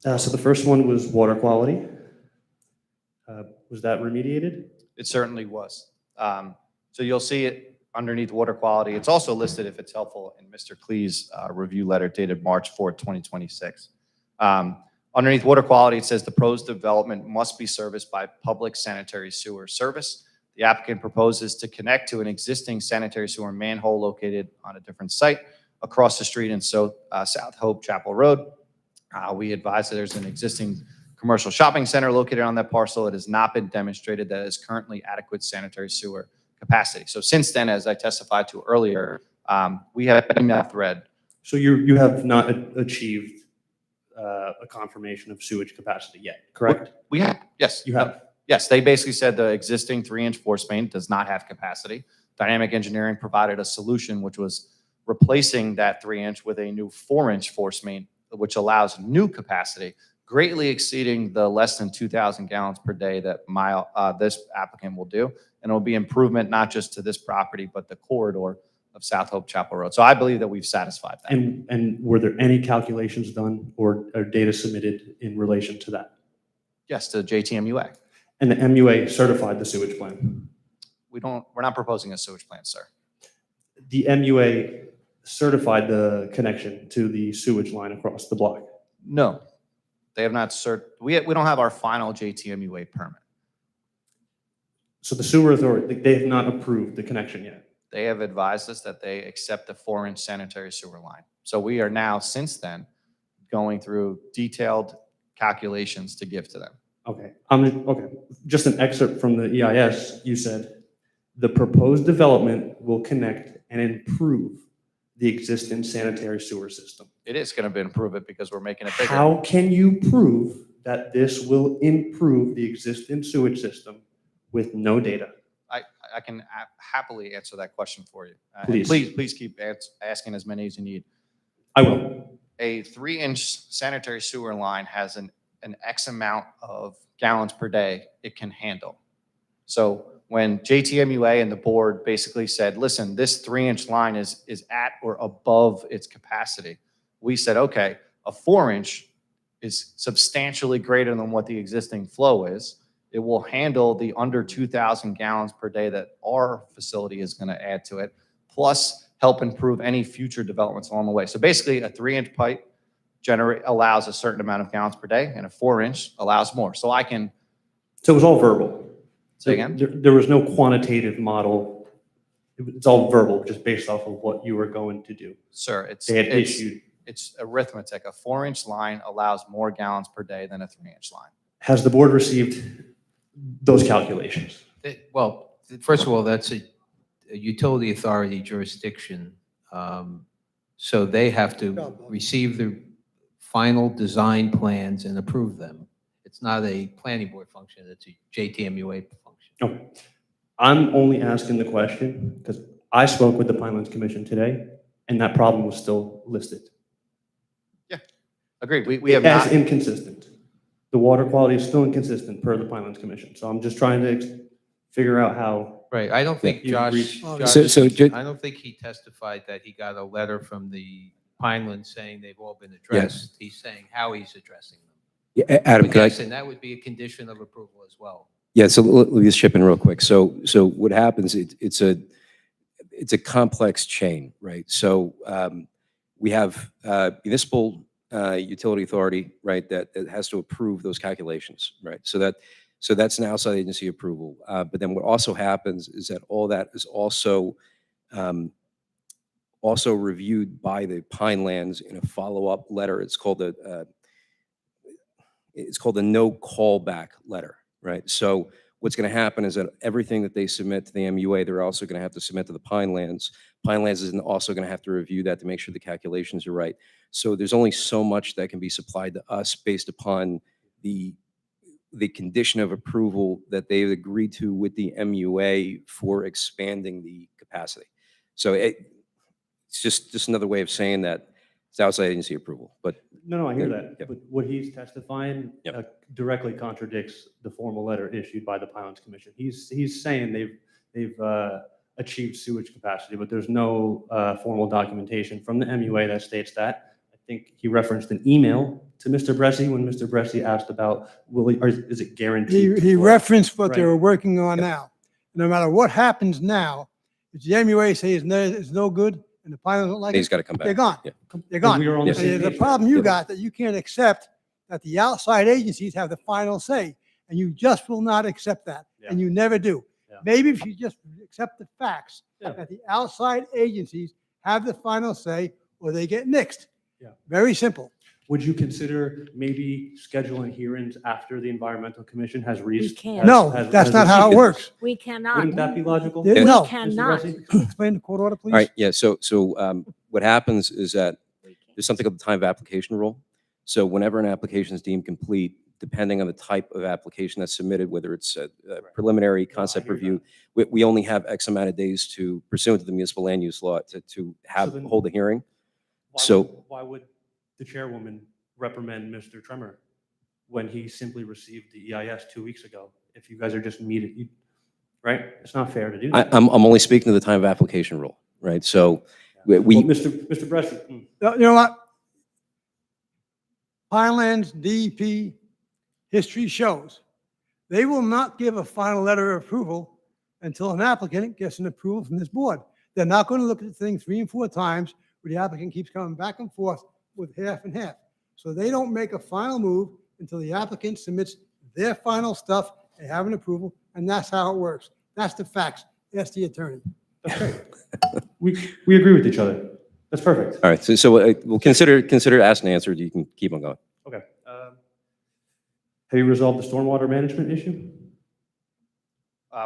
S11: So the first one was water quality. Was that remediated?
S15: It certainly was. So you'll see it underneath water quality. It's also listed, if it's helpful, in Mr. Klee's review letter dated March 4th, 2026. Underneath water quality, it says the proposed development must be serviced by public sanitary sewer service. The applicant proposes to connect to an existing sanitary sewer manhole located on a different site across the street in South Hope Chapel Road. We advise that there's an existing commercial shopping center located on that parcel. It has not been demonstrated that it is currently adequate sanitary sewer capacity. So since then, as I testified to earlier, we have an email thread.
S11: So you have not achieved a confirmation of sewage capacity yet, correct?
S15: We have, yes.
S11: You have?
S15: Yes, they basically said the existing 3-inch force main does not have capacity. Dynamic Engineering provided a solution which was replacing that 3-inch with a new 4-inch force main, which allows new capacity. greatly exceeding the less than 2,000 gallons per day that this applicant will do. And it'll be improvement not just to this property, but the corridor of South Hope Chapel Road. So I believe that we've satisfied that.
S11: And were there any calculations done or data submitted in relation to that?
S15: Yes, to JTMUA.
S11: And the MUA certified the sewage plan?
S15: We're not proposing a sewage plan, sir.
S11: The MUA certified the connection to the sewage line across the block?
S15: No, they have not we don't have our final JTMUA permit.
S11: So the sewer authority, they have not approved the connection yet?
S15: They have advised us that they accept the 4-inch sanitary sewer line. So we are now, since then, going through detailed calculations to give to them.
S11: Okay, okay. Just an excerpt from the EIS, you said, the proposed development will connect and improve the existing sanitary sewer system.
S15: It is going to improve it because we're making it bigger.
S11: How can you prove that this will improve the existing sewage system with no data?
S15: I can happily answer that question for you.
S11: Please.
S15: Please keep asking as many as you need.
S11: I will.
S15: A 3-inch sanitary sewer line has an X amount of gallons per day it can handle. So when JTMUA and the board basically said, listen, this 3-inch line is at or above its capacity, we said, okay, a 4-inch is substantially greater than what the existing flow is. It will handle the under 2,000 gallons per day that our facility is going to add to it, plus help improve any future developments along the way. So basically, a 3-inch pipe allows a certain amount of gallons per day, and a 4-inch allows more. So I can.
S11: So it was all verbal?
S15: Say again?
S11: There was no quantitative model. It's all verbal, just based off of what you were going to do.
S15: Sir, it's arithmetic. A 4-inch line allows more gallons per day than a 3-inch line.
S11: Has the board received those calculations?
S14: Well, first of all, that's a utility authority jurisdiction. So they have to receive the final design plans and approve them. It's not a planning board function, it's a JTMUA function.
S11: Okay. I'm only asking the question because I spoke with the Pinelands Commission today and that problem was still listed.
S15: Yeah, agreed. We have not.
S11: As inconsistent. The water quality is still inconsistent per the Pinelands Commission. So I'm just trying to figure out how.
S14: Right, I don't think
S11: you've
S14: Josh,
S11: reached-
S14: I don't think he testified that he got a letter from the Pinelands saying they've all been addressed. He's saying how he's addressing them.
S1: Yeah, Adam, could I?
S14: Yes, and that would be a condition of approval as well.
S1: Yeah, so let me just chip in real quick. So what happens, it's a complex chain, right? So we have municipal utility authority, right, that has to approve those calculations, right? So that's an outside agency approval. But then what also happens is that all that is also reviewed by the Pinelands in a follow-up letter. It's called a no callback letter, right? So what's going to happen is that everything that they submit to the MUA, they're also going to have to submit to the Pinelands. Pinelands is also going to have to review that to make sure the calculations are right. So there's only so much that can be supplied to us based upon the condition of approval that they've agreed to with the MUA for expanding the capacity. So it's just another way of saying that it's outside agency approval. But
S11: No, I hear
S1: Yeah,
S11: that.
S1: yep.
S11: But what he's testifying
S1: Yep.
S11: directly contradicts the formal letter issued by the Pinelands Commission. He's saying they've achieved sewage capacity, but there's no formal documentation from the MUA that states that. I think he referenced an email to Mr. Bressi when Mr. Bressi asked about, is it guaranteed?
S8: He referenced what they
S11: Right.
S8: were working on now. No matter what happens now, if the MUA says it's no good and the pilots don't like
S1: He's
S8: it,
S1: got to come back.
S8: they're gone.
S1: Yeah.
S8: They're gone.
S11: We were on the
S1: Yeah.
S11: same
S8: And the
S11: page.
S8: problem you
S1: Yeah.
S8: got that you can't accept that the outside agencies have the final say, and you just will not accept that, and you never do.
S11: Yeah.
S8: Maybe if you just accept the facts
S11: Yeah.
S8: that the outside agencies have the final say, or they get nixed.
S11: Yeah.
S8: Very simple.
S11: Would you consider maybe scheduling hearings after the Environmental Commission has reached?
S2: can't.
S8: No, that's not how it works.
S2: We cannot.
S11: Wouldn't that be logical?
S8: There-
S1: Yeah.
S8: No.
S2: We cannot.
S11: Mr. Bressi?
S8: Explain the court order, please.
S1: All right, yeah, so what happens is that there's something called the time of application rule. So whenever an application is deemed complete, depending on the type of application that's submitted, whether it's a preliminary concept
S11: hear
S1: review, we only have X amount of days to pursuant to the municipal land use law to hold a hearing. So-
S11: Why would the chairwoman reprimand Mr. Tremor? when he simply received the EIS 2 weeks ago, if you guys are just meeting, right? It's not fair to do that.
S1: I'm only speaking to the time of application rule, right? So
S11: Well,
S1: we,
S11: Mr. Bresci,
S8: You know what? Pinelands, DEP, history shows, they will not give a final letter of approval until an applicant gets an approval from this board. They're not going to look at the thing 3 and 4 times where the applicant keeps coming back and forth with half and half. So they don't make a final move until the applicant submits their final stuff, they have an approval, and that's how it works. That's the facts. Ask the attorney.
S11: that's great. We agree with each other. That's perfect.
S1: all right, so we'll consider asked and answered. You can keep on going.
S11: Okay. Have you resolved the stormwater management issue?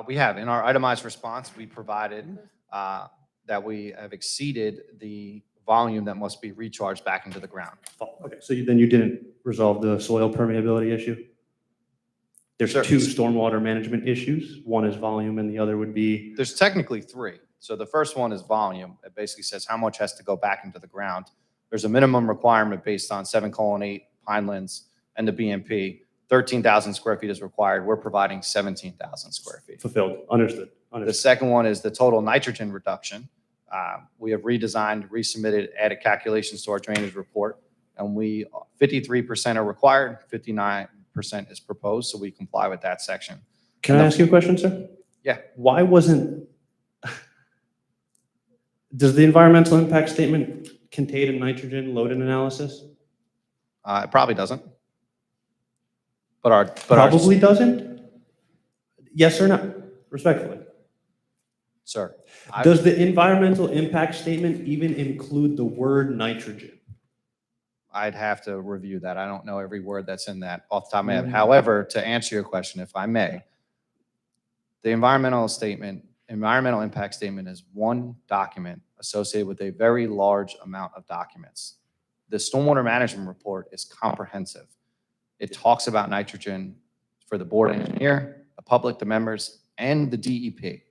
S15: We have. In our itemized response, we provided that we have exceeded the volume that must be recharged back into the ground.
S11: Okay, so then you didn't resolve the soil permeability issue? There's
S15: Sure.
S11: 2 stormwater management issues. One is volume and the other would be,
S15: There's technically 3. So the first one is volume. It basically says how much has to go back into the ground. There's a minimum requirement based on 7:8 Pinelands and the BMP. 13,000 square feet is required. We're providing 17,000 square feet.
S11: fulfilled. Understood.
S15: The second one is the total nitrogen reduction. We have redesigned, resubmitted, added calculations to our drainage report, and 53% are required, 59% is proposed, so we comply with that section.
S11: Can I ask you a question, sir?
S15: Yeah.
S11: Why wasn't, does the environmental impact statement contain a nitrogen load analysis?
S15: It probably doesn't.
S11: Probably doesn't? Yes or no? Respectfully.
S15: Sir.
S11: Does the environmental impact statement even include the word nitrogen?
S15: I'd have to review that. I don't know every word that's in that off the top of my head. However, to answer your question, if I may, the environmental impact statement is one document associated with a very large amount of documents. The stormwater management report is comprehensive. It talks about nitrogen for the board engineer, the public, the members, and the DEP.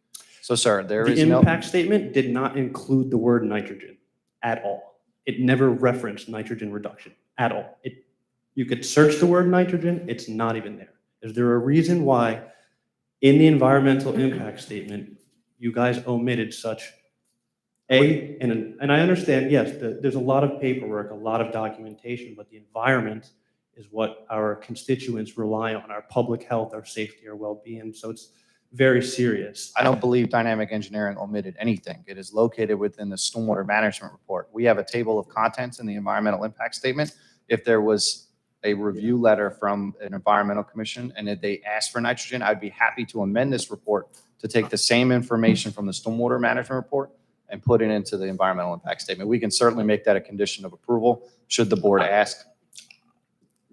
S15: So, sir, there is
S11: The
S15: no.
S11: impact statement did not include the word nitrogen at all. It never referenced nitrogen reduction at all. You could search the word nitrogen, it's not even there. Is there a reason why in the environmental impact statement, you guys omitted such and I understand, yes, there's a lot of paperwork, a lot of documentation, but the environment is what our constituents rely on, our public health, our safety, our well-being. So it's very serious.
S15: I don't believe dynamic engineering omitted anything. It is located within the stormwater management report. We have a table of contents in the environmental impact statement. If there was a review letter from an environmental commission and if they asked for nitrogen, I'd be happy to amend this report to take the same information from the stormwater management report and put it into the environmental impact statement. We can certainly make that a condition of approval should the board ask.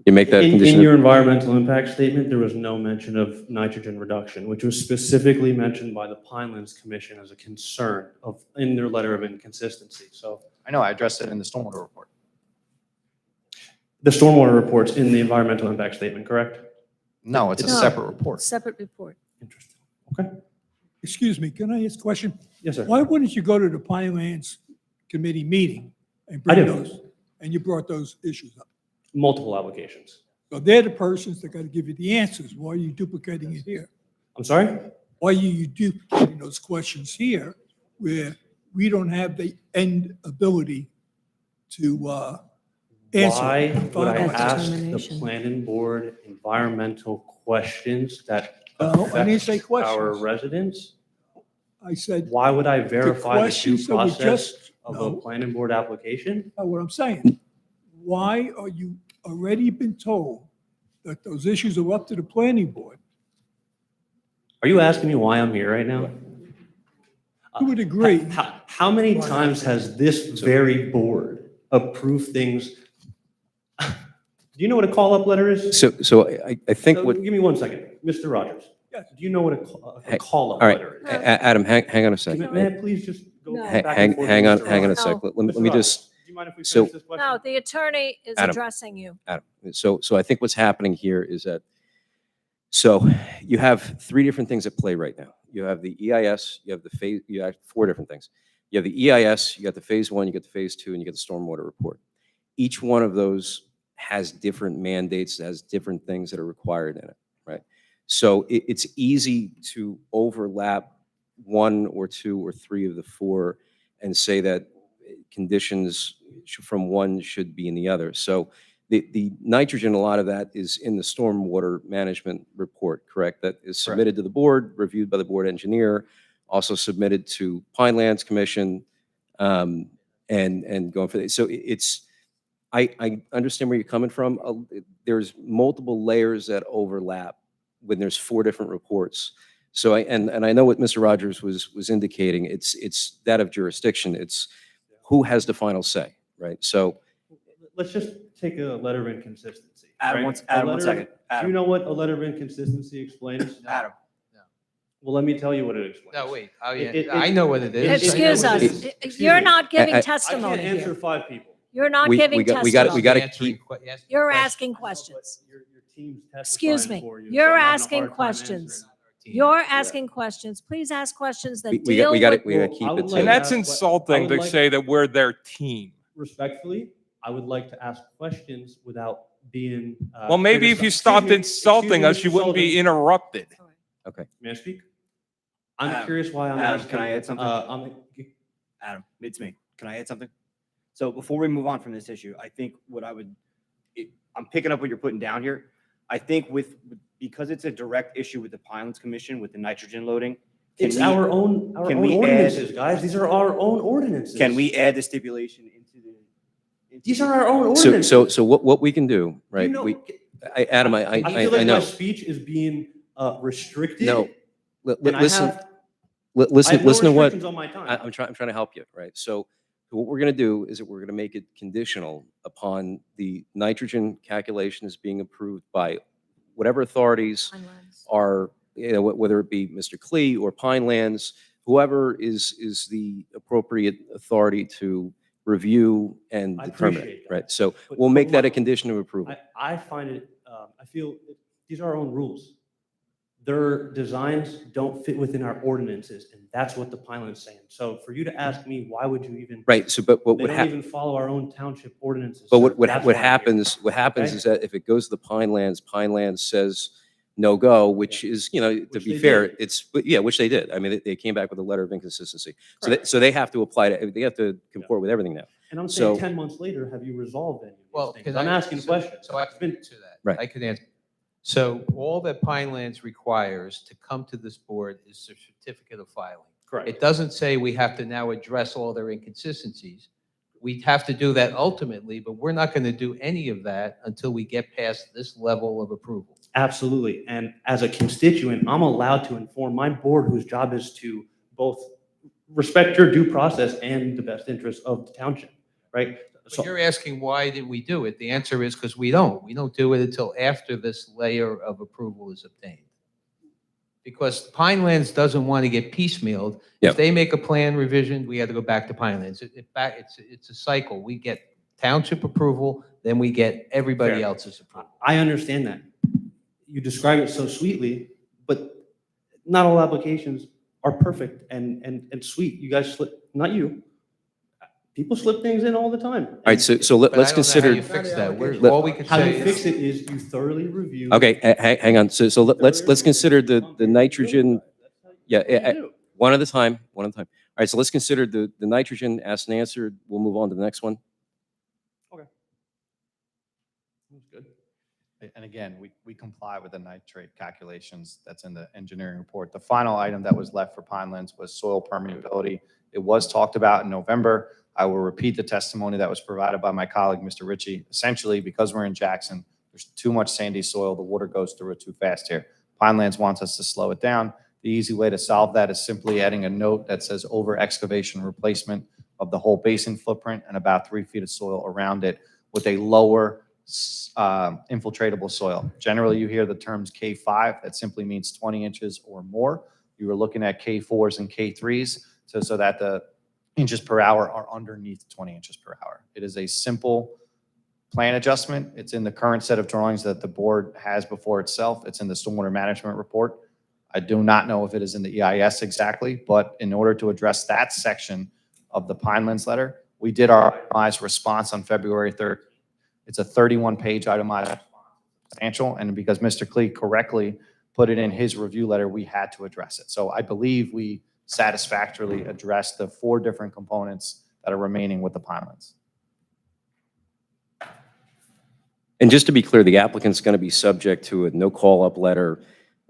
S1: You make that
S11: In
S1: condition.
S11: your environmental impact statement, there was no mention of nitrogen reduction, which was specifically mentioned by the Pinelands Commission as a concern in their letter of inconsistency. So
S15: I know I addressed it in the stormwater report.
S11: the stormwater report's in the environmental impact statement, correct?
S15: No, it's a separate report.
S2: Separate report.
S11: Interesting. Okay.
S13: Excuse me, can I ask a question?
S11: Yes, sir.
S13: Why wouldn't you go to the Pinelands Committee meeting and
S11: I
S13: bring
S11: do.
S13: those? And you brought those issues up.
S11: Multiple applications.
S13: So they're the persons that got to give you the answers. Why are you duplicating it here?
S11: I'm sorry?
S13: Why are you duplicating those questions here where we don't have the end ability to answer?
S11: Why would I
S13: Final
S11: ask the
S2: determination.
S11: planning board environmental questions that
S13: No, I didn't say
S11: affect our
S13: questions.
S11: residents?
S13: I said,
S11: Why would I verify the due
S13: questions that were
S11: process
S13: just-
S11: of
S13: no.
S11: a planning board application?
S13: know what I'm saying. Why are you already been told that those issues are up to the planning board?
S11: Are you asking me why I'm here right now?
S13: You would agree.
S11: How many times has this very board approved things? Do you know what a call-up letter is?
S1: So I think what,
S11: Give me 1 second. Mr. Rogers, do you know what a call-up
S1: all right,
S11: letter is?
S1: Adam, hang on a second.
S11: May I please just go
S2: No.
S11: back and
S1: Hang
S11: forth
S1: hang
S11: with
S1: on,
S11: Mr.
S1: hang on a
S11: Rogers?
S1: sec. Let
S11: Mr.
S1: me
S11: Rogers,
S1: just,
S11: do you mind if we
S1: so-
S11: finish this question?
S2: No, the attorney is
S1: Adam.
S2: addressing you.
S1: Adam, so I think what's happening here is that, so you have 3 different things at play right now. You have the EIS, you have the phase, you have 4 different things. You have the EIS, you got the phase 1, you got the phase 2, and you got the stormwater report. Each one of those has different mandates, has different things that are required in it, right? So it's easy to overlap one or two or three of the four and say that conditions from one should be in the other. So the nitrogen, a lot of that is in the stormwater management report, correct? That is submitted to the board, reviewed by the board engineer, also submitted to Pinelands Commission, and going for that. So I understand where you're coming from. There's multiple layers that overlap when there's four different reports. So and I know what Mr. Rogers was indicating. It's that of jurisdiction. It's who has the final say, right? So
S16: Let's just take a letter of inconsistency.
S2: Adam,
S16: right?
S2: Adam,
S16: A
S2: one
S16: letter-
S2: second.
S16: Do
S2: Adam.
S16: you know what a letter of inconsistency explains?
S2: Adam.
S16: Well, let me tell you what it explains.
S14: No, wait. Oh, yeah.
S16: It-
S14: I know what it is.
S2: Excuse
S14: I know what
S2: us.
S14: it is.
S2: You're not giving
S1: I- I-
S2: testimony
S16: I can't answer
S2: here.
S16: 5 people.
S2: You're not
S1: we
S2: giving
S1: got we
S2: testimony.
S1: got to
S14: Answering
S1: keep.
S14: que- yes,
S2: You're
S14: questions.
S2: asking questions.
S16: Your team's
S2: Excuse
S16: testifying
S2: me.
S16: for you, so
S2: You're
S16: I'm having a
S2: asking
S16: hard time
S2: questions.
S16: answering.
S2: You're asking questions. Please ask questions that
S1: We
S2: deal
S1: got
S2: with.
S1: we got to
S16: Well,
S1: keep
S16: I would
S1: it
S16: like
S4: And
S1: to.
S4: that's insulting to say that we're their team.
S16: Respectfully, I would like to ask questions without being.
S4: Well, maybe if you
S16: criticized.
S4: stopped
S16: Excuse me,
S4: insulting us,
S16: Mr.
S4: you wouldn't be
S16: Sullivan.
S4: interrupted.
S1: Okay.
S16: May I speak? I'm
S2: Adam,
S16: curious why I'm
S2: Adam,
S16: asking.
S2: can I add something? Adam, it's me. Can I add something? So before we move on from this issue, I think I'm picking up what you're putting down here. I think because it's a direct issue with the Pinelands Commission with the nitrogen loading.
S16: It's our own
S2: can we add-
S16: ordinances, guys. These are our own ordinances.
S2: Can we add the stipulation into the?
S16: These are our own
S1: So
S16: ordinances.
S1: so what we can do, right?
S16: You know-
S1: Adam,
S16: I feel like
S1: I know.
S16: my speech is being restricted.
S1: No,
S16: and I
S1: listen.
S16: have-
S1: Listen,
S16: I have no
S1: listen to what
S16: restrictions on my time.
S1: I'm trying to help you, right? So what we're going to do is that we're going to make it conditional upon the nitrogen calculations being approved by whatever authorities are, whether it be Mr. Klee or Pinelands, whoever is the appropriate authority to review and
S16: I
S1: determine
S16: appreciate
S1: it,
S16: that.
S1: right? So
S16: But-
S1: we'll
S16: but
S1: make that a
S16: look,
S1: condition of approval.
S16: I find it, I feel these are our own rules. Their designs don't fit within our ordinances, and that's what the Pineland's saying. So for you to ask me, why would you even?
S1: Right, so but what
S16: They
S1: would
S16: don't
S1: happen?
S16: even follow our own township ordinances.
S1: But
S16: sir.
S1: what
S16: That's why I'm here.
S1: happens
S16: Okay?
S1: is that if it goes to the Pinelands says no go, which is, to
S16: Which
S1: be
S16: they
S1: fair,
S16: did.
S1: which they did. I mean, they came back with a letter of inconsistency. So they have to apply to, they have to comport with everything now.
S16: And I'm saying
S1: So-
S16: 10 months later, have you resolved any of these
S14: Well,
S16: things?
S14: can
S16: I'm
S14: I-
S16: asking
S14: so-
S16: questions.
S14: So I
S16: It's
S14: can
S16: been-
S14: answer that.
S1: Right.
S14: I could answer. So all that Pinelands requires to come to this board is a certificate of filing.
S16: Correct.
S14: It doesn't say we have to now address all their inconsistencies. We have to do that ultimately, but we're not going to do any of that until we get past this level of approval.
S16: Absolutely. And as a constituent, I'm allowed to inform my board, whose job is to both respect your due process and the best interest of the township, right?
S14: But you're asking, why did we do it? The answer is because we don't. We don't do it until after this layer of approval is obtained. Because Pinelands doesn't want to get piecemealed.
S1: Yep.
S14: If they make a plan revision, we have to go back to Pinelands. It's a cycle. We get township approval, then we get everybody
S16: Fair.
S14: else's approval.
S16: I understand that. You describe it so sweetly, but not all applications are perfect and sweet. You guys slip, not you. People slip things in all the time.
S1: All right, so
S14: But I
S1: let's
S14: don't know how
S1: consider.
S14: you fix that.
S1: Let-
S14: All we can
S16: How
S14: say
S16: you
S14: is.
S16: fix it is you thoroughly review.
S1: Okay, hang on. So let's consider the nitrogen. Yeah, one at a time, one at a time. All right, so let's consider the nitrogen asked and answered. We'll move on to the next one.
S16: That's good.
S15: And again, we comply with the nitrate calculations that's in the engineering report. The final item that was left for Pinelands was soil permeability. It was talked about in November. I will repeat the testimony that was provided by my colleague, Mr. Ritchie. Essentially, because we're in Jackson, there's too much sandy soil. The water goes through it too fast here. Pinelands wants us to slow it down. The easy way to solve that is simply adding a note that says over excavation replacement of the whole basin footprint and about 3 feet of soil around it with a lower infiltratable soil. Generally, you hear the terms K5. That simply means 20 inches or more. You were looking at K4s and K3s so that the inches per hour are underneath 20 inches per hour. It is a simple plan adjustment. It's in the current set of drawings that the board has before itself. It's in the stormwater management report. I do not know if it is in the EIS exactly, but in order to address that section of the Pinelands letter, we did our itemized response on February 3rd. It's a 31-page itemized substantial, and because Mr. Klee correctly put it in his review letter, we had to address it. So I believe we satisfactorily addressed the 4 different components that are remaining with the Pinelands.
S1: And just to be clear, the applicant's going to be subject to a no call-up letter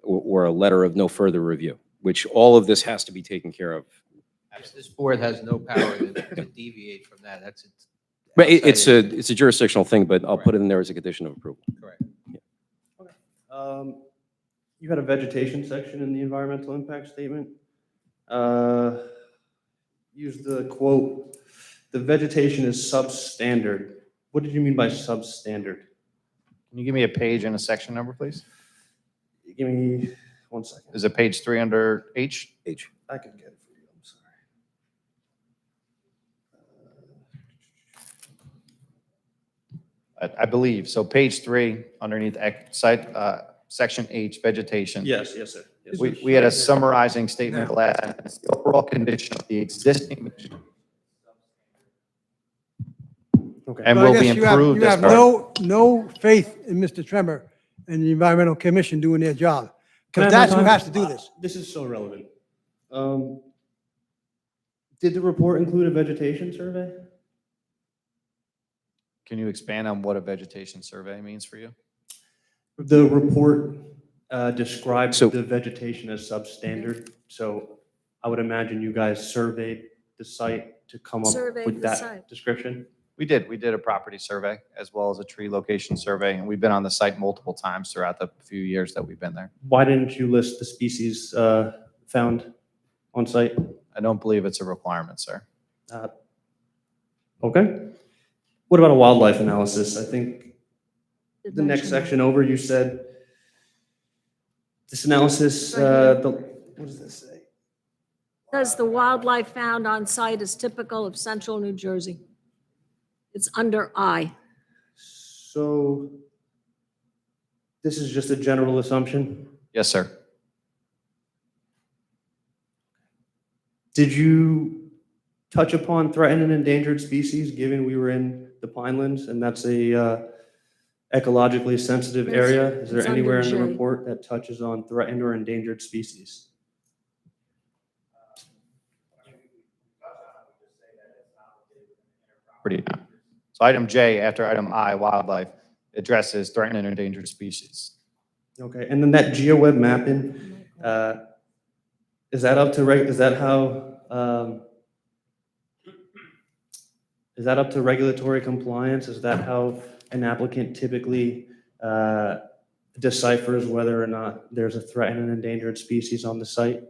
S1: or a letter of no further review, which all of this has to be taken care of.
S14: This board has no power to deviate from that. That's it.
S1: But it's a jurisdictional thing, but I'll put it in there as a condition of approval.
S14: Correct.
S16: You had a vegetation section in the environmental impact statement. Use the quote, "The vegetation is substandard." What did you mean by substandard?
S15: Can you give me a page and a section number, please?
S16: Give me 1 second.
S15: Is it page 3 under H?
S1: H.
S16: I can get it for you. I'm sorry.
S15: I believe. So page 3 underneath section H, vegetation.
S16: Yes, sir. Yes, sir.
S15: We had a summarizing statement last time. It's the overall condition of the existing
S16: Okay.
S15: and
S8: So I
S15: will be
S8: guess you have-
S15: improved
S8: You
S15: as
S8: have
S15: part.
S8: no faith in Mr. Tremor and the Environmental Commission doing their job.
S16: Can I
S8: Because
S16: have
S8: that's
S16: my
S8: who
S16: time?
S8: has to do this.
S16: This is so relevant. Did the report include a vegetation survey?
S15: Can you expand on what a vegetation survey means for you?
S16: The report describes
S1: So-
S16: the vegetation as substandard. So I would imagine you guys surveyed the site to come up
S2: Surveyed
S16: with
S2: the
S16: that
S2: site.
S16: description?
S15: We did. We did a property survey as well as a tree location survey, and we've been on the site multiple times throughout the few years that we've been there.
S16: Why didn't you list the species found on site?
S15: I don't believe it's a requirement, sir.
S16: Okay. What about a wildlife analysis? I think
S2: Did
S16: the next
S2: mention that.
S16: section over, you said this analysis,
S2: Right
S16: what does this say?
S2: Says the wildlife found on site is typical of central New Jersey. It's under I.
S16: So this is just a general assumption?
S15: Yes, sir.
S16: Did you touch upon threatened and endangered species, given we were in the Pinelands and that's a ecologically sensitive
S2: Yes,
S16: area? Is there
S2: it's under
S16: anywhere in the
S2: J.
S16: report that touches on threatened or endangered species?
S15: Pretty. So item J after item I, wildlife, addresses threatened and endangered species.
S16: Okay, and then that GeoWeb mapping, is that up to, is that how, is that up to regulatory compliance? Is that how an applicant typically deciphers whether or not there's a threatened and endangered species on the site?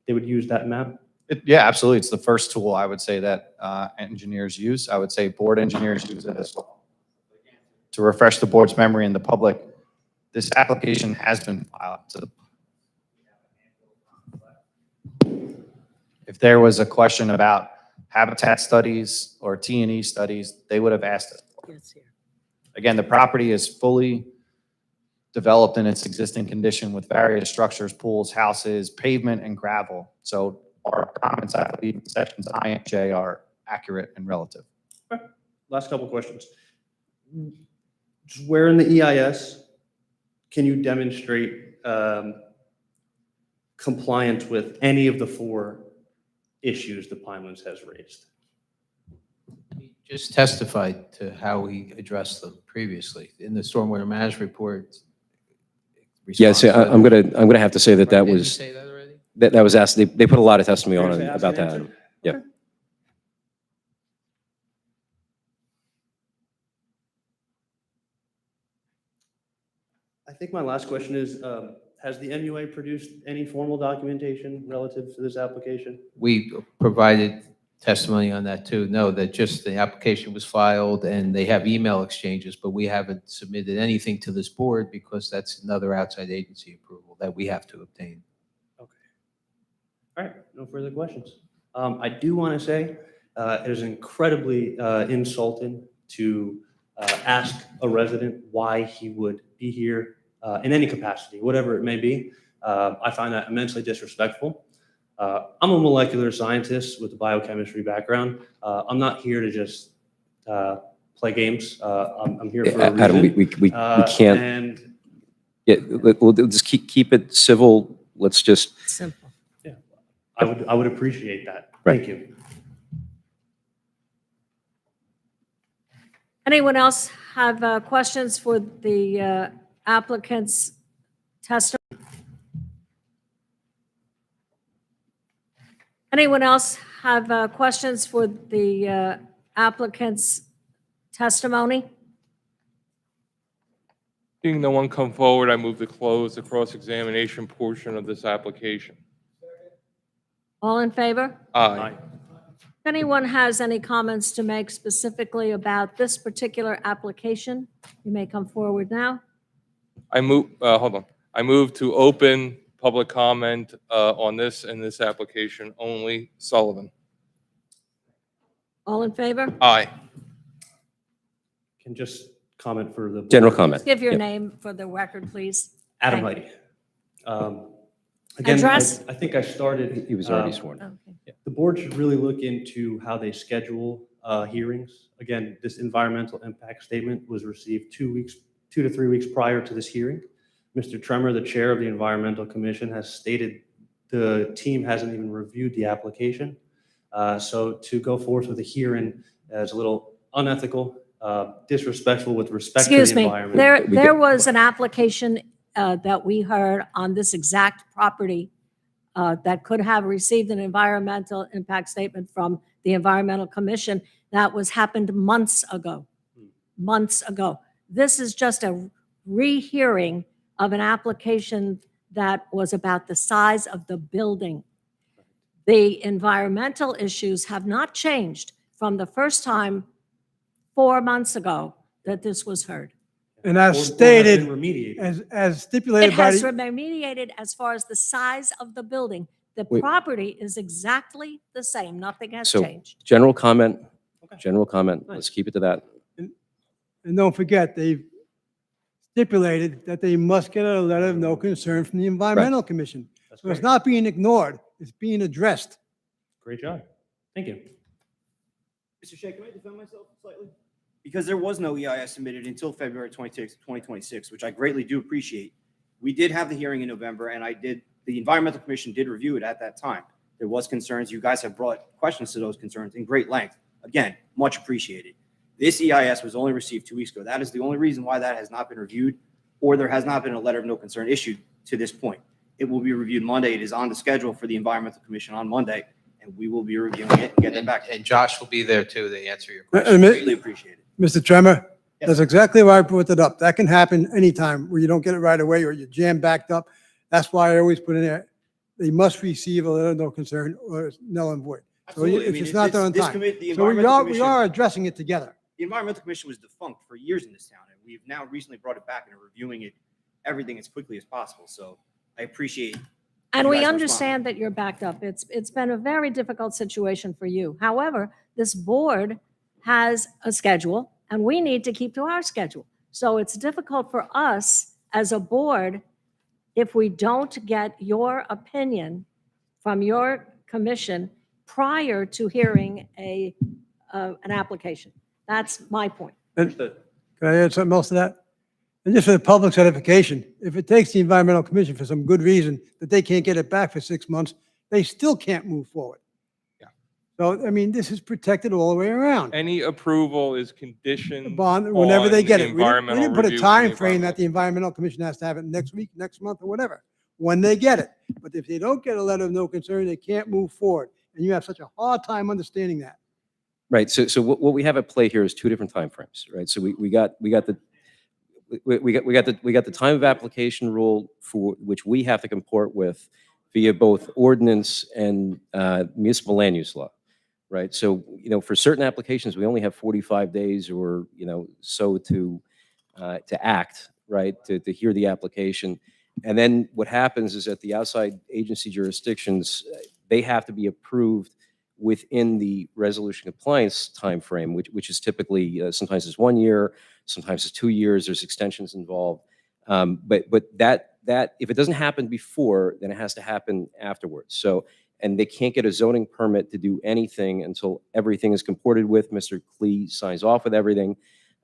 S16: They would use that map?
S15: Yeah, absolutely. It's the first tool I would say that engineers use. I would say board engineers use it as well. To refresh the board's memory and the public, this application has been filed to the. If there was a question about habitat studies or T&E studies, they would have asked us.
S2: Yes, here.
S15: Again, the property is fully developed in its existing condition with various structures, pools, houses, pavement, and gravel. So our comments, I believe, in sections I and J are accurate and relative.
S16: Last couple questions. Just where in the EIS can you demonstrate compliance with any of the 4 issues the Pinelands has raised?
S14: He just testified to how he addressed them previously in the stormwater management report.
S1: Yes, I'm gonna have to say that that
S14: Didn't you
S1: was,
S14: say that already?
S1: that was asked, they put a lot of testimony on
S16: Ask
S1: it
S16: and
S1: about that.
S16: answer?
S1: Yeah.
S16: Okay. I think my last question is, has the MUA produced any formal documentation relative to this application?
S14: We provided testimony on that too. No, that just the application was filed and they have email exchanges, but we haven't submitted anything to this board because that's another outside agency approval that we have to obtain.
S16: Okay. All right, no further questions. I do want to say it is incredibly insulting to ask a resident why he would be here in any capacity, whatever it may be. I find that immensely disrespectful. I'm a molecular scientist with a biochemistry background. I'm not here to just play games. I'm here for a reason.
S1: Adam, we can't,
S16: And
S1: yeah, we'll just keep it civil. Let's just,
S2: Simple.
S16: yeah, I would appreciate that.
S1: Right.
S16: Thank you.
S2: Anyone else have questions for the applicant's testimony? Anyone else have questions for the applicant's testimony?
S4: Seeing no one come forward, I move to close the cross-examination portion of this application.
S2: All in favor?
S4: Aye.
S2: If anyone has any comments to make specifically about this particular application, you may come forward now.
S4: Hold on. I move to open public comment on this and this application only. Sullivan.
S2: All in favor?
S4: Aye.
S16: Can just comment for the
S1: general
S16: board.
S1: comment.
S2: Give your
S1: Yep.
S2: name for the record, please.
S16: Adam
S2: Thank you.
S16: Heidi. Again,
S2: Address?
S16: I think I started.
S1: He was already sworn.
S2: Okay.
S16: The board should really look into how they schedule hearings. Again, this environmental impact statement was received 2 to 3 weeks prior to this hearing. Mr. Tremor, the chair of the Environmental Commission, has stated the team hasn't even reviewed the application. So to go forth with a hearing is a little unethical, disrespectful with respect to
S2: Excuse
S16: the
S2: me,
S16: environment.
S2: there was an application that we heard on this exact property that could have received an environmental impact statement from the Environmental Commission that happened months ago. Months ago. This is just a rehearing of an application that was about the size of the building. The environmental issues have not changed from the first time 4 months ago that this was heard.
S8: And as
S16: Or has
S8: stated,
S16: been remediated.
S8: as
S2: It
S8: stipulated by
S2: has
S8: the,
S2: remediated as far as the size of the building. The
S1: Wait.
S2: property is exactly the same. Nothing has
S1: So
S2: changed.
S1: general comment, general comment. Let's keep it to that.
S8: and don't forget, they've stipulated that they must get a letter of no concern from the Environmental Commission.
S16: That's
S8: So it's
S16: great.
S8: not being ignored, it's being addressed.
S16: Great job. Thank you.
S19: Mr. Shea, can I defend myself slightly? Because there was no EIS submitted until February 26, 2026, which I greatly do appreciate. We did have the hearing in November, and the Environmental Commission did review it at that time. There was concerns. You guys have brought questions to those concerns in great length. Again, much appreciated. This EIS was only received 2 weeks ago. That is the only reason why that has not been reviewed, or there has not been a letter of no concern issued to this point. It will be reviewed Monday. It is on the schedule for the Environmental Commission on Monday, and we will be reviewing it and get that back.
S14: And Josh will be there too to answer your
S8: And
S14: question.
S8: mi-
S19: Greatly appreciated.
S8: Mr. Tremor,
S19: Yes.
S8: that's exactly why I brought it up. That can happen anytime where you don't get it right away or you're jam backed up. That's why I always put in there, they must receive a letter of no concern or it's null and void. So
S19: Absolutely. I
S8: if
S19: mean,
S8: it's not done on
S19: this
S8: time.
S19: commit- the
S8: So we
S19: Environmental
S8: are, we
S19: Commission-
S8: are addressing it together.
S19: The Environmental Commission was defunct for years in this town, and we've now recently brought it back and are reviewing it, everything as quickly as possible. So I appreciate.
S2: And
S19: you
S2: we
S19: guys
S2: understand that you're backed up. It's been a very difficult situation for you. However, this board has a schedule and we need to keep to our schedule. So it's difficult for us as a board if we don't get your opinion from your commission prior to hearing an application. That's my point.
S8: And can I add something else to that? And just for the public's edification, if it takes the Environmental Commission for some good reason that they can't get it back for 6 months, they still can't move forward.
S4: Yeah.
S8: So, I mean, this is protected all the way around.
S4: Any approval is conditioned
S8: Bond, whenever they
S4: on
S8: get
S4: the
S8: it. We didn't
S4: environmental
S8: put a
S4: review from
S8: time
S4: the
S8: frame that the Environmental Commission has to have it next week, next month, or whatever, when they get it. But if they don't get a letter of no concern, they can't move forward. And you have such a hard time understanding that.
S1: Right. So what we have at play here is two different timeframes, right? So we got the time of application rule for which we have to comport with via both ordinance and municipal land use law, right? So, for certain applications, we only have 45 days or, so to act, right? To hear the application. And then what happens is that the outside agency jurisdictions, they have to be approved within the resolution compliance timeframe, which is typically sometimes it's 1 year, sometimes it's 2 years. There's extensions involved, but that if it doesn't happen before, then it has to happen afterwards. So, and they can't get a zoning permit to do anything until everything is comported with. Mr. Klee signs off with everything,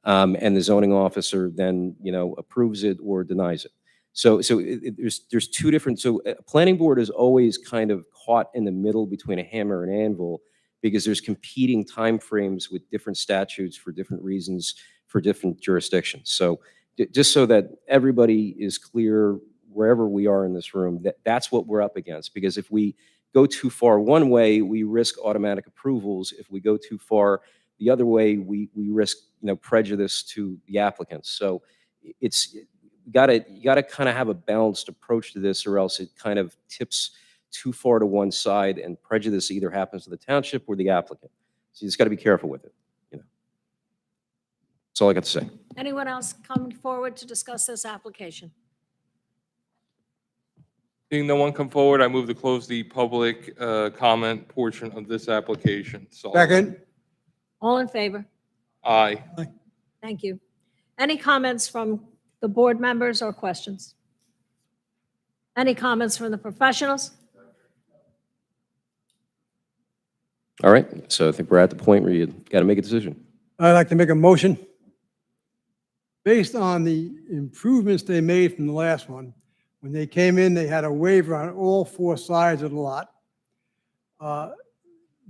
S1: and the zoning officer then, approves it or denies it. So there's two different. So a planning board is always kind of caught in the middle between a hammer and anvil because there's competing timeframes with different statutes for different reasons for different jurisdictions. So just so that everybody is clear wherever we are in this room, that's what we're up against. Because if we go too far one way, we risk automatic approvals. If we go too far the other way, we risk prejudice to the applicants. So you got to kind of have a balanced approach to this, or else it kind of tips too far to one side, and prejudice either happens to the township or the applicant. So you just got to be careful with it. That's all I got to say.
S2: Anyone else coming forward to discuss this application?
S4: Seeing no one come forward, I move to close the public comment portion of this application.
S8: Second.
S2: All in favor?
S4: Aye.
S2: Thank you. Any comments from the board members or questions? Any comments from the professionals?
S1: All right. So I think we're at the point where you got to make a decision.
S8: I'd like to make a motion. Based on the improvements they made from the last one, when they came in, they had a waiver on all four sides of the lot.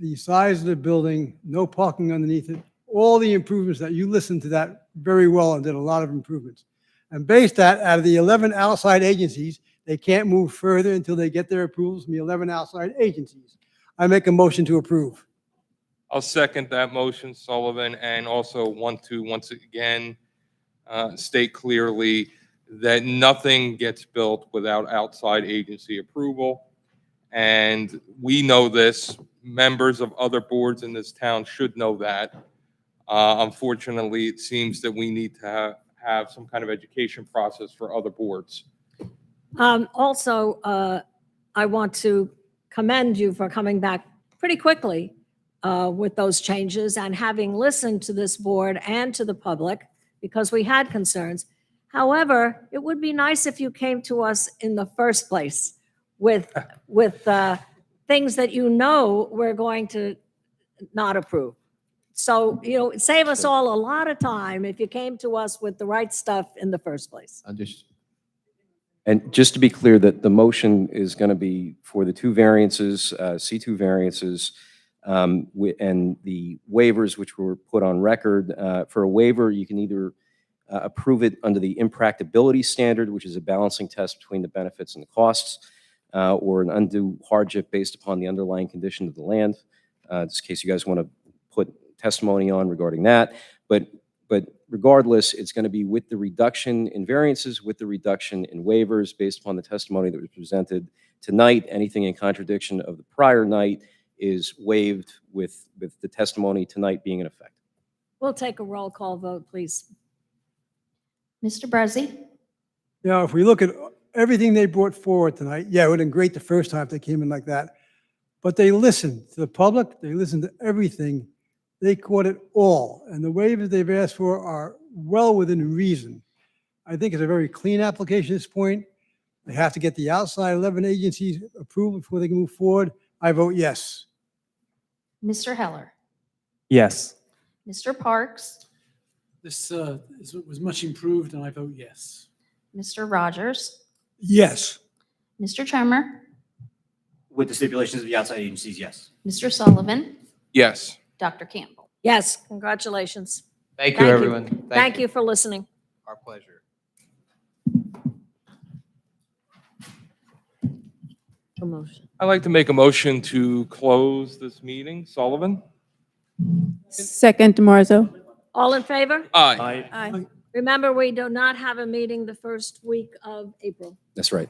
S8: The size of the building, no parking underneath it, all the improvements that you listened to that very well and did a lot of improvements. And based that, out of the 11 outside agencies, they can't move further until they get their approvals from the 11 outside agencies. I make a motion to approve.
S4: I'll second that motion, Sullivan, and also want to once again state clearly that nothing gets built without outside agency approval. And we know this. Members of other boards in this town should know that. Unfortunately, it seems that we need to have some kind of education process for other boards.
S2: Also, I want to commend you for coming back pretty quickly with those changes and having listened to this board and to the public, because we had concerns. However, it would be nice if you came to us in the first place with things that we're going to not approve. So, save us all a lot of time if you came to us with the right stuff in the first place.
S14: Understood.
S1: And just to be clear, that the motion is going to be for the two variances, C2 variances, and the waivers which were put on record. For a waiver, you can either approve it under the impracticability standard, which is a balancing test between the benefits and the costs, or an undue hardship based upon the underlying condition of the land. Just in case you guys want to put testimony on regarding that. But regardless, it's going to be with the reduction in variances, with the reduction in waivers based upon the testimony that was presented tonight. Anything in contradiction of the prior night is waived with the testimony tonight being in effect.
S2: We'll take a roll call vote, please.
S3: Mr. Brezzi?
S8: If we look at everything they brought forward tonight, it would have been great the first time if they came in like that. But they listened to the public. They listened to everything. They caught it all. And the waivers they've asked for are well within reason. I think it's a very clean application at this point. They have to get the outside 11 agencies approved before they can move forward. I vote yes.
S3: Mr. Heller?
S11: Yes.
S3: Mr. Parks?
S20: This was much improved, and I vote yes.
S3: Mr. Rogers?
S13: Yes.
S3: Mr. Tremor?
S19: With the stipulations of the outside agencies, yes.
S3: Mr. Sullivan?
S4: Yes.
S3: Dr. Campbell?
S2: Yes, congratulations.
S14: Thank you, everyone.
S2: Thank you for listening.
S14: Our pleasure.
S4: I'd like to make a motion to close this meeting. Sullivan?
S6: Second, Marzo.
S2: All in favor?
S4: Aye.
S2: Aye. Remember, we do not have a meeting the first week of April.
S1: That's right.